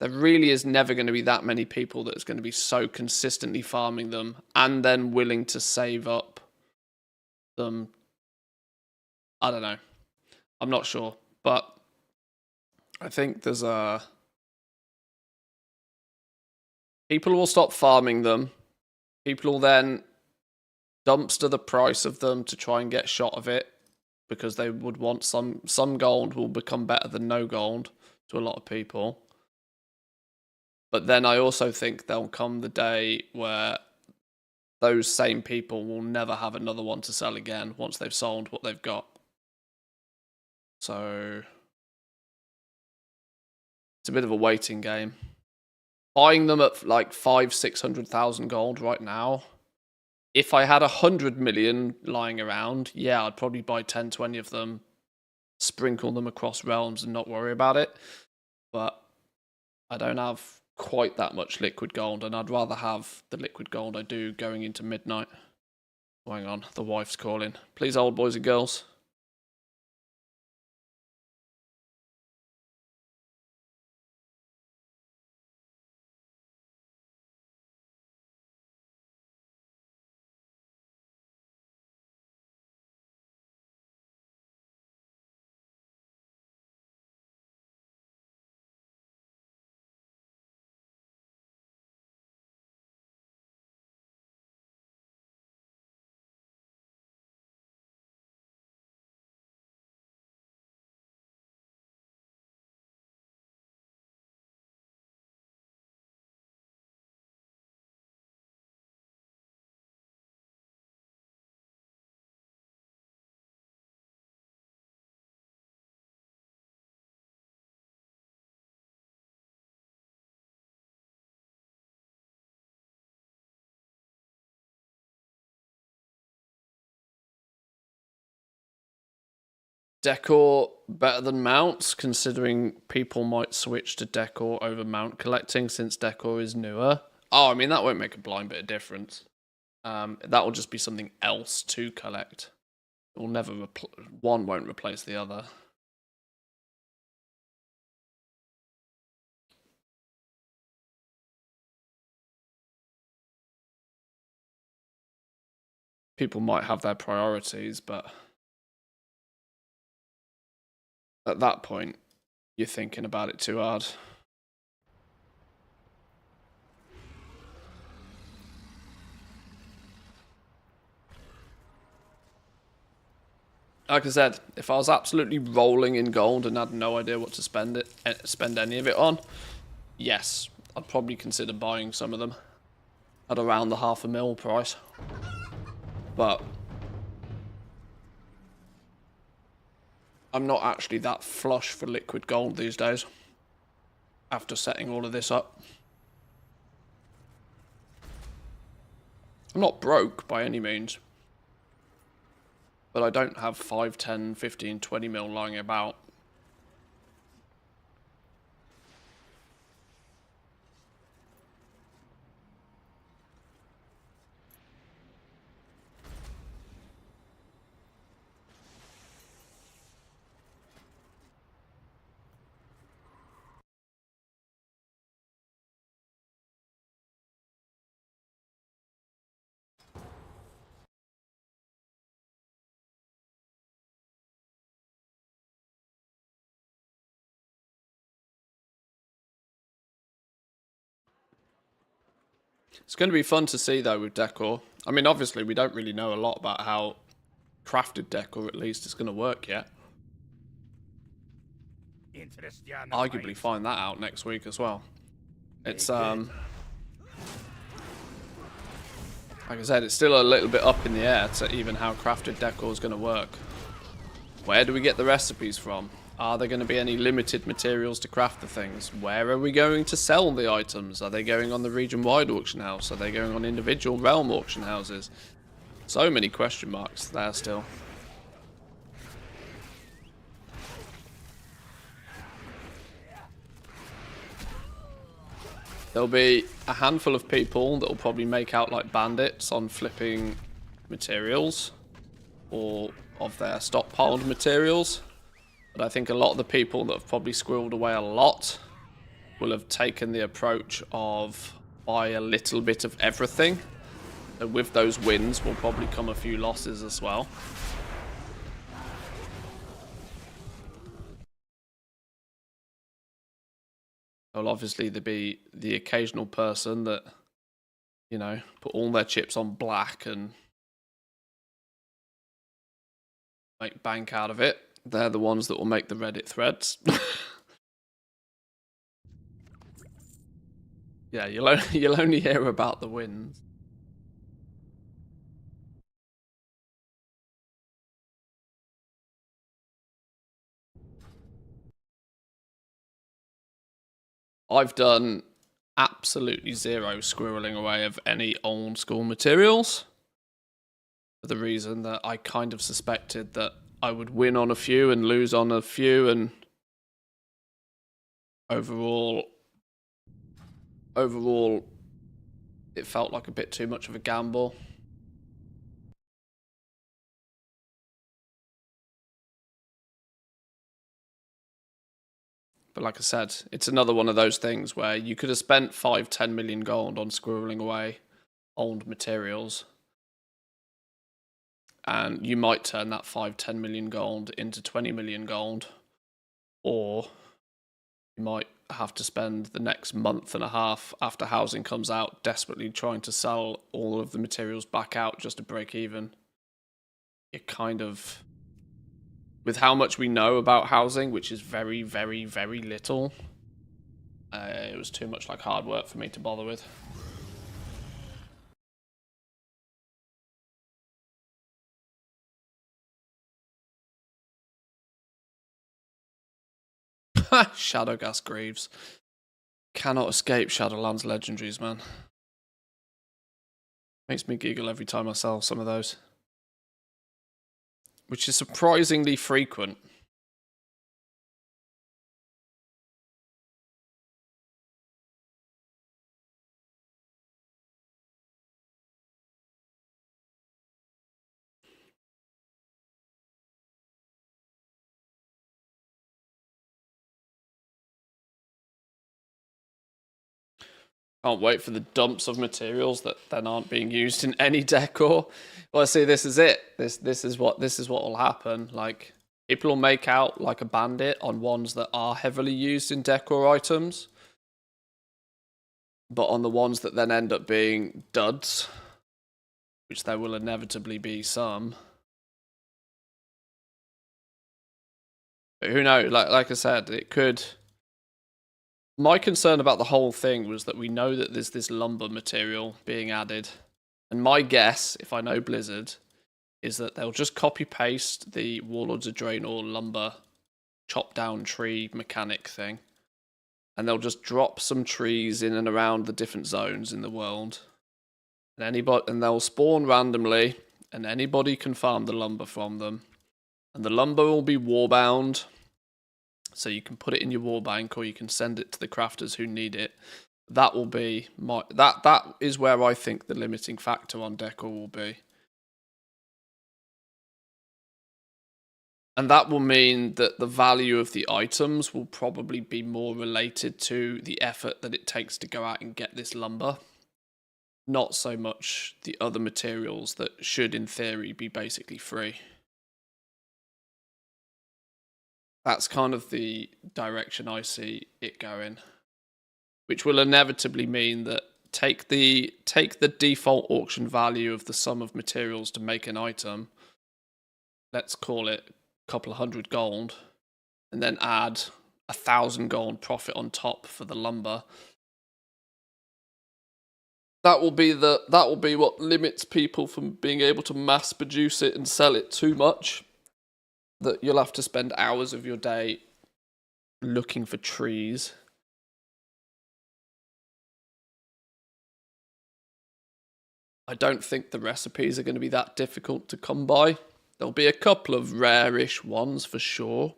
There really is never going to be that many people that's going to be so consistently farming them and then willing to save up them. I don't know. I'm not sure, but I think there's people will stop farming them. People will then dumpster the price of them to try and get shot of it, because they would want some gold will become better than no gold to a lot of people. But then I also think there'll come the day where those same people will never have another one to sell again once they've sold what they've got. So it's a bit of a waiting game. Buying them at like 500,000-600,000 gold right now, if I had 100 million lying around, yeah, I'd probably buy 10-20 of them, sprinkle them across realms and not worry about it. But I don't have quite that much liquid gold, and I'd rather have the liquid gold I do going into midnight. Oh, hang on, the wife's calling. Please hold, boys and girls. Decor better than mounts, considering people might switch to decor over mount collecting since decor is newer. Oh, I mean, that won't make a blind bit of difference. That will just be something else to collect. It will never one won't replace the other. People might have their priorities, but at that point, you're thinking about it too hard. Like I said, if I was absolutely rolling in gold and had no idea what to spend any of it on, yes, I'd probably consider buying some of them at around the $500,000 price. But I'm not actually that flush for liquid gold these days after setting all of this up. I'm not broke by any means, but I don't have 5, 10, 15, 20 mil lying about. It's going to be fun to see though with decor. I mean, obviously we don't really know a lot about how crafted decor, at least, is going to work yet. Arguably find that out next week as well. It's like I said, it's still a little bit up in the air to even how crafted decor is going to work. Where do we get the recipes from? Are there going to be any limited materials to craft the things? Where are we going to sell the items? Are they going on the region-wide auction house? Are they going on individual realm auction houses? So many question marks there still. There'll be a handful of people that will probably make out like bandits on flipping materials or of their stockpiled materials. But I think a lot of the people that have probably squirreled away a lot will have taken the approach of buy a little bit of everything. And with those wins will probably come a few losses as well. There'll obviously be the occasional person that, you know, put all their chips on black and make bank out of it. They're the ones that will make the Reddit threads. Yeah, you'll only hear about the wins. I've done absolutely zero squirreling away of any old school materials. For the reason that I kind of suspected that I would win on a few and lose on a few, and overall it felt like a bit too much of a gamble. But like I said, it's another one of those things where you could have spent 5-10 million gold on squirreling away old materials, and you might turn that 5-10 million gold into 20 million gold, or you might have to spend the next month and a half after housing comes out desperately trying to sell all of the materials back out just to break even. It kind of, with how much we know about housing, which is very, very, very little, it was too much like hard work for me to bother with. Shadowgas Greaves. Cannot escape Shadowlands legendaries, man. Makes me giggle every time I sell some of those. Which is surprisingly frequent. Can't wait for the dumps of materials that then aren't being used in any decor. Well, see, this is it. This is what will happen. Like, people will make out like a bandit on ones that are heavily used in decor items, but on the ones that then end up being duds, which there will inevitably be some. But who knows? Like I said, it could. My concern about the whole thing was that we know that there's this lumber material being added. And my guess, if I know Blizzard, is that they'll just copy-paste the Warlords of Draenor lumber chop-down tree mechanic thing. And they'll just drop some trees in and around the different zones in the world. And they'll spawn randomly, and anybody can farm the lumber from them. And the lumber will be warbound. So you can put it in your war bank, or you can send it to the crafters who need it. That will be that is where I think the limiting factor on decor will be. And that will mean that the value of the items will probably be more related to the effort that it takes to go out and get this lumber. Not so much the other materials that should, in theory, be basically free. That's kind of the direction I see it going, which will inevitably mean that take the default auction value of the sum of materials to make an item. Let's call it a couple of hundred gold, and then add 1,000 gold profit on top for the lumber. That will be what limits people from being able to mass produce it and sell it too much. That you'll have to spend hours of your day looking for trees. I don't think the recipes are going to be that difficult to come by. There'll be a couple of rare-ish ones for sure.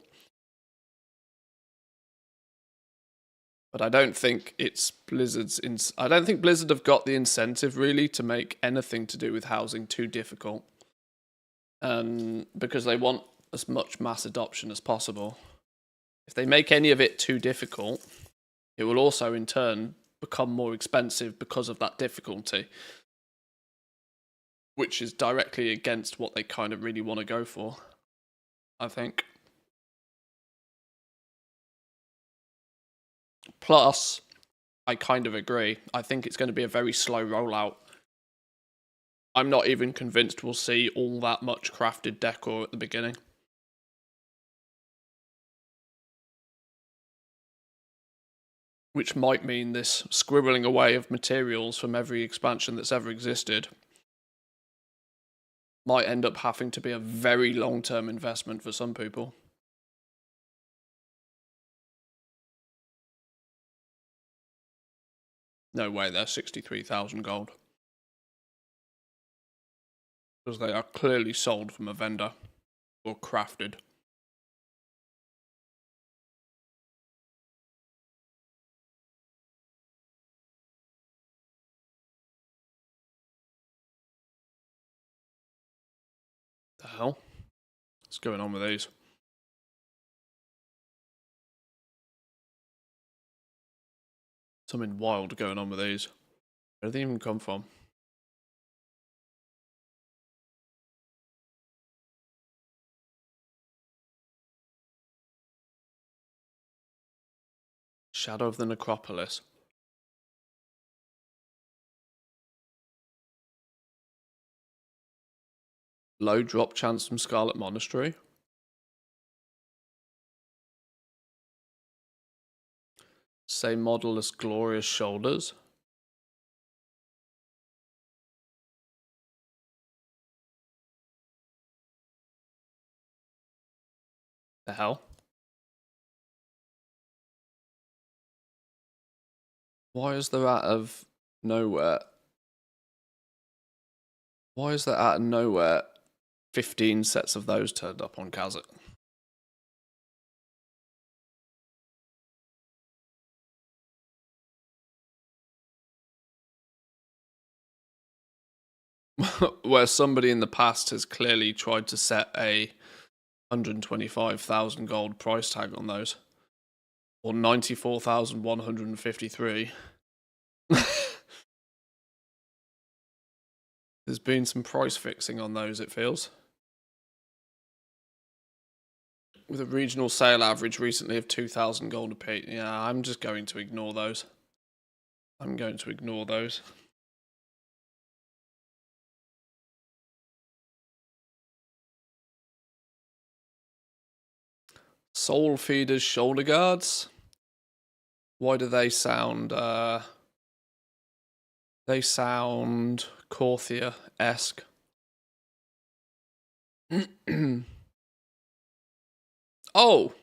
But I don't think it's Blizzard's. I don't think Blizzard have got the incentive really to make anything to do with housing too difficult, because they want as much mass adoption as possible. If they make any of it too difficult, it will also in turn become more expensive because of that difficulty, which is directly against what they kind of really want to go for, I think. Plus, I kind of agree. I think it's going to be a very slow rollout. I'm not even convinced we'll see all that much crafted decor at the beginning. Which might mean this scribbling away of materials from every expansion that's ever existed might end up having to be a very long-term investment for some people. No way, they're 63,000 gold. Because they are clearly sold from a vendor or crafted. The hell? What's going on with these? Something wild going on with these. Where did they even come from? Shadow of the Necropolis. Low drop chance from Scarlet Monastery. Same model as Glorious Shoulders. The hell? Why is there out of nowhere? Why is there out of nowhere 15 sets of those turned up on Kazakh? Where somebody in the past has clearly tried to set a 125,000 gold price tag on those. Or 94,153. There's been some price fixing on those, it feels. With a regional sale average recently of 2,000 gold a piece. Yeah, I'm just going to ignore those. I'm going to ignore those. Soul Feeders shoulder guards. Why do they sound Corthia-esque? Oh,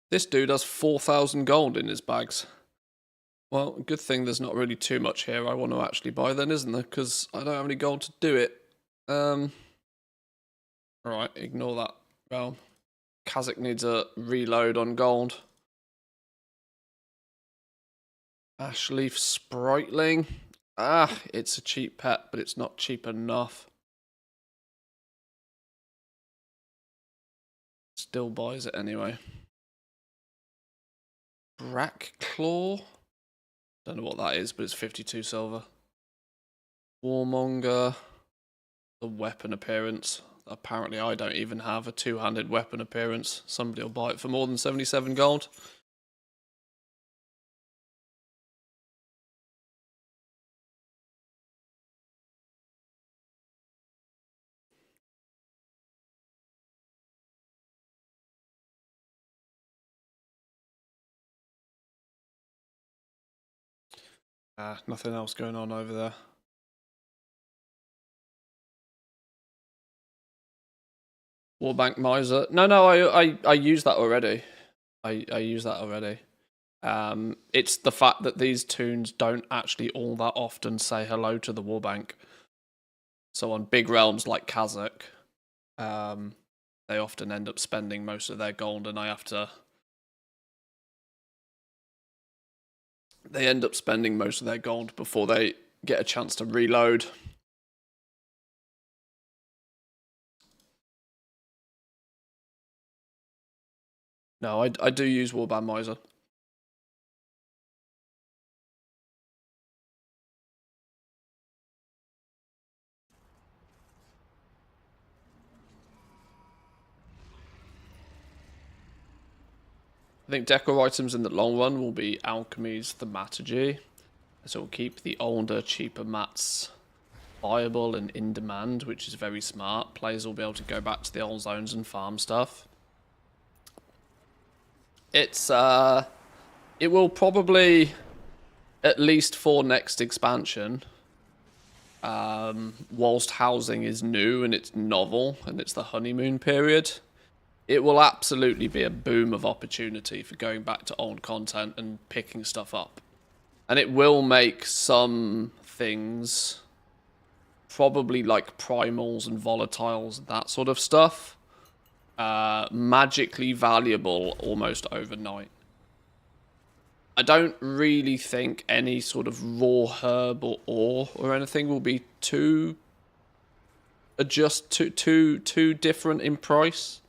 this dude has 4,000 gold in his bags. Well, good thing there's not really too much here I want to actually buy then, isn't there? Because I don't have any gold to do it. Alright, ignore that. Well, Kazakh needs a reload on gold. Ashleaf Spriteling. Ah, it's a cheap pet, but it's not cheap enough. Still buys it anyway. Brack Claw. Don't know what that is, but it's 52 silver. Warmonger. The weapon appearance. Apparently I don't even have a two-handed weapon appearance. Somebody will buy it for more than 77 gold. Nothing else going on over there. Warbank Miser. No, I use that already. I use that already. It's the fact that these toons don't actually all that often say hello to the Warbank. So on big realms like Kazakh, they often end up spending most of their gold, and I have to... They end up spending most of their gold before they get a chance to reload. No, I do use Warband Miser. I think decor items in the long run will be Alchemy's Thaumaturgy, as it will keep the older, cheaper mats viable and in demand, which is very smart. Players will be able to go back to the old zones and farm stuff. It's it will probably, at least for next expansion, whilst housing is new and it's novel and it's the honeymoon period, it will absolutely be a boom of opportunity for going back to old content and picking stuff up. And it will make some things, probably like primals and volatiles and that sort of stuff, magically valuable almost overnight. I don't really think any sort of raw herb or ore or anything will be too different in price.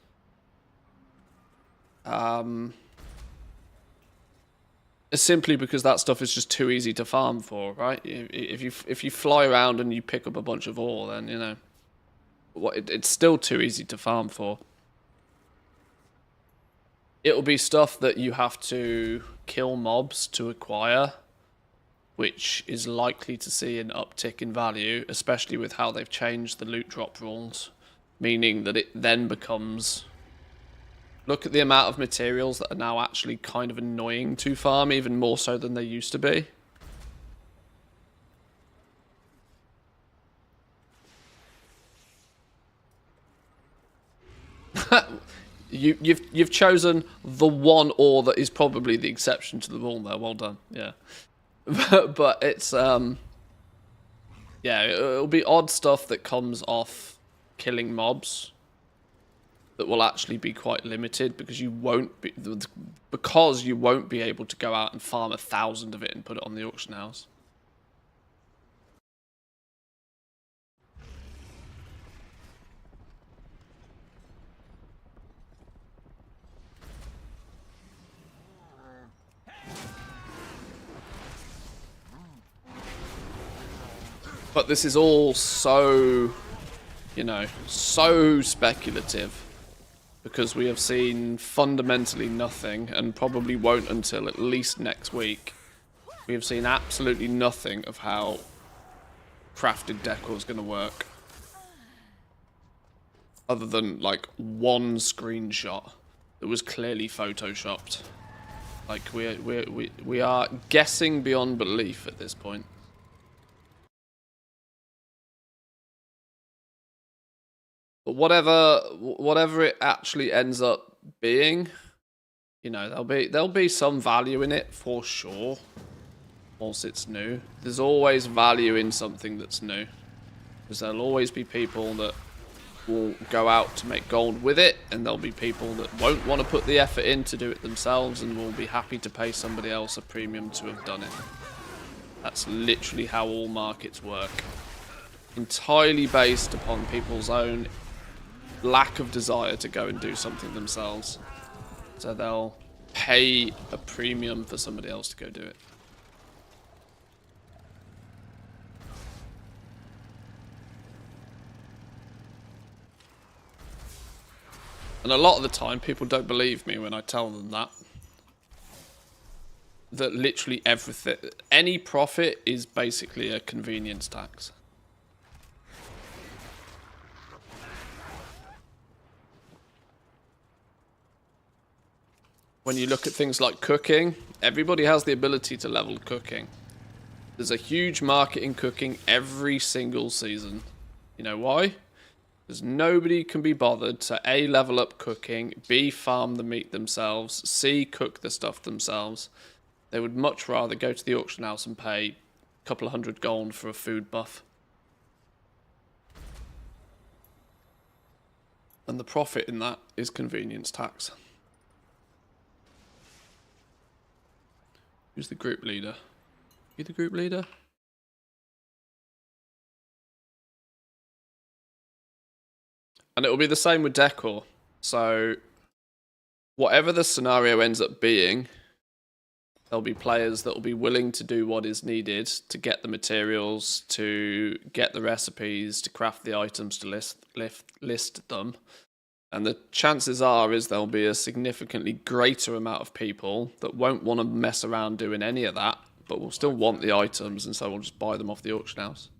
Simply because that stuff is just too easy to farm for, right? If you fly around and you pick up a bunch of ore, then you know it's still too easy to farm for. It'll be stuff that you have to kill mobs to acquire, which is likely to see an uptick in value, especially with how they've changed the loot drop rules, meaning that it then becomes... Look at the amount of materials that are now actually kind of annoying to farm, even more so than they used to be. You've chosen the one ore that is probably the exception to the rule there. Well done. Yeah. But it's yeah, it'll be odd stuff that comes off killing mobs that will actually be quite limited because you won't be able to go out and farm 1,000 of it and put it on the auction house. But this is all so, you know, so speculative, because we have seen fundamentally nothing, and probably won't until at least next week. We have seen absolutely nothing of how crafted decor is going to work, other than like one screenshot that was clearly photoshopped. Like we are guessing beyond belief at this point. But whatever it actually ends up being, you know, there'll be some value in it for sure. Once it's new, there's always value in something that's new, because there'll always be people that will go out to make gold with it, and there'll be people that won't want to put the effort in to do it themselves and will be happy to pay somebody else a premium to have done it. That's literally how all markets work. Entirely based upon people's own lack of desire to go and do something themselves. So they'll pay a premium for somebody else to go do it. And a lot of the time, people don't believe me when I tell them that. That literally everything, any profit is basically a convenience tax. When you look at things like cooking, everybody has the ability to level cooking. There's a huge market in cooking every single season. You know why? Because nobody can be bothered to A, level up cooking, B, farm the meat themselves, C, cook the stuff themselves. They would much rather go to the auction house and pay a couple of hundred gold for a food buff. And the profit in that is convenience tax. Who's the group leader? You the group leader? And it will be the same with decor. So, whatever the scenario ends up being, there'll be players that will be willing to do what is needed to get the materials, to get the recipes, to craft the items, to list them. And the chances are is there'll be a significantly greater amount of people that won't want to mess around doing any of that, but will still want the items, and so we'll just buy them off the auction house.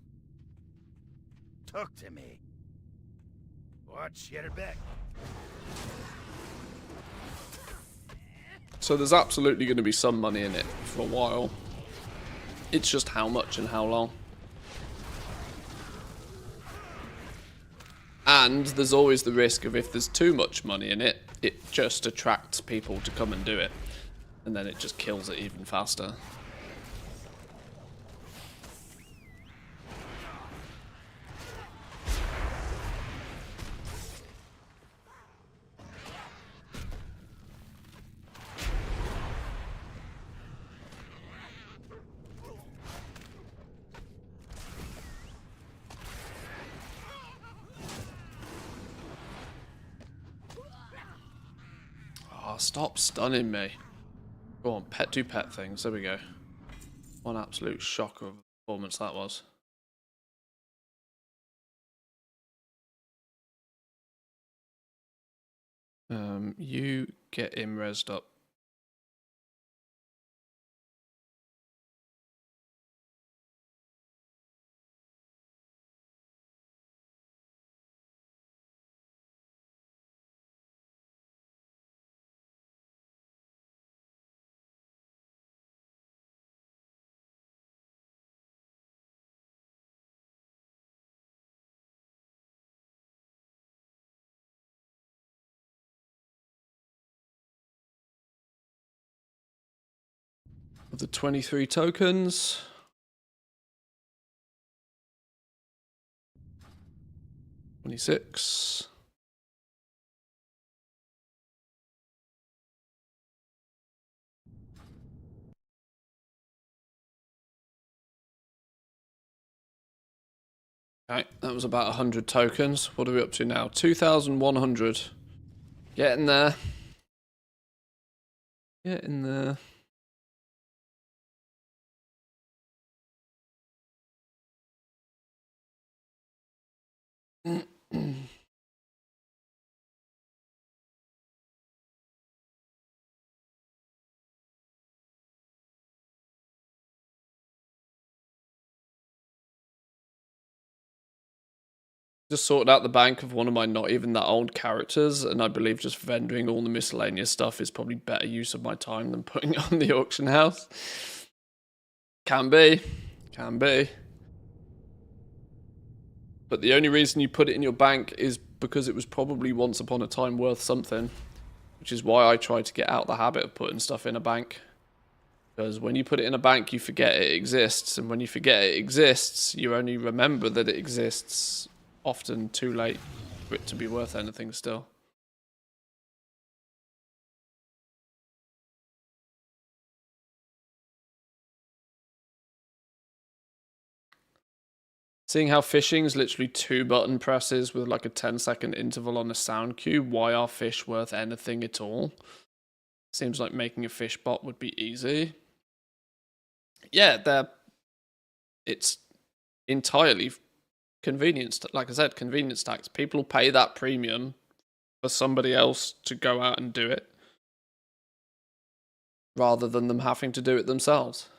Talk to me. Watch your back.
So there's absolutely going to be some money in it for a while. It's just how much and how long. And there's always the risk of if there's too much money in it, it just attracts people to come and do it. And then it just kills it even faster. Stop stunning me. Go on, do pet things. There we go. One absolute shocker of a performance that was. You get him rezzed up. Of the 23 tokens. 26. Okay, that was about 100 tokens. What are we up to now? 2,100. Getting there. Getting there. Just sorted out the bank of one of my not even that old characters, and I believe just vendoring all the miscellaneous stuff is probably better use of my time than putting it on the auction house. Can be. Can be. But the only reason you put it in your bank is because it was probably once upon a time worth something. Which is why I try to get out the habit of putting stuff in a bank. Because when you put it in a bank, you forget it exists. And when you forget it exists, you only remember that it exists often too late for it to be worth anything still. Seeing how fishing is literally 2 button presses with like a 10-second interval on a sound cue, why are fish worth anything at all? Seems like making a fish bot would be easy. Yeah, it's entirely convenience. Like I said, convenience tax. People pay that premium for somebody else to go out and do it rather than them having to do it themselves.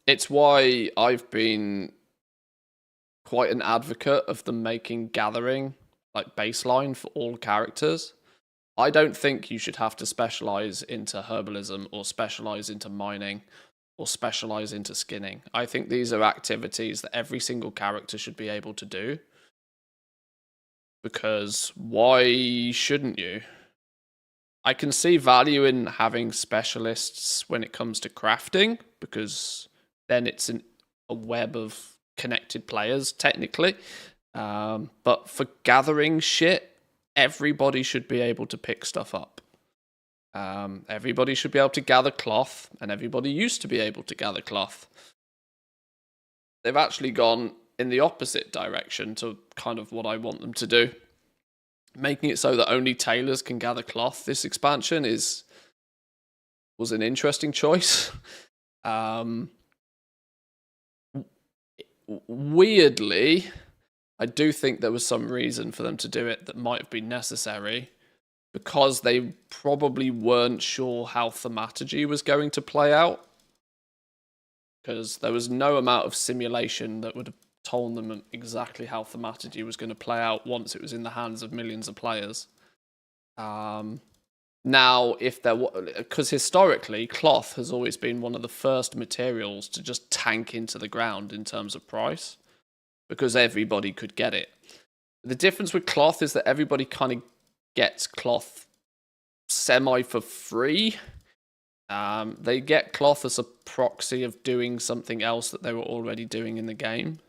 It's why I've been quite an advocate of them making gathering like baseline for all characters. I don't think you should have to specialize into herbalism or specialize into mining or specialize into skinning. I think these are activities that every single character should be able to do. Because why shouldn't you? I can see value in having specialists when it comes to crafting, because then it's a web of connected players, technically. But for gathering shit, everybody should be able to pick stuff up. Everybody should be able to gather cloth, and everybody used to be able to gather cloth. They've actually gone in the opposite direction to kind of what I want them to do. Making it so that only tailors can gather cloth this expansion was an interesting choice. Weirdly, I do think there was some reason for them to do it that might have been necessary, because they probably weren't sure how thaumaturgy was going to play out. Because there was no amount of simulation that would have told them exactly how thaumaturgy was going to play out once it was in the hands of millions of players. Now, if there was, because historically, cloth has always been one of the first materials to just tank into the ground in terms of price, because everybody could get it. The difference with cloth is that everybody kind of gets cloth semi for free. They get cloth as a proxy of doing something else that they were already doing in the game.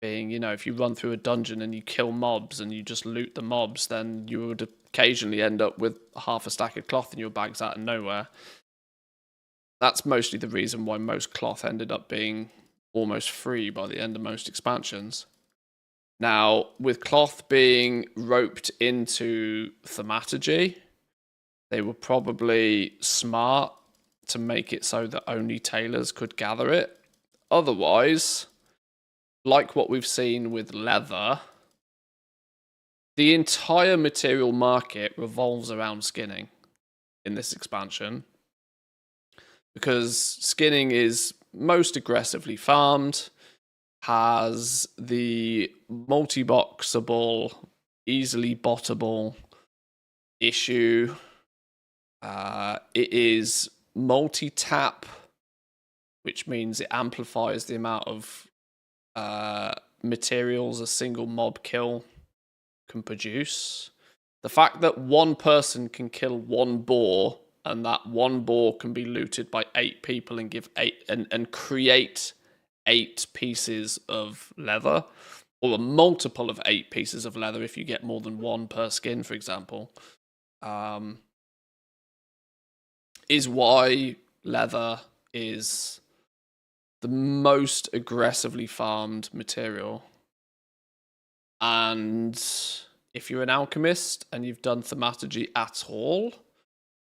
Being, if you run through a dungeon and you kill mobs and you just loot the mobs, then you would occasionally end up with half a stack of cloth in your bags out of nowhere. That's mostly the reason why most cloth ended up being almost free by the end of most expansions. Now, with cloth being roped into thaumaturgy, they were probably smart to make it so that only tailors could gather it. Otherwise, like what we've seen with leather, the entire material market revolves around skinning in this expansion, because skinning is most aggressively farmed, has the multi-boxable, easily bottable issue. It is multi-tap, which means it amplifies the amount of materials a single mob kill can produce. The fact that one person can kill one boar, and that one boar can be looted by 8 people and give 8 and create 8 pieces of leather, or a multiple of 8 pieces of leather if you get more than one per skin, for example, is why leather is the most aggressively farmed material. And if you're an alchemist and you've done thaumaturgy at all,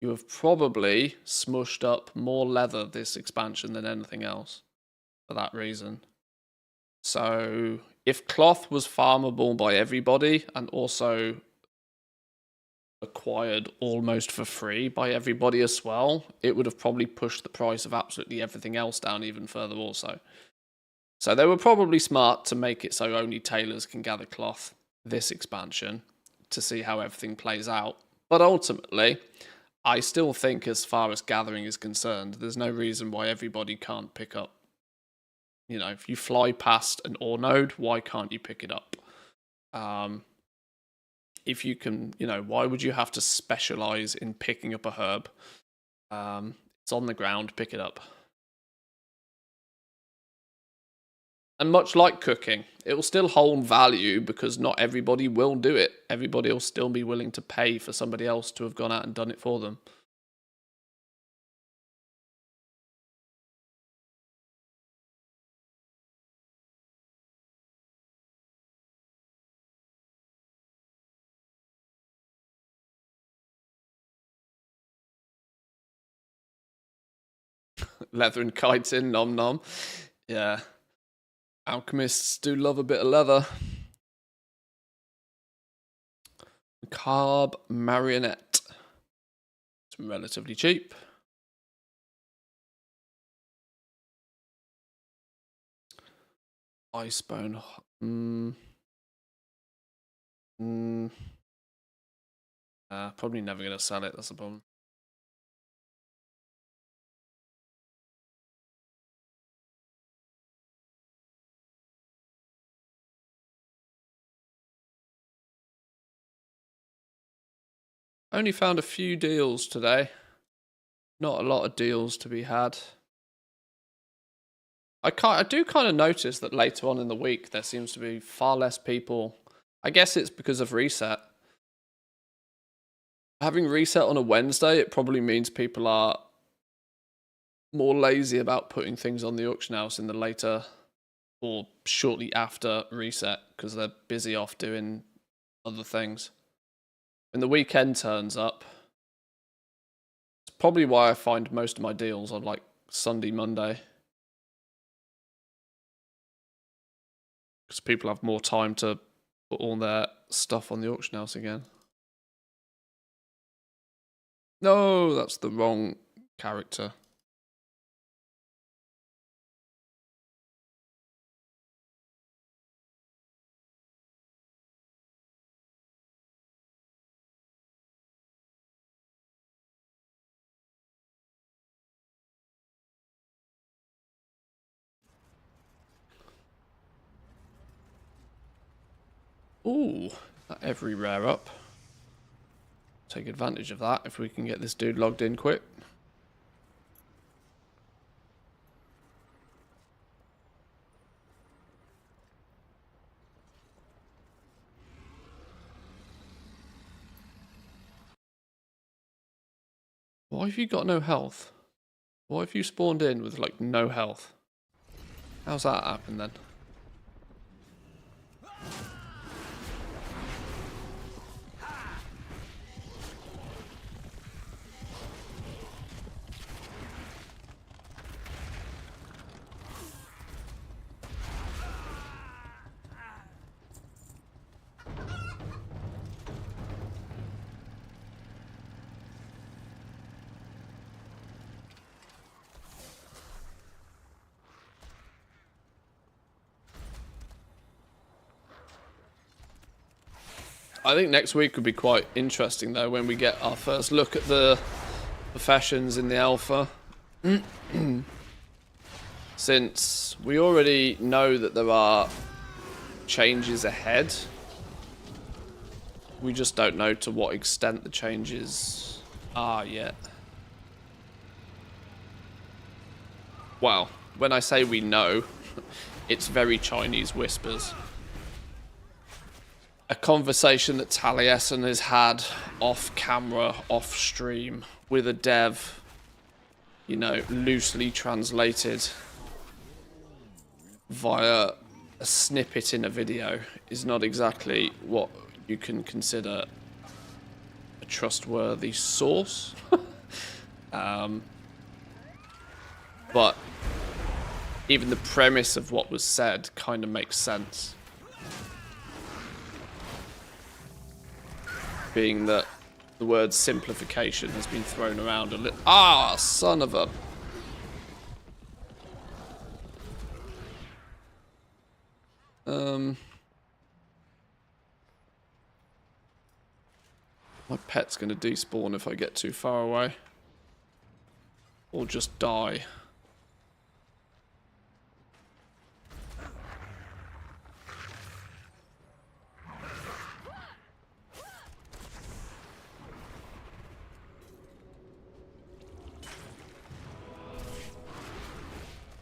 you have probably smushed up more leather this expansion than anything else for that reason. So if cloth was farmable by everybody and also acquired almost for free by everybody as well, it would have probably pushed the price of absolutely everything else down even further also. So they were probably smart to make it so only tailors can gather cloth this expansion to see how everything plays out. But ultimately, I still think as far as gathering is concerned, there's no reason why everybody can't pick up. If you fly past an ore node, why can't you pick it up? If you can, why would you have to specialize in picking up a herb? It's on the ground, pick it up. And much like cooking, it will still hold value because not everybody will do it. Everybody will still be willing to pay for somebody else to have gone out and done it for them. Leather and chitin, nom nom. Yeah. Alchemists do love a bit of leather. Carb marionette. It's relatively cheap. Icebone. Probably never going to sell it, that's the problem. Only found a few deals today. Not a lot of deals to be had. I do kind of notice that later on in the week there seems to be far less people. I guess it's because of reset. Having reset on a Wednesday, it probably means people are more lazy about putting things on the auction house in the later or shortly after reset because they're busy off doing other things. When the weekend turns up, it's probably why I find most of my deals on like Sunday, Monday. Because people have more time to put all their stuff on the auction house again. No, that's the wrong character. Ooh, every rare up. Take advantage of that if we can get this dude logged in quick. Why have you got no health? Why have you spawned in with like no health? How's that happen then? I think next week would be quite interesting though when we get our first look at the professions in the alpha. Since we already know that there are changes ahead, we just don't know to what extent the changes are yet. Well, when I say we know, it's very Chinese whispers. A conversation that Taliesin has had off camera, off stream, with a dev, you know, loosely translated via a snippet in a video, is not exactly what you can consider a trustworthy source. But even the premise of what was said kind of makes sense. Being that the word simplification has been thrown around a little. Ah, son of a. My pet's gonna despawn if I get too far away. Or just die.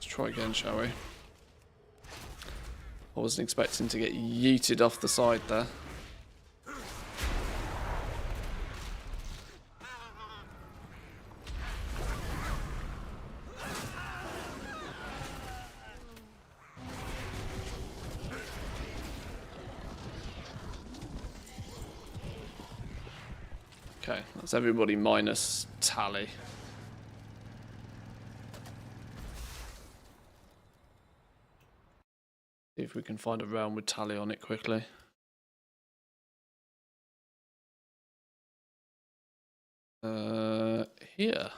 Try again, shall we? I wasn't expecting to get yeeted off the side there. Okay, that's everybody minus Tally. See if we can find a realm with Tally on it quickly. Here.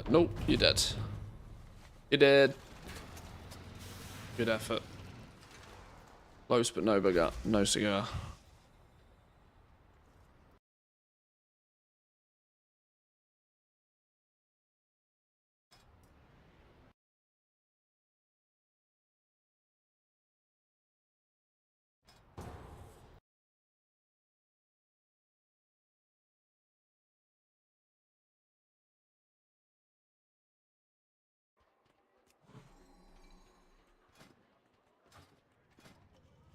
Nope, you're dead. You did. Good effort. Close but no cigar.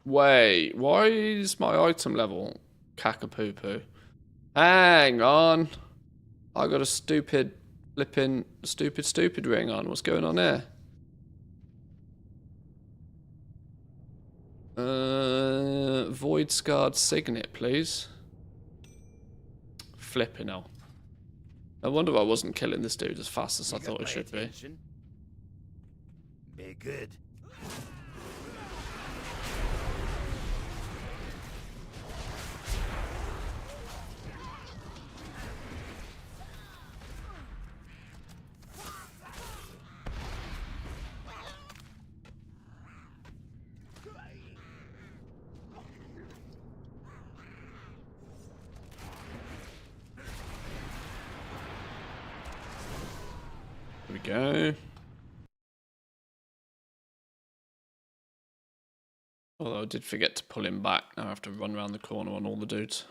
Wait, why is my item level caca-poo-poo? Hang on. I got a stupid ring on. What's going on here? Void scarred signet, please. Flipping hell. No wonder I wasn't killing this dude as fast as I thought I should be.
Be good.
Here we go. Although I did forget to pull him back. Now I have to run around the corner on all the dudes.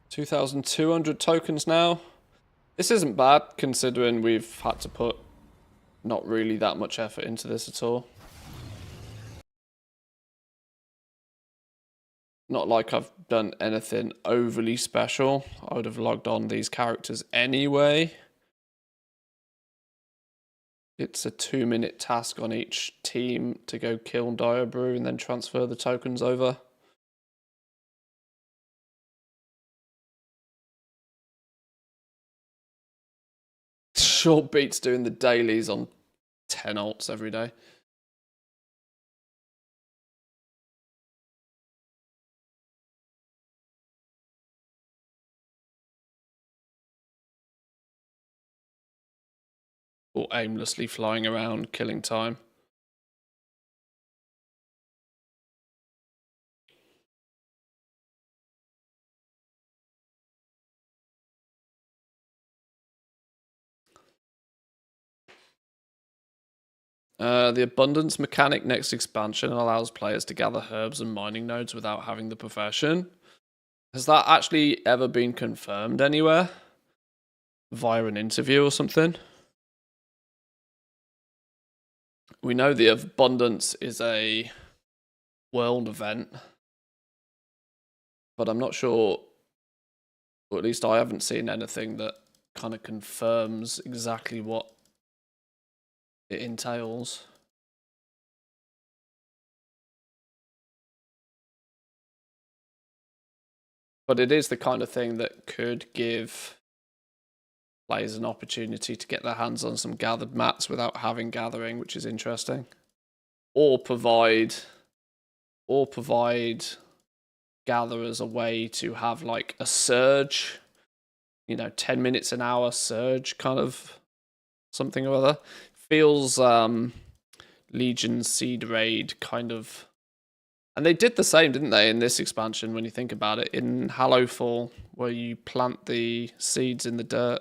$2,200 tokens now. This isn't bad considering we've had to put not really that much effort into this at all. Not like I've done anything overly special. I would have logged on these characters anyway. It's a 2-minute task on each team to go kill Diabrew and then transfer the tokens over. Short beats doing the dailies on 10 alts every day. Or aimlessly flying around, killing time. The abundance mechanic next expansion allows players to gather herbs and mining nodes without having the profession. Has that actually ever been confirmed anywhere? Via an interview or something? We know the abundance is a world event, but I'm not sure, or at least I haven't seen anything that kind of confirms exactly what it entails. But it is the kind of thing that could give players an opportunity to get their hands on some gathered mats without having gathering, which is interesting. Or provide gatherers a way to have like a surge, 10 minutes an hour surge kind of something or other. Feels Legion Seed Raid kind of And they did the same, didn't they, in this expansion, when you think about it, in Hallowfall, where you plant the seeds in the dirt.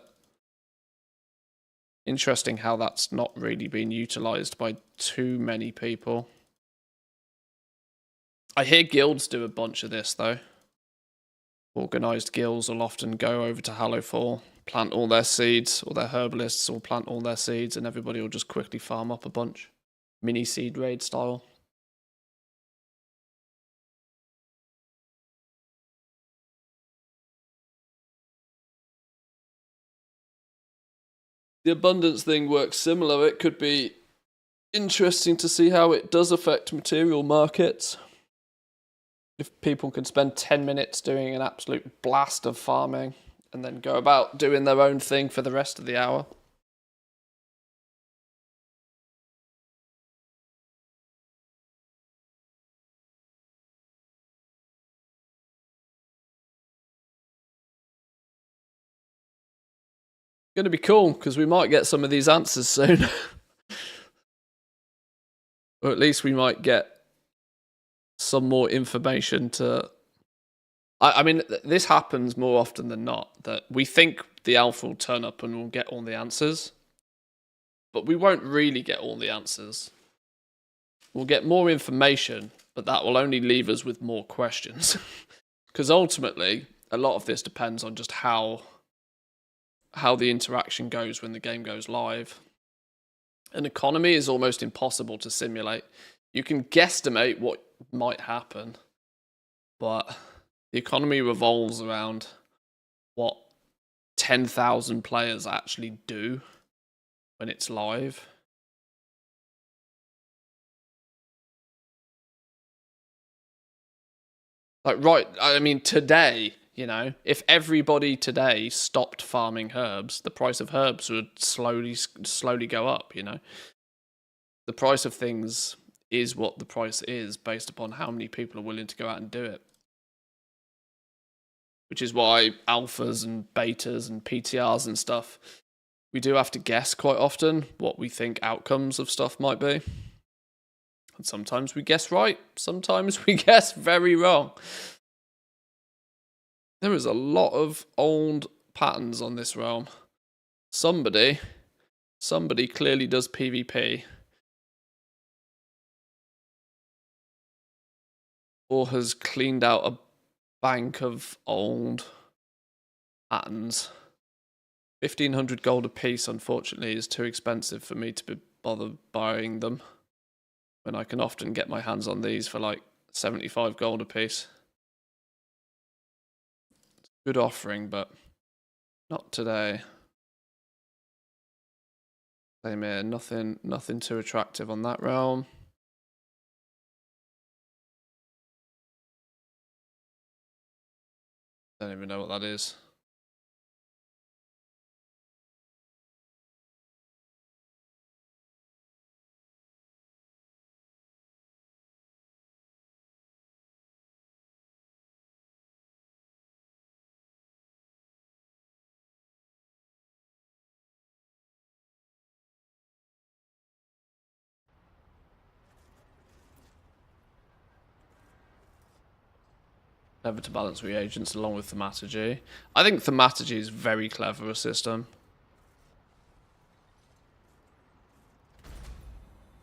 Interesting how that's not really been utilised by too many people. I hear guilds do a bunch of this, though. Organised guilds will often go over to Hallowfall, plant all their seeds, or their herbalists will plant all their seeds, and everybody will just quickly farm up a bunch. Mini seed raid style. The abundance thing works similar. It could be interesting to see how it does affect material markets. If people can spend 10 minutes doing an absolute blast of farming and then go about doing their own thing for the rest of the hour. Going to be cool because we might get some of these answers soon. Or at least we might get some more information to... I mean, this happens more often than not, that we think the alpha will turn up and we'll get all the answers. But we won't really get all the answers. We'll get more information, but that will only leave us with more questions. Because ultimately, a lot of this depends on just how the interaction goes when the game goes live. An economy is almost impossible to simulate. You can guesstimate what might happen, but the economy revolves around what 10,000 players actually do when it's live. Like, right, I mean, today, you know, if everybody today stopped farming herbs, the price of herbs would slowly go up, you know. The price of things is what the price is based upon how many people are willing to go out and do it. Which is why alphas and betas and PTRs and stuff, we do have to guess quite often what we think outcomes of stuff might be. And sometimes we guess right, sometimes we guess very wrong. There is a lot of old patterns on this realm. Somebody clearly does PvP. Or has cleaned out a bank of old patterns. 1,500 gold a piece, unfortunately, is too expensive for me to bother buying them, when I can often get my hands on these for like 75 gold a piece. Good offering, but not today. Same here, nothing too attractive on that realm. Don't even know what that is. Never to balance reagents along with thaumaturgy. I think thaumaturgy is very clever a system.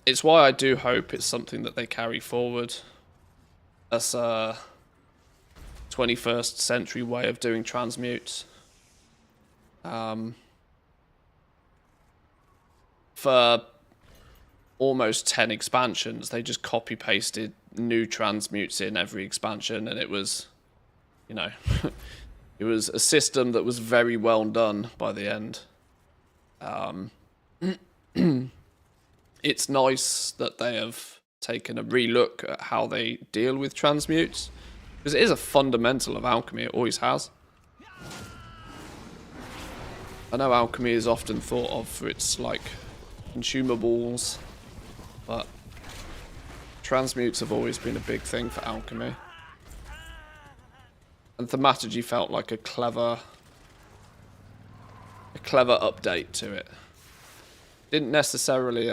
It's why I do hope it's something that they carry forward as a 21st century way of doing transmutes. For almost 10 expansions, they just copy-pasted new transmutes in every expansion, and it was, you know, it was a system that was very well done by the end. It's nice that they have taken a relook at how they deal with transmutes, because it is a fundamental of alchemy, it always has. I know alchemy is often thought of for its, like, consumables, but transmutes have always been a big thing for alchemy. And thaumaturgy felt like a clever update to it. Didn't necessarily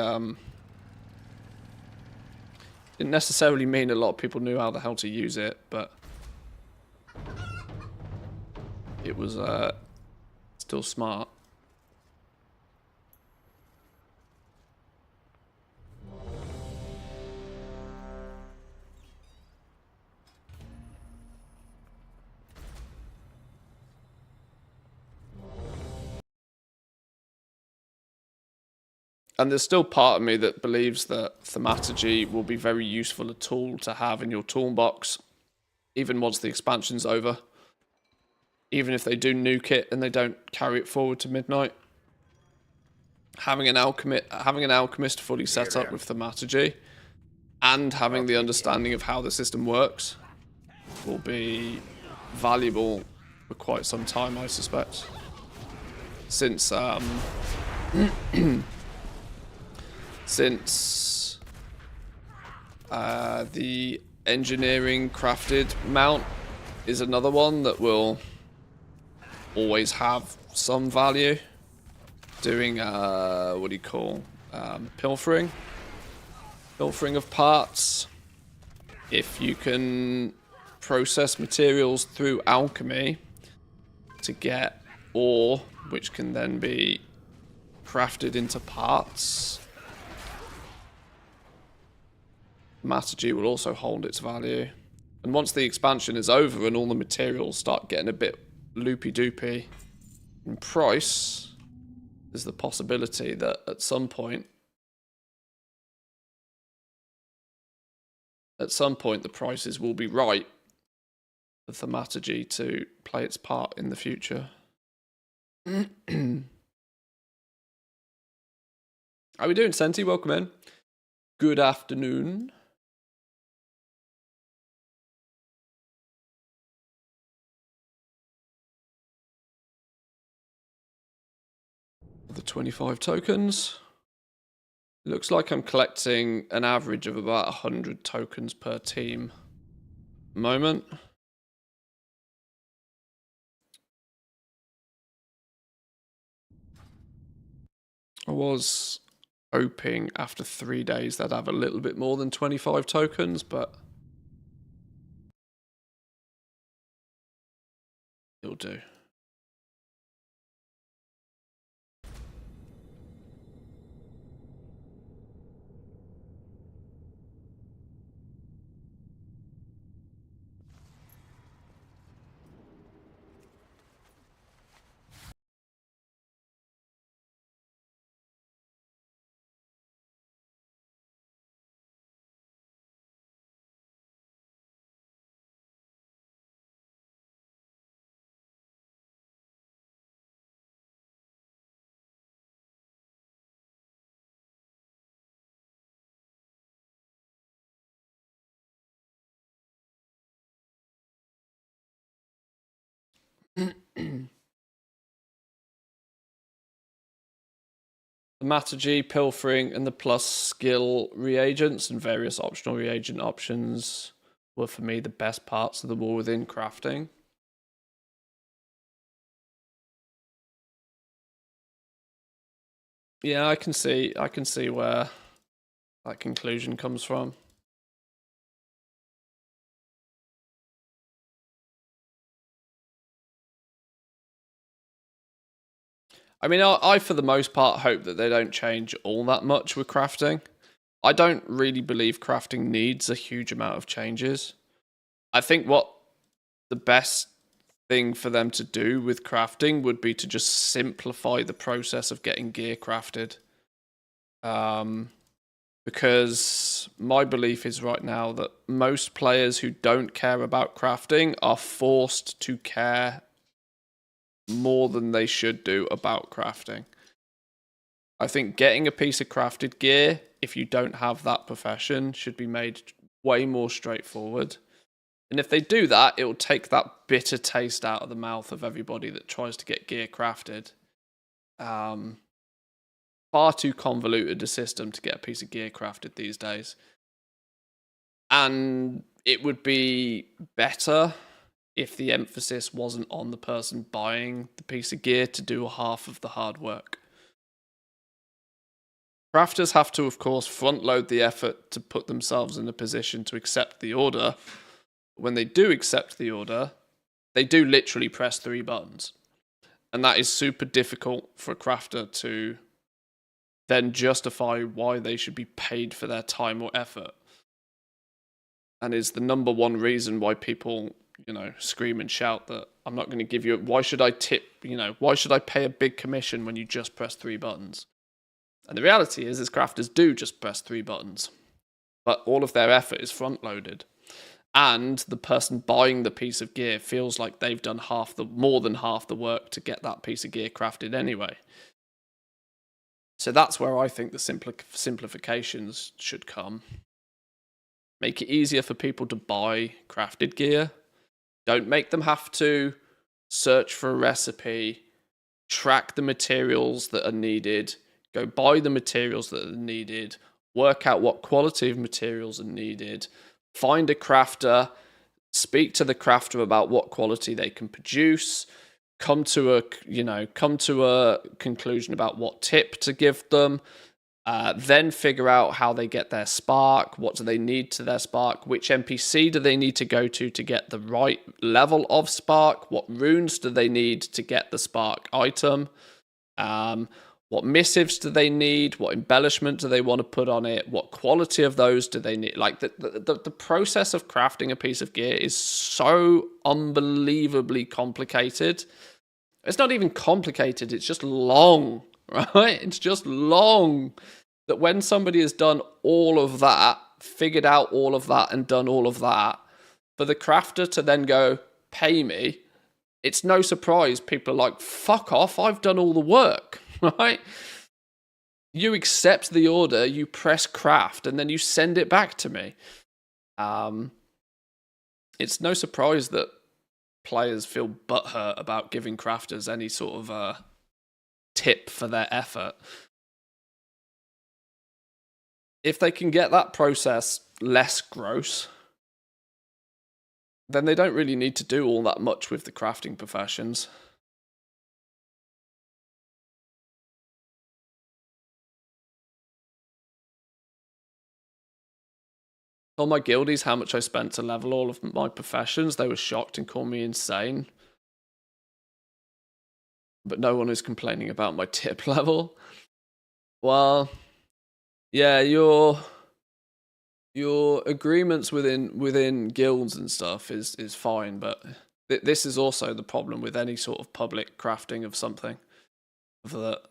didn't necessarily mean a lot of people knew how the hell to use it, but it was still smart. And there's still part of me that believes that thaumaturgy will be very useful a tool to have in your toolbox, even once the expansion's over. Even if they do nuke it and they don't carry it forward to midnight. Having an alchemist fully set up with thaumaturgy and having the understanding of how the system works will be valuable for quite some time, I suspect. Since the engineering crafted mount is another one that will always have some value. Doing what do you call pilfering of parts. If you can process materials through alchemy to get ore, which can then be crafted into parts, thaumaturgy will also hold its value. And once the expansion is over and all the materials start getting a bit loopy-doopy in price, there's the possibility that at some point the prices will be right for thaumaturgy to play its part in the future. How are we doing, Senti? Welcome in. Good afternoon. The 25 tokens. Looks like I'm collecting an average of about 100 tokens per team. Moment. I was hoping after 3 days they'd have a little bit more than 25 tokens, but it'll do. Thaumaturgy, pilfering, and the plus skill reagents and various optional reagent options were for me the best parts of the war within crafting. Yeah, I can see where that conclusion comes from. I mean, I for the most part hope that they don't change all that much with crafting. I don't really believe crafting needs a huge amount of changes. I think what the best thing for them to do with crafting would be to just simplify the process of getting gear crafted. Because my belief is right now that most players who don't care about crafting are forced to care more than they should do about crafting. I think getting a piece of crafted gear, if you don't have that profession, should be made way more straightforward. And if they do that, it will take that bitter taste out of the mouth of everybody that tries to get gear crafted. Far too convoluted a system to get a piece of gear crafted these days. And it would be better if the emphasis wasn't on the person buying the piece of gear to do half of the hard work. Crafters have to, of course, front load the effort to put themselves in a position to accept the order. When they do accept the order, they do literally press 3 buttons. And that is super difficult for a crafter to then justify why they should be paid for their time or effort. And is the number one reason why people, scream and shout that I'm not going to give you why should I tip, why should I pay a big commission when you just press 3 buttons? And the reality is crafters do just press 3 buttons, but all of their effort is front loaded. And the person buying the piece of gear feels like they've done more than half the work to get that piece of gear crafted anyway. So that's where I think the simplifications should come. Make it easier for people to buy crafted gear. Don't make them have to search for a recipe, track the materials that are needed, go buy the materials that are needed, work out what quality of materials are needed, find a crafter, speak to the crafter about what quality they can produce, come to a conclusion about what tip to give them, then figure out how they get their spark, what do they need to their spark, which NPC do they need to go to get the right level of spark, what runes do they need to get the spark item, what missives do they need, what embellishment do they want to put on it, what quality of those do they need. Like the process of crafting a piece of gear is so unbelievably complicated. It's not even complicated, it's just long, right? It's just long. That when somebody has done all of that, figured out all of that and done all of that, for the crafter to then go, pay me, it's no surprise people are like, fuck off, I've done all the work, right? You accept the order, you press craft, and then you send it back to me. It's no surprise that players feel butthurt about giving crafters any sort of tip for their effort. If they can get that process less gross, then they don't really need to do all that much with the crafting professions. Told my guildies how much I spent to level all of my professions. They were shocked and called me insane. But no one is complaining about my tip level. Well, yeah, your agreements within guilds and stuff is fine, but this is also the problem with any sort of public crafting of something. That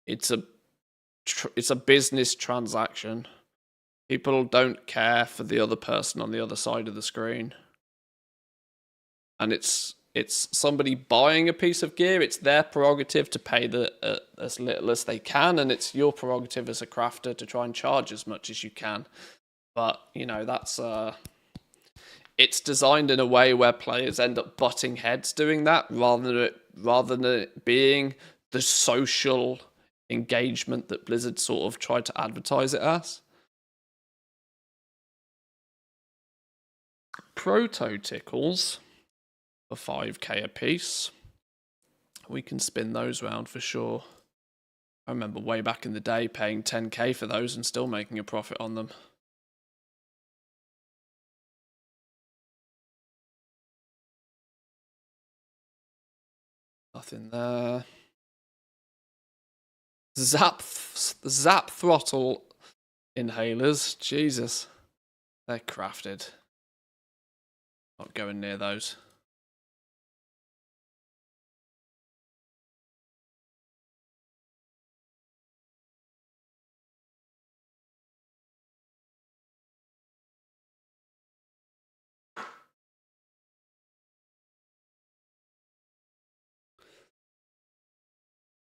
it's a business transaction. People don't care for the other person on the other side of the screen. And it's somebody buying a piece of gear. It's their prerogative to pay as little as they can, and it's your prerogative as a crafter to try and charge as much as you can. But, that's... it's designed in a way where players end up butting heads doing that, rather than it being the social engagement that Blizzard sort of tried to advertise it as. Proto tickles for 5k a piece. We can spin those round for sure. I remember way back in the day paying 10k for those and still making a profit on them. Nothing there. Zap throttle inhalers. Jesus. They're crafted. Not going near those.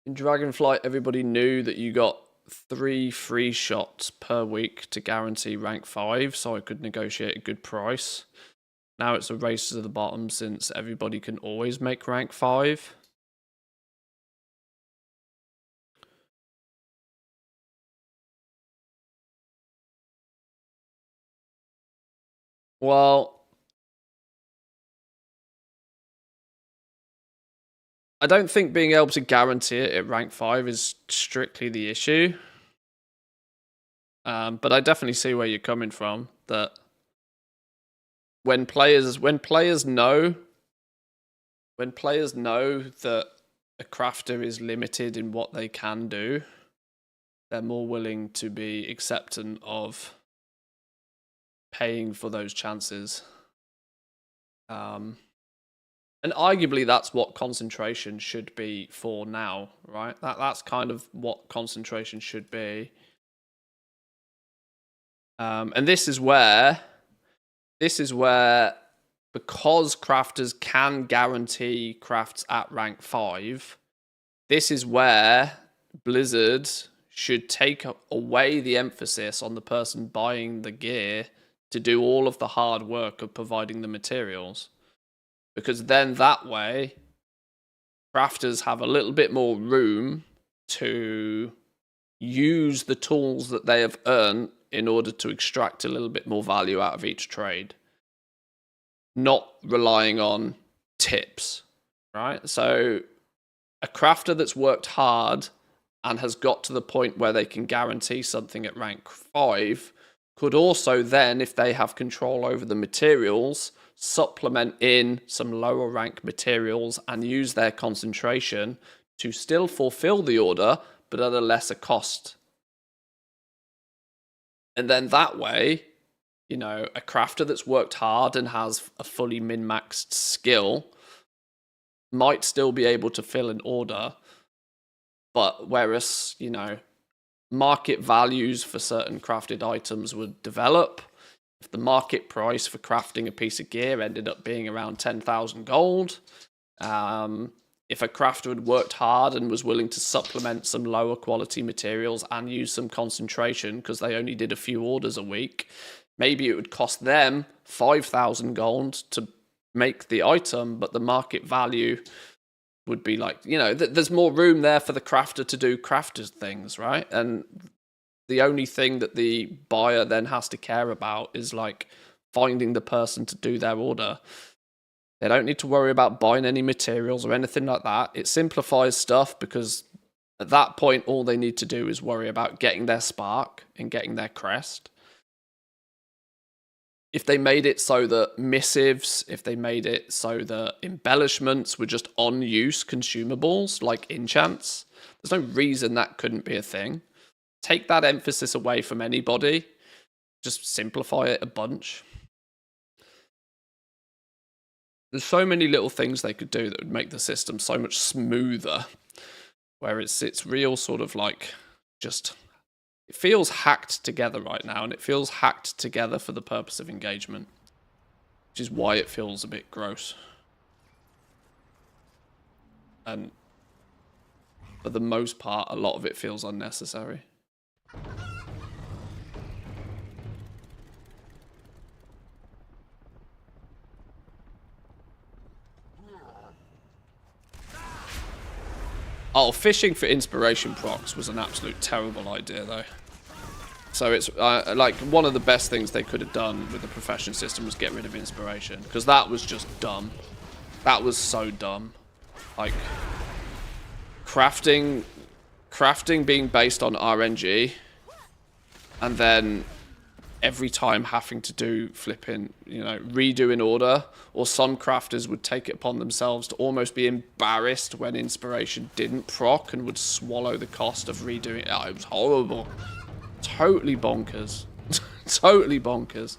In Dragonflight, everybody knew that you got 3 free shots per week to guarantee rank 5, so I could negotiate a good price. Now it's a race to the bottom since everybody can always make rank 5. Well, I don't think being able to guarantee it at rank 5 is strictly the issue. But I definitely see where you're coming from. That when players know that a crafter is limited in what they can do, they're more willing to be acceptant of paying for those chances. And arguably that's what concentration should be for now, right? That's kind of what concentration should be. And this is where, because crafters can guarantee crafts at rank 5, this is where Blizzard should take away the emphasis on the person buying the gear to do all of the hard work of providing the materials. Because then that way, crafters have a little bit more room to use the tools that they have earned in order to extract a little bit more value out of each trade. Not relying on tips, right? So a crafter that's worked hard and has got to the point where they can guarantee something at rank 5 could also then, if they have control over the materials, supplement in some lower rank materials and use their concentration to still fulfill the order, but at a lesser cost. And then that way, you know, a crafter that's worked hard and has a fully min-maxed skill might still be able to fill an order, but whereas, you know, market values for certain crafted items would develop. If the market price for crafting a piece of gear ended up being around 10,000 gold, if a crafter had worked hard and was willing to supplement some lower quality materials and use some concentration because they only did a few orders a week, maybe it would cost them 5,000 gold to make the item, but the market value would be like, you know, there's more room there for the crafter to do crafter things, right? And the only thing that the buyer then has to care about is like finding the person to do their order. They don't need to worry about buying any materials or anything like that. It simplifies stuff because at that point, all they need to do is worry about getting their spark and getting their crest. If they made it so that missives, if they made it so that embellishments were just on-use consumables, like enchants, there's no reason that couldn't be a thing. Take that emphasis away from anybody. Just simplify it a bunch. There's so many little things they could do that would make the system so much smoother, where it's real sort of like just... It feels hacked together right now, and it feels hacked together for the purpose of engagement, which is why it feels a bit gross. And for the most part, a lot of it feels unnecessary. Oh, fishing for inspiration procs was an absolute terrible idea, though. So it's like one of the best things they could have done with the profession system was get rid of inspiration, because that was just dumb. That was so dumb. Like crafting being based on RNG, and then every time having to do flipping, you know, redo an order, or some crafters would take it upon themselves to almost be embarrassed when inspiration didn't proc and would swallow the cost of redoing it. Oh, it was horrible. Totally bonkers. Totally bonkers.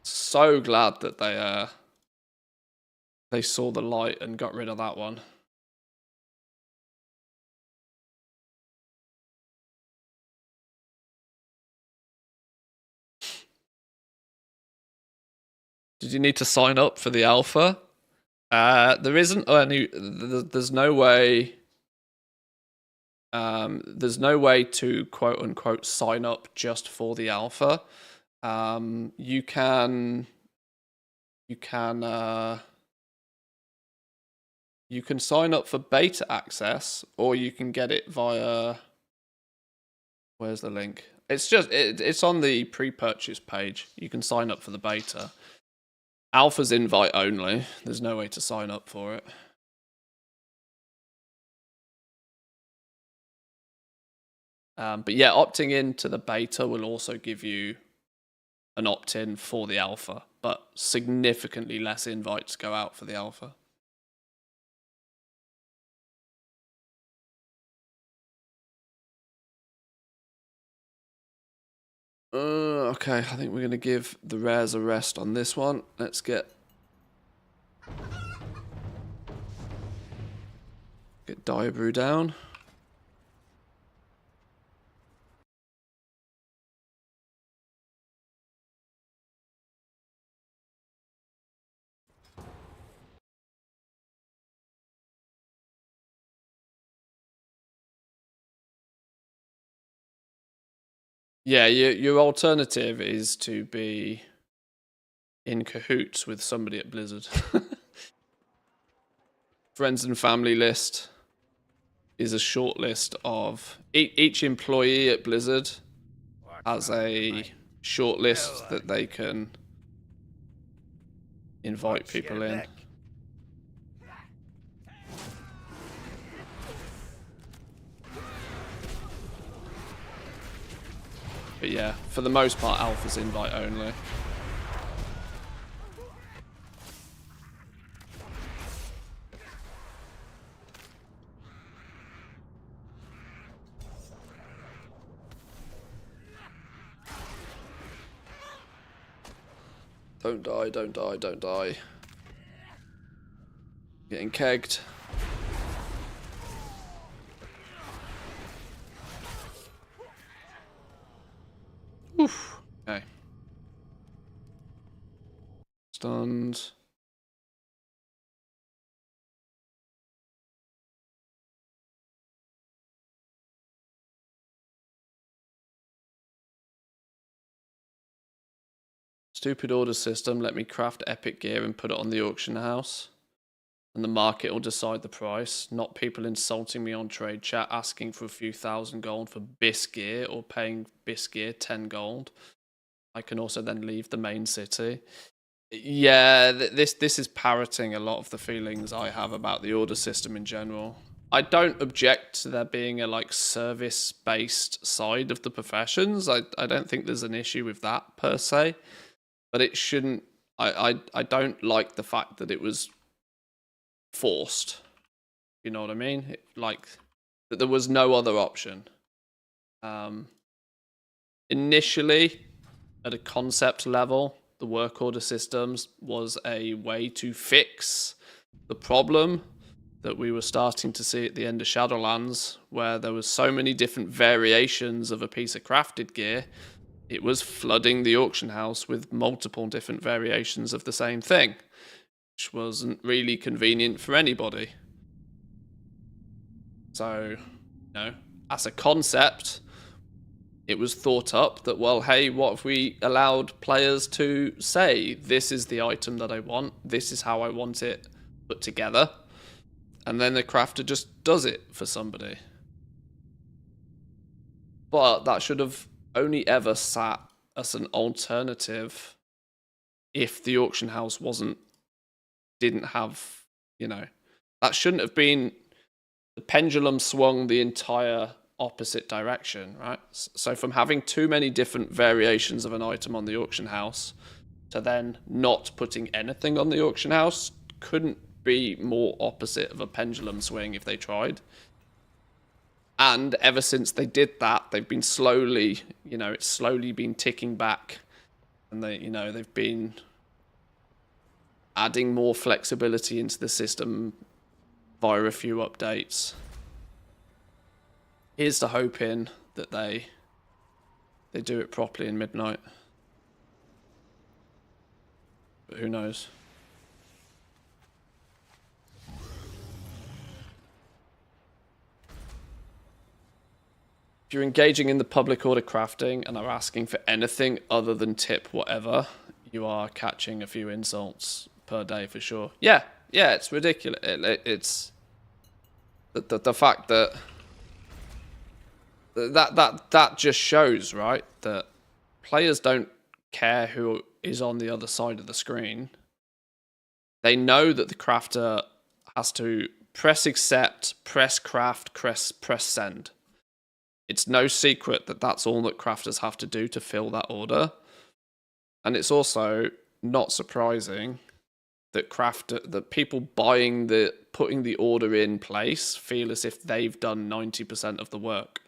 So glad that they saw the light and got rid of that one. Did you need to sign up for the alpha? There isn't any. There's no way. There's no way to quote unquote sign up just for the alpha. You can sign up for beta access, or you can get it via. Where's the link? It's on the pre-purchase page. You can sign up for the beta. Alpha's invite only. There's no way to sign up for it. But yeah, opting into the beta will also give you an opt-in for the alpha, but significantly less invites go out for the alpha. Okay, I think we're going to give the rares a rest on this one. Let's get Diabrew down. Yeah, your alternative is to be in cahoots with somebody at Blizzard. Friends and family list is a short list of each employee at Blizzard has a short list that they can invite people in. But yeah, for the most part, alpha's invite only. Don't die, don't die, don't die. Getting kegged. Oof. Okay. Stunned. Stupid order system. Let me craft epic gear and put it on the auction house. And the market will decide the price. Not people insulting me on trade chat, asking for a few thousand gold for bis gear or paying bis gear 10 gold. I can also then leave the main city. Yeah, this is parroting a lot of the feelings I have about the order system in general. I don't object to there being a like service-based side of the professions. I don't think there's an issue with that per se. But it shouldn't. I don't like the fact that it was forced. You know what I mean? Like that there was no other option. Initially, at a concept level, the work order systems was a way to fix the problem that we were starting to see at the end of Shadowlands, where there was so many different variations of a piece of crafted gear. It was flooding the auction house with multiple different variations of the same thing, which wasn't really convenient for anybody. So, as a concept, it was thought up that, well, hey, what if we allowed players to say, this is the item that I want, this is how I want it put together, and then the crafter just does it for somebody. But that should have only ever sat as an alternative if the auction house didn't have, that shouldn't have been, the pendulum swung the entire opposite direction, right? So from having too many different variations of an item on the auction house to then not putting anything on the auction house couldn't be more opposite of a pendulum swing if they tried. And ever since they did that, they've been slowly, it's slowly been ticking back, and they've been adding more flexibility into the system via a few updates. Here's to hoping that they do it properly in Midnight. But who knows? If you're engaging in the public order crafting and are asking for anything other than tip whatever, you are catching a few insults per day for sure. Yeah, it's ridiculous. It's the fact that just shows, right, that players don't care who is on the other side of the screen. They know that the crafter has to press accept, press craft, press send. It's no secret that that's all that crafters have to do to fill that order. And it's also not surprising that that people putting the order in place feel as if they've done 90% of the work.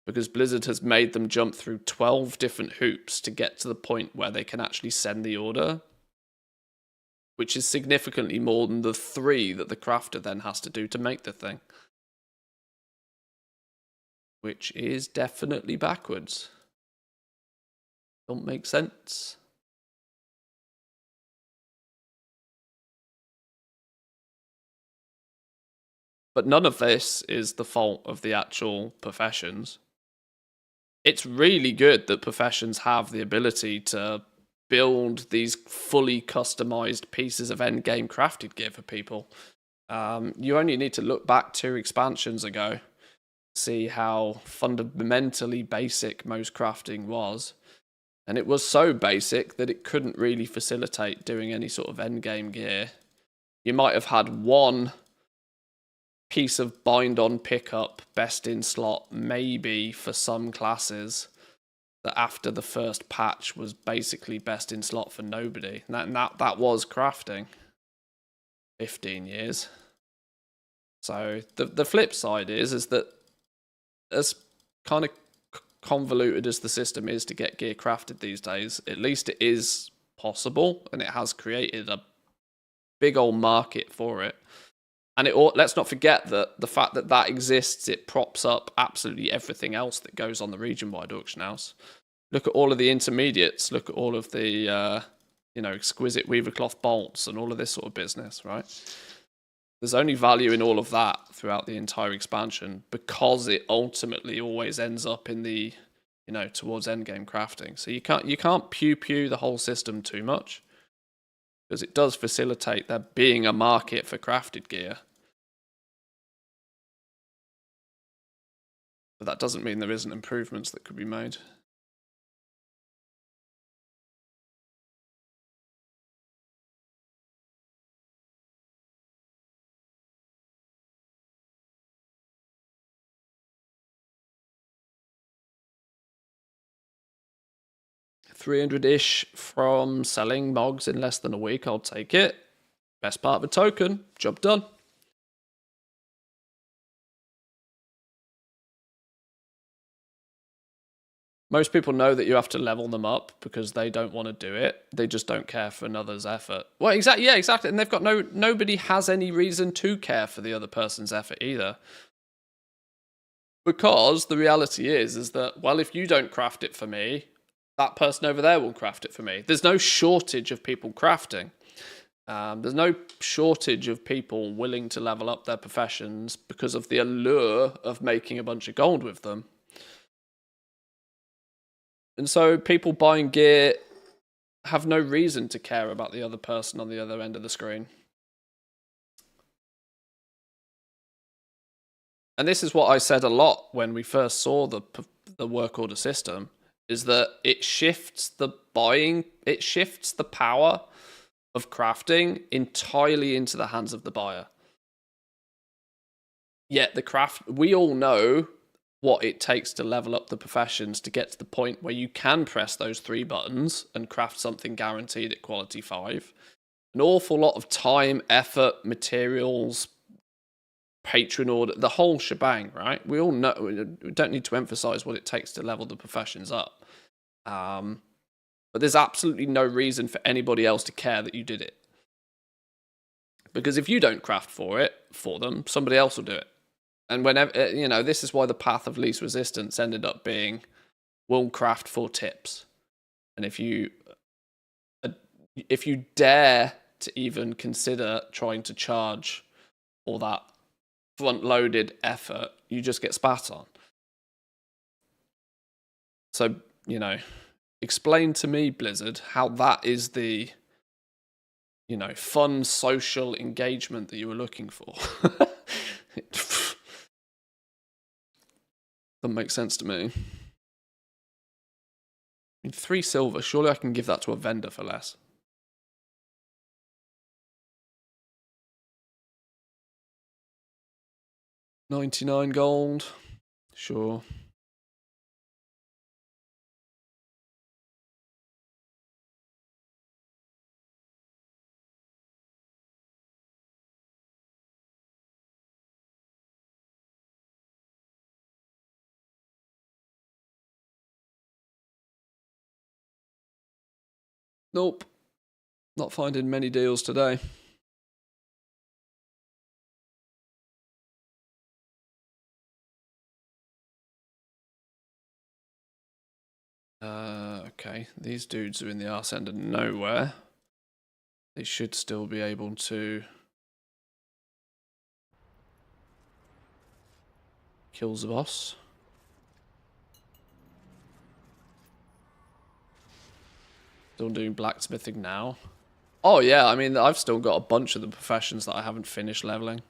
Because Blizzard has made them jump through 12 different hoops to get to the point where they can actually send the order, which is significantly more than the 3 that the crafter then has to do to make the thing. Which is definitely backwards. Don't make sense. But none of this is the fault of the actual professions. It's really good that professions have the ability to build these fully customized pieces of endgame crafted gear for people. You only need to look back 2 expansions ago, see how fundamentally basic most crafting was. And it was so basic that it couldn't really facilitate doing any sort of endgame gear. You might have had one piece of bind-on pickup, best in slot, maybe for some classes, that after the first patch was basically best in slot for nobody. And that was crafting. 15 years. So the flip side is that as kind of convoluted as the system is to get gear crafted these days, at least it is possible, and it has created a big old market for it. And let's not forget that the fact that that exists, it props up absolutely everything else that goes on the region-wide auction house. Look at all of the intermediates. Look at all of the, exquisite weavercloth bolts and all of this sort of business, right? There's only value in all of that throughout the entire expansion because it ultimately always ends up in the, towards endgame crafting. So you can't pew the whole system too much because it does facilitate there being a market for crafted gear. But that doesn't mean there isn't improvements that could be made. $300-ish from selling mogs in less than a week. I'll take it. Best part of a token. Job done. Most people know that you have to level them up because they don't want to do it. They just don't care for another's effort. Well, exactly. Yeah, exactly. And they've got nobody has any reason to care for the other person's effort either. Because the reality is that, well, if you don't craft it for me, that person over there will craft it for me. There's no shortage of people crafting. There's no shortage of people willing to level up their professions because of the allure of making a bunch of gold with them. And so people buying gear have no reason to care about the other person on the other end of the screen. And this is what I said a lot when we first saw the work order system, is that it shifts the power of crafting entirely into the hands of the buyer. Yet we all know what it takes to level up the professions to get to the point where you can press those 3 buttons and craft something guaranteed at quality 5. An awful lot of time, effort, materials, patron order, the whole shebang, right? We all know, we don't need to emphasize what it takes to level the professions up. But there's absolutely no reason for anybody else to care that you did it. Because if you don't craft for them, somebody else will do it. And whenever, this is why the path of least resistance ended up being, we'll craft for tips. And if you dare to even consider trying to charge all that front-loaded effort, you just get spat on. So, explain to me, Blizzard, how that is the, fun social engagement that you were looking for. Doesn't make sense to me. 3 silver, surely I can give that to a vendor for less. 99 gold, sure. Nope. Not finding many deals today. Okay. These dudes are in the arse end of nowhere. They should still be able to... kill the boss. Still doing blacksmithing now. Oh yeah, I mean, I've still got a bunch of the professions that I haven't finished leveling.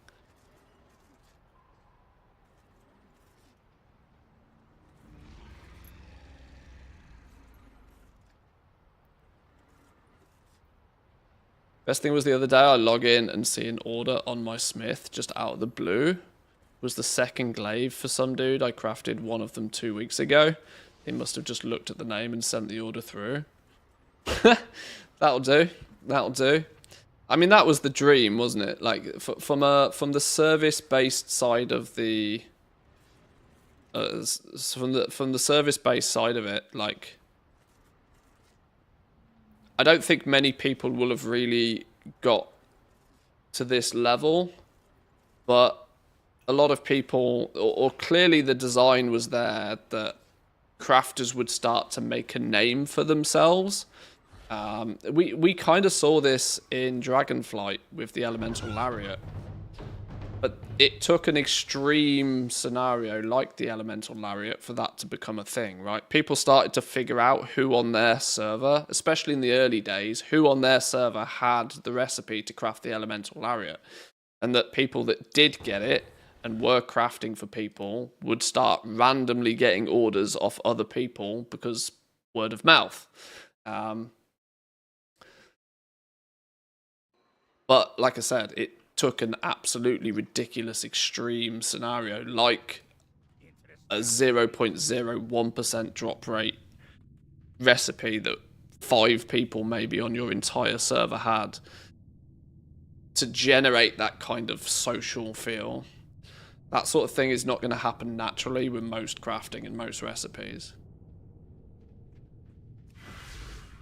Best thing was the other day I log in and see an order on my smith just out of the blue. It was the second glaive for some dude. I crafted one of them 2 weeks ago. He must have just looked at the name and sent the order through. That'll do. That'll do. I mean, that was the dream, wasn't it? Like from the service-based side of the from the service-based side of it, like I don't think many people will have really got to this level, but a lot of people, or clearly the design was there that crafters would start to make a name for themselves. We kind of saw this in Dragonflight with the Elemental Lariat. But it took an extreme scenario like the Elemental Lariat for that to become a thing, right? People started to figure out who on their server, especially in the early days, who on their server had the recipe to craft the Elemental Lariat. And that people that did get it and were crafting for people would start randomly getting orders off other people because word of mouth. But like I said, it took an absolutely ridiculous extreme scenario like a 0.01% drop rate recipe that 5 people maybe on your entire server had to generate that kind of social feel. That sort of thing is not going to happen naturally with most crafting and most recipes.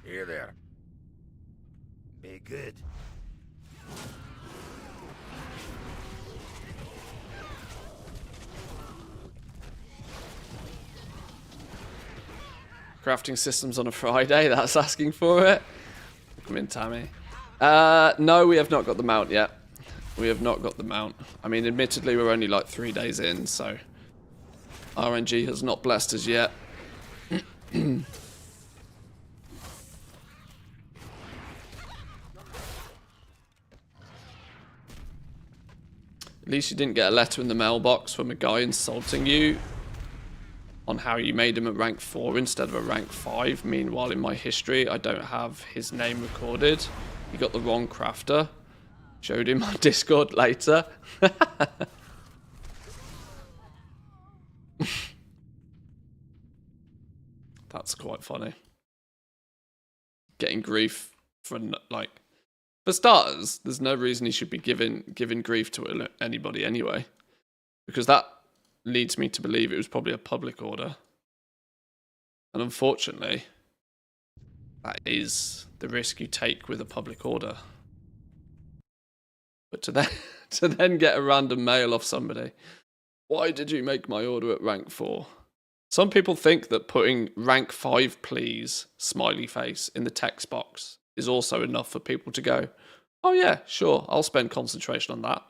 Here there. Be good.
Crafting systems on a Friday, that's asking for it. Come in, Tammy. No, we have not got the mount yet. We have not got the mount. I mean, admittedly, we're only like 3 days in, so RNG has not blessed us yet. At least you didn't get a letter in the mailbox from a guy insulting you on how you made him a rank 4 instead of a rank 5. Meanwhile, in my history, I don't have his name recorded. You got the wrong crafter. Showed him on Discord later. That's quite funny. Getting grief for, like... For starters, there's no reason he should be giving grief to anybody anyway. Because that leads me to believe it was probably a public order. And unfortunately, that is the risk you take with a public order. But to then get a random mail off somebody, why did you make my order at rank 4? Some people think that putting rank 5 please, smiley face, in the text box is also enough for people to go, oh yeah, sure, I'll spend concentration on that.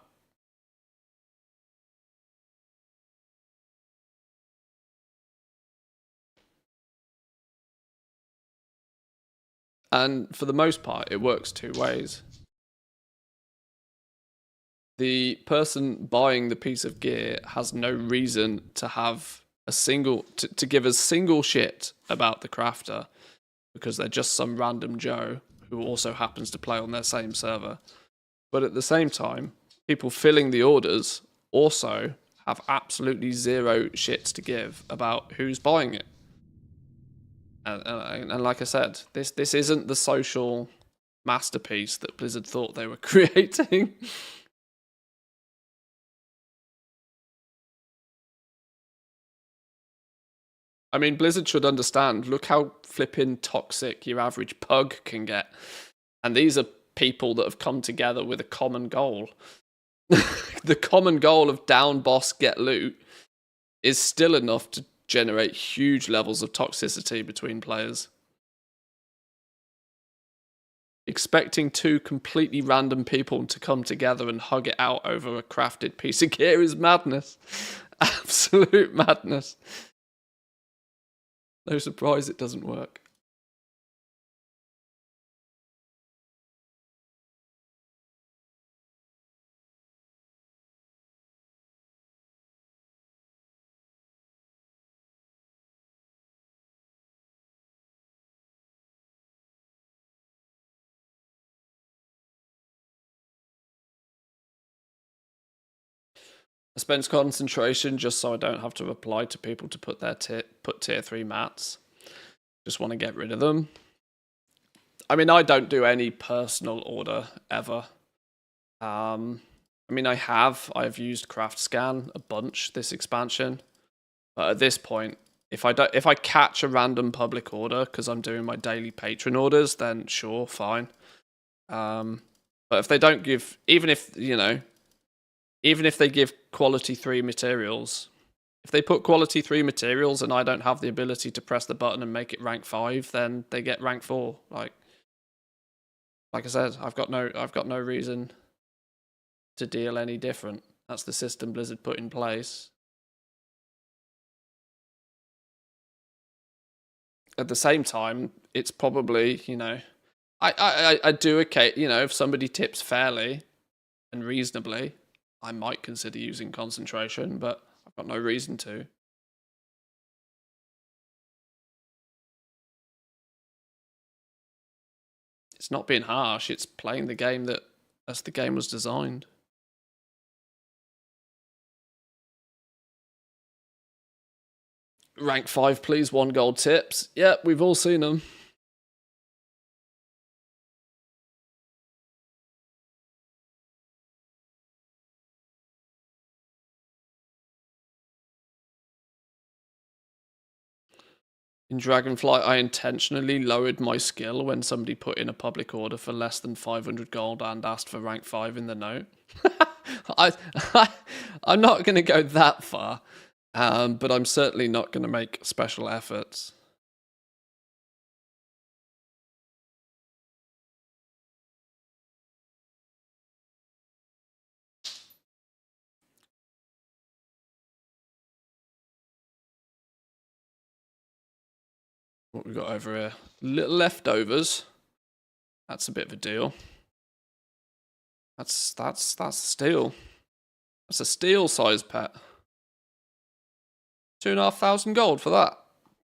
And for the most part, it works 2 ways. The person buying the piece of gear has no reason to have to give a single shit about the crafter because they're just some random Joe who also happens to play on their same server. But at the same time, people filling the orders also have absolutely zero shits to give about who's buying it. And like I said, this isn't the social masterpiece that Blizzard thought they were creating. I mean, Blizzard should understand. Look how flipping toxic your average pug can get. And these are people that have come together with a common goal. The common goal of down boss, get loot is still enough to generate huge levels of toxicity between players. Expecting two completely random people to come together and hug it out over a crafted piece of gear is madness. Absolute madness. No surprise it doesn't work. I spend concentration just so I don't have to reply to people to put their tier 3 mats. Just want to get rid of them. I mean, I don't do any personal order ever. I mean, I've used craft scan a bunch this expansion, but at this point, if I catch a random public order because I'm doing my daily patron orders, then sure, fine. But if they don't give, even if they give quality 3 materials, if they put quality 3 materials and I don't have the ability to press the button and make it rank 5, then they get rank 4. Like I said, I've got no reason to deal any different. That's the system Blizzard put in place. At the same time, it's probably, I do okay, if somebody tips fairly and reasonably, I might consider using concentration, but I've got no reason to. It's not being harsh, it's playing the game as the game was designed. Rank 5, please, 1 gold tips. Yep, we've all seen them. In Dragonflight, I intentionally lowered my skill when somebody put in a public order for less than 500 gold and asked for rank 5 in the note. I'm not going to go that far, but I'm certainly not going to make special efforts. What we got over here? Little leftovers. That's a bit of a deal. That's steel. That's a steel size pet. 2,500 gold for that.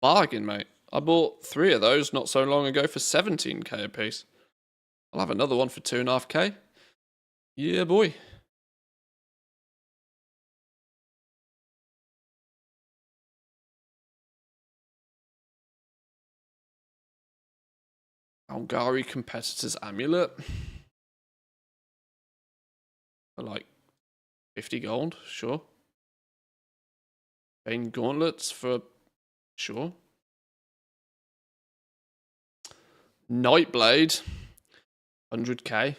Bargain, mate. I bought 3 of those not so long ago for 17k a piece. I'll have another one for 2.5k. Yeah, boy. Algari Competitor's Amulet. For like 50 gold, sure. Bane Gauntlets for sure. Nightblade, 100k.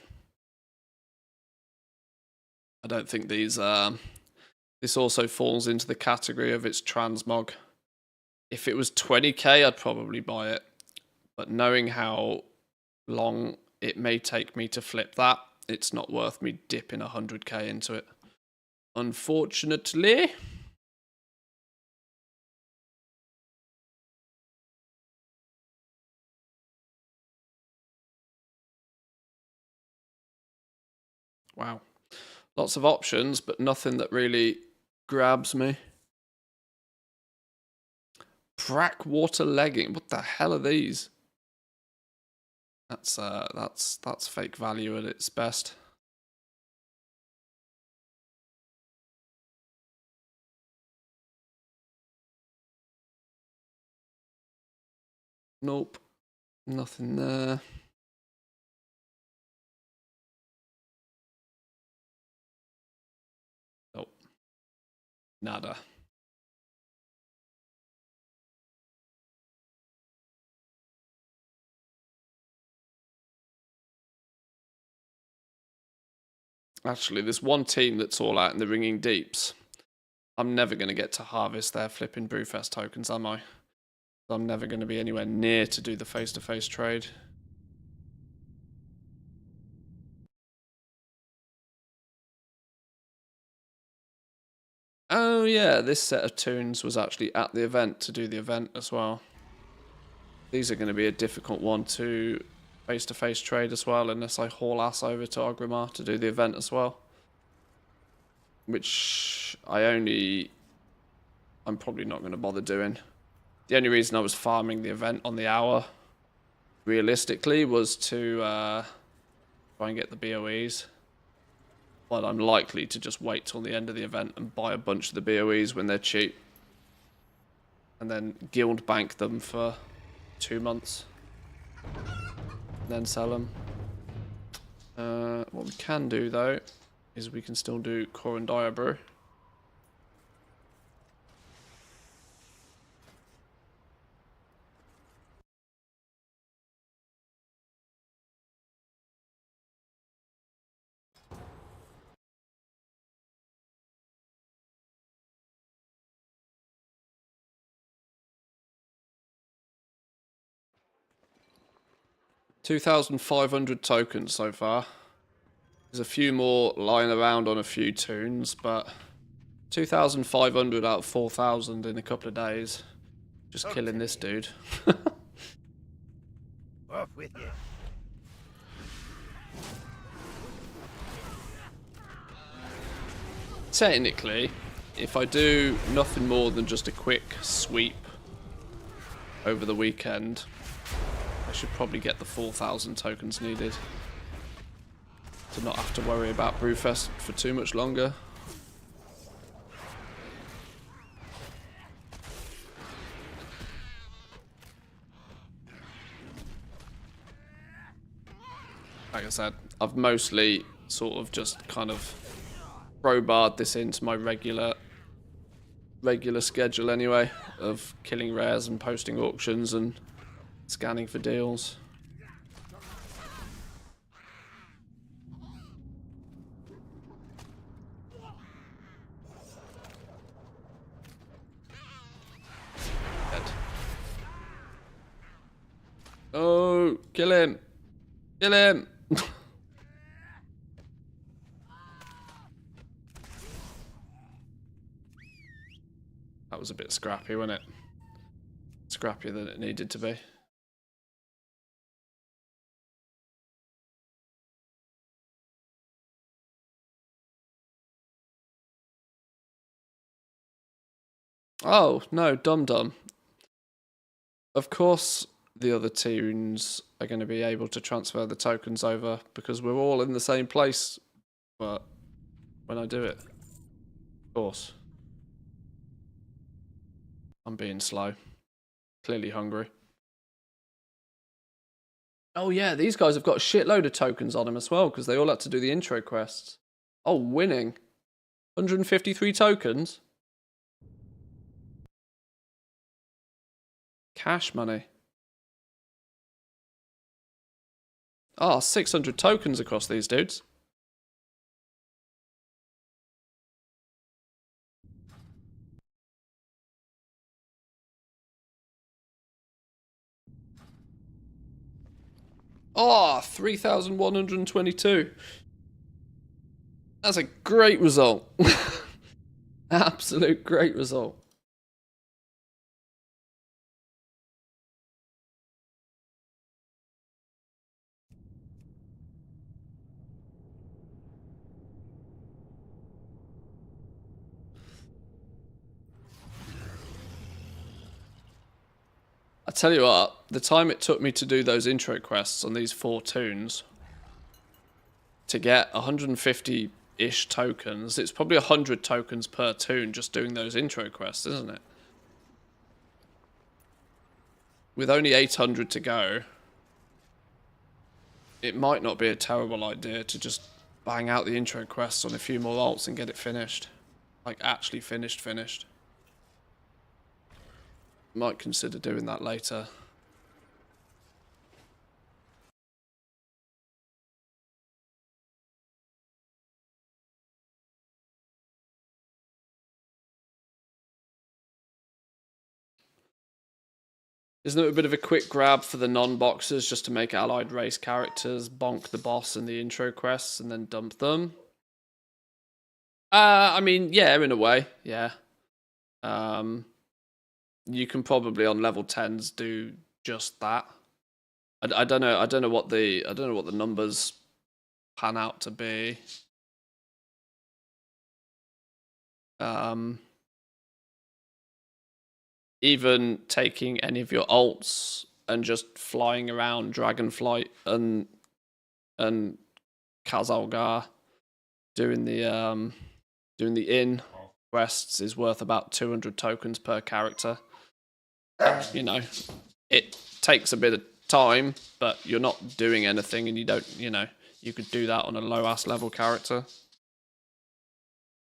I don't think these this also falls into the category of its transmog. If it was 20k, I'd probably buy it. But knowing how long it may take me to flip that, it's not worth me dipping 100k into it. Unfortunately. Wow. Lots of options, but nothing that really grabs me. Brackwater legging. What the hell are these? That's fake value at its best. Nope. Nothing there. Nope. Nada. Actually, there's one team that's all out in the ringing deeps. I'm never going to get to harvest their flipping Brewfest tokens, am I? I'm never going to be anywhere near to do the face-to-face trade. Oh yeah, this set of tunes was actually at the event to do the event as well. These are going to be a difficult one to face-to-face trade as well, unless I haul ass over to Orgrimmar to do the event as well. Which I'm probably not going to bother doing. The only reason I was farming the event on the hour, realistically, was to try and get the BOEs. But I'm likely to just wait till the end of the event and buy a bunch of the BOEs when they're cheap. And then guild bank them for 2 months. And then sell them. What we can do, though, is we can still do Core and Diabrew. $2,500 tokens so far. There's a few more lying around on a few tunes, but 2,500 out of 4,000 in a couple of days. Just killing this dude.
Off with you.
Technically, if I do nothing more than just a quick sweep over the weekend, I should probably get the 4,000 tokens needed to not have to worry about Brewfest for too much longer. Like I said, I've mostly sort of just kind of crowbarred this into my regular schedule anyway, of killing rares and posting auctions and scanning for deals. Dead. Oh, kill him! Kill him! That was a bit scrappy, wasn't it? Scrappier than it needed to be. Oh, no, dum-dum. Of course the other tunes are going to be able to transfer the tokens over because we're all in the same place, but when I do it, of course. I'm being slow. Clearly hungry. Oh yeah, these guys have got a shitload of tokens on them as well because they all had to do the intro quests. Oh, winning. 153 tokens? Cash money. Oh, 600 tokens across these dudes. Oh, 3,122. That's a great result. Absolute great result. I tell you what, the time it took me to do those intro quests on these 4 tunes to get 150-ish tokens, it's probably 100 tokens per tune just doing those intro quests, isn't it? With only 800 to go, it might not be a terrible idea to just bang out the intro quests on a few more alts and get it finished. Like, actually finished. Might consider doing that later. Isn't it a bit of a quick grab for the non-boxers just to make allied race characters, bonk the boss in the intro quests, and then dump them? I mean, yeah, in a way, yeah. You can probably on level 10s do just that. I don't know. I don't know what the numbers pan out to be. Even taking any of your ults and just flying around Dragonflight and Khazalgar doing the inn quests is worth about 200 tokens per character. You know, it takes a bit of time, but you're not doing anything, and you don't. You know, you could do that on a low ass level character.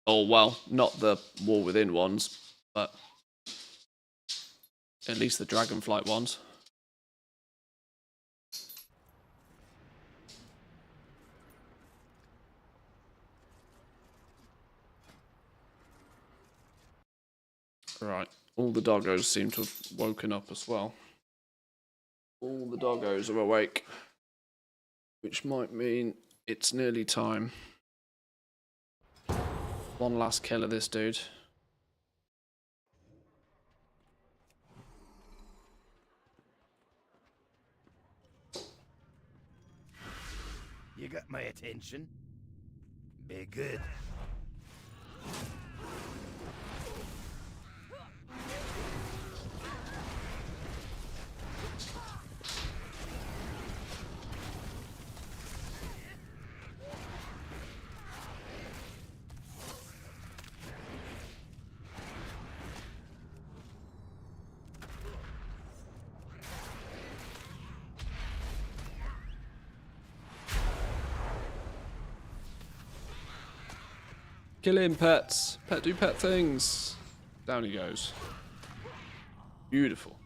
Or well, not the War Within ones, but at least the Dragonflight ones. Right, all the doggos seem to have woken up as well. All the doggos are awake, which might mean it's nearly time. One last kill of this dude.
You got my attention. Be good.
Kill him, pets. Pet do pet things. Down he goes. Beautiful.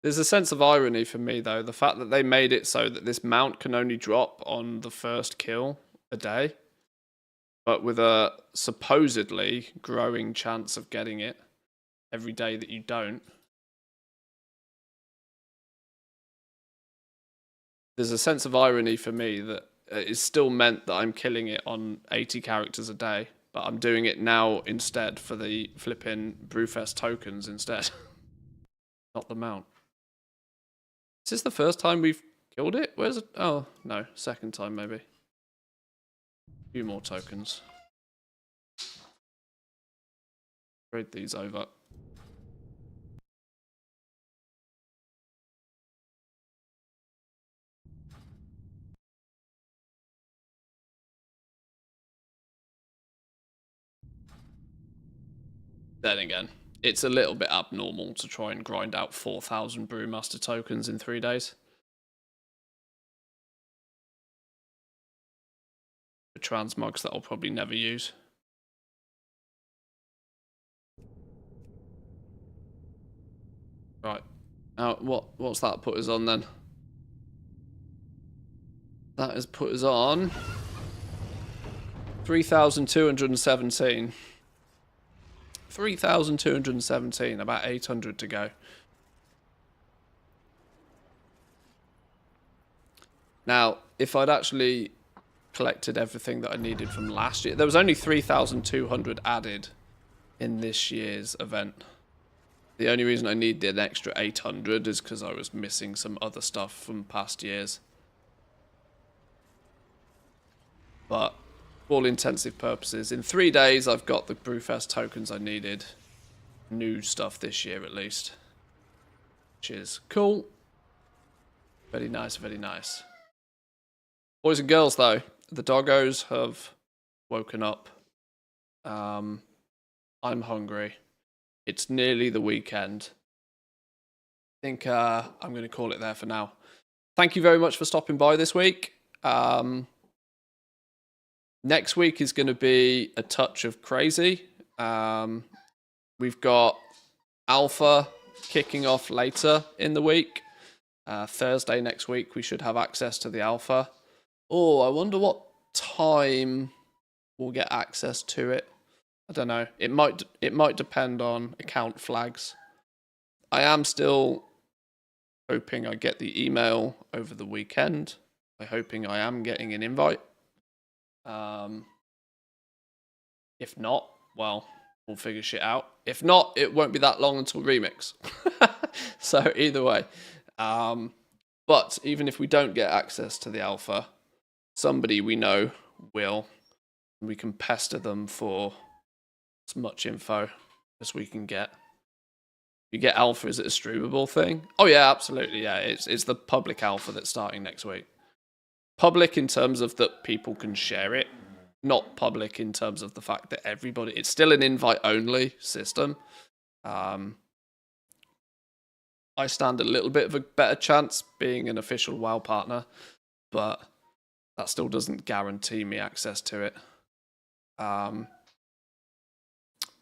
There's a sense of irony for me, though. The fact that they made it so that this mount can only drop on the first kill a day, but with a supposedly growing chance of getting it every day that you don't. There's a sense of irony for me that it's still meant that I'm killing it on 80 characters a day, but I'm doing it now instead for the flipping Brewfest tokens instead. Not the mount. Is this the first time we've killed it? Where's it? Oh, no. Second time, maybe. A few more tokens. Trade these over. Then again, it's a little bit abnormal to try and grind out 4,000 Brewmaster tokens in 3 days. For transmogs that I'll probably never use. Right. Now, what's that put us on then? That has put us on 3,217. 3,217, about 800 to go. Now, if I'd actually collected everything that I needed from last year, there was only 3,200 added in this year's event. The only reason I needed an extra 800 is because I was missing some other stuff from past years. But for all intensive purposes, in 3 days I've got the Brewfest tokens I needed. New stuff this year at least. Which is cool. Very nice, very nice. Boys and girls though, the doggos have woken up. I'm hungry. It's nearly the weekend. I think I'm going to call it there for now. Thank you very much for stopping by this week. Next week is going to be a touch of crazy. We've got Alpha kicking off later in the week. Thursday next week we should have access to the Alpha. Oh, I wonder what time we'll get access to it. I don't know. It might depend on account flags. I am still hoping I get the email over the weekend. I'm hoping I am getting an invite. If not, well, we'll figure shit out. If not, it won't be that long until Remix. So either way. But even if we don't get access to the alpha, somebody we know will. We can pester them for as much info as we can get. You get alpha, is it a streamable thing? Oh yeah, absolutely. Yeah, it's the public alpha that's starting next week. Public in terms of that people can share it, not public in terms of the fact that everybody. It's still an invite-only system. I stand a little bit of a better chance being an official WoW partner, but that still doesn't guarantee me access to it. But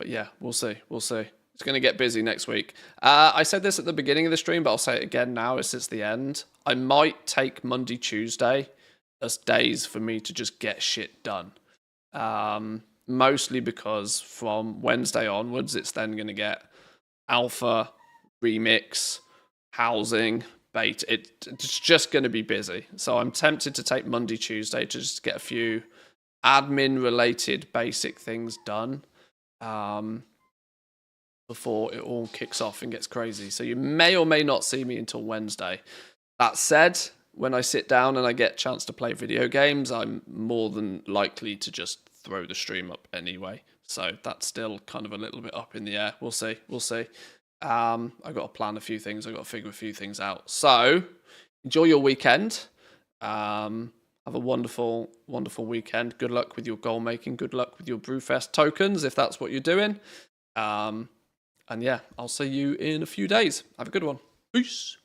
yeah, we'll see. We'll see. It's going to get busy next week. I said this at the beginning of the stream, but I'll say it again now as it's the end. I might take Monday, Tuesday as days for me to just get shit done. Mostly because from Wednesday onwards, it's then going to get alpha, remix, housing, bait. It's just going to be busy. So I'm tempted to take Monday, Tuesday to just get a few admin-related basic things done. Before it all kicks off and gets crazy. So you may or may not see me until Wednesday. That said, when I sit down and I get a chance to play video games, I'm more than likely to just throw the stream up anyway. So that's still kind of a little bit up in the air. We'll see. We'll see. I've got to plan a few things. I've got to figure a few things out. So enjoy your weekend. Have a wonderful, wonderful weekend. Good luck with your goal making. Good luck with your Brewfest tokens, if that's what you're doing. And yeah, I'll see you in a few days. Have a good one. Peace.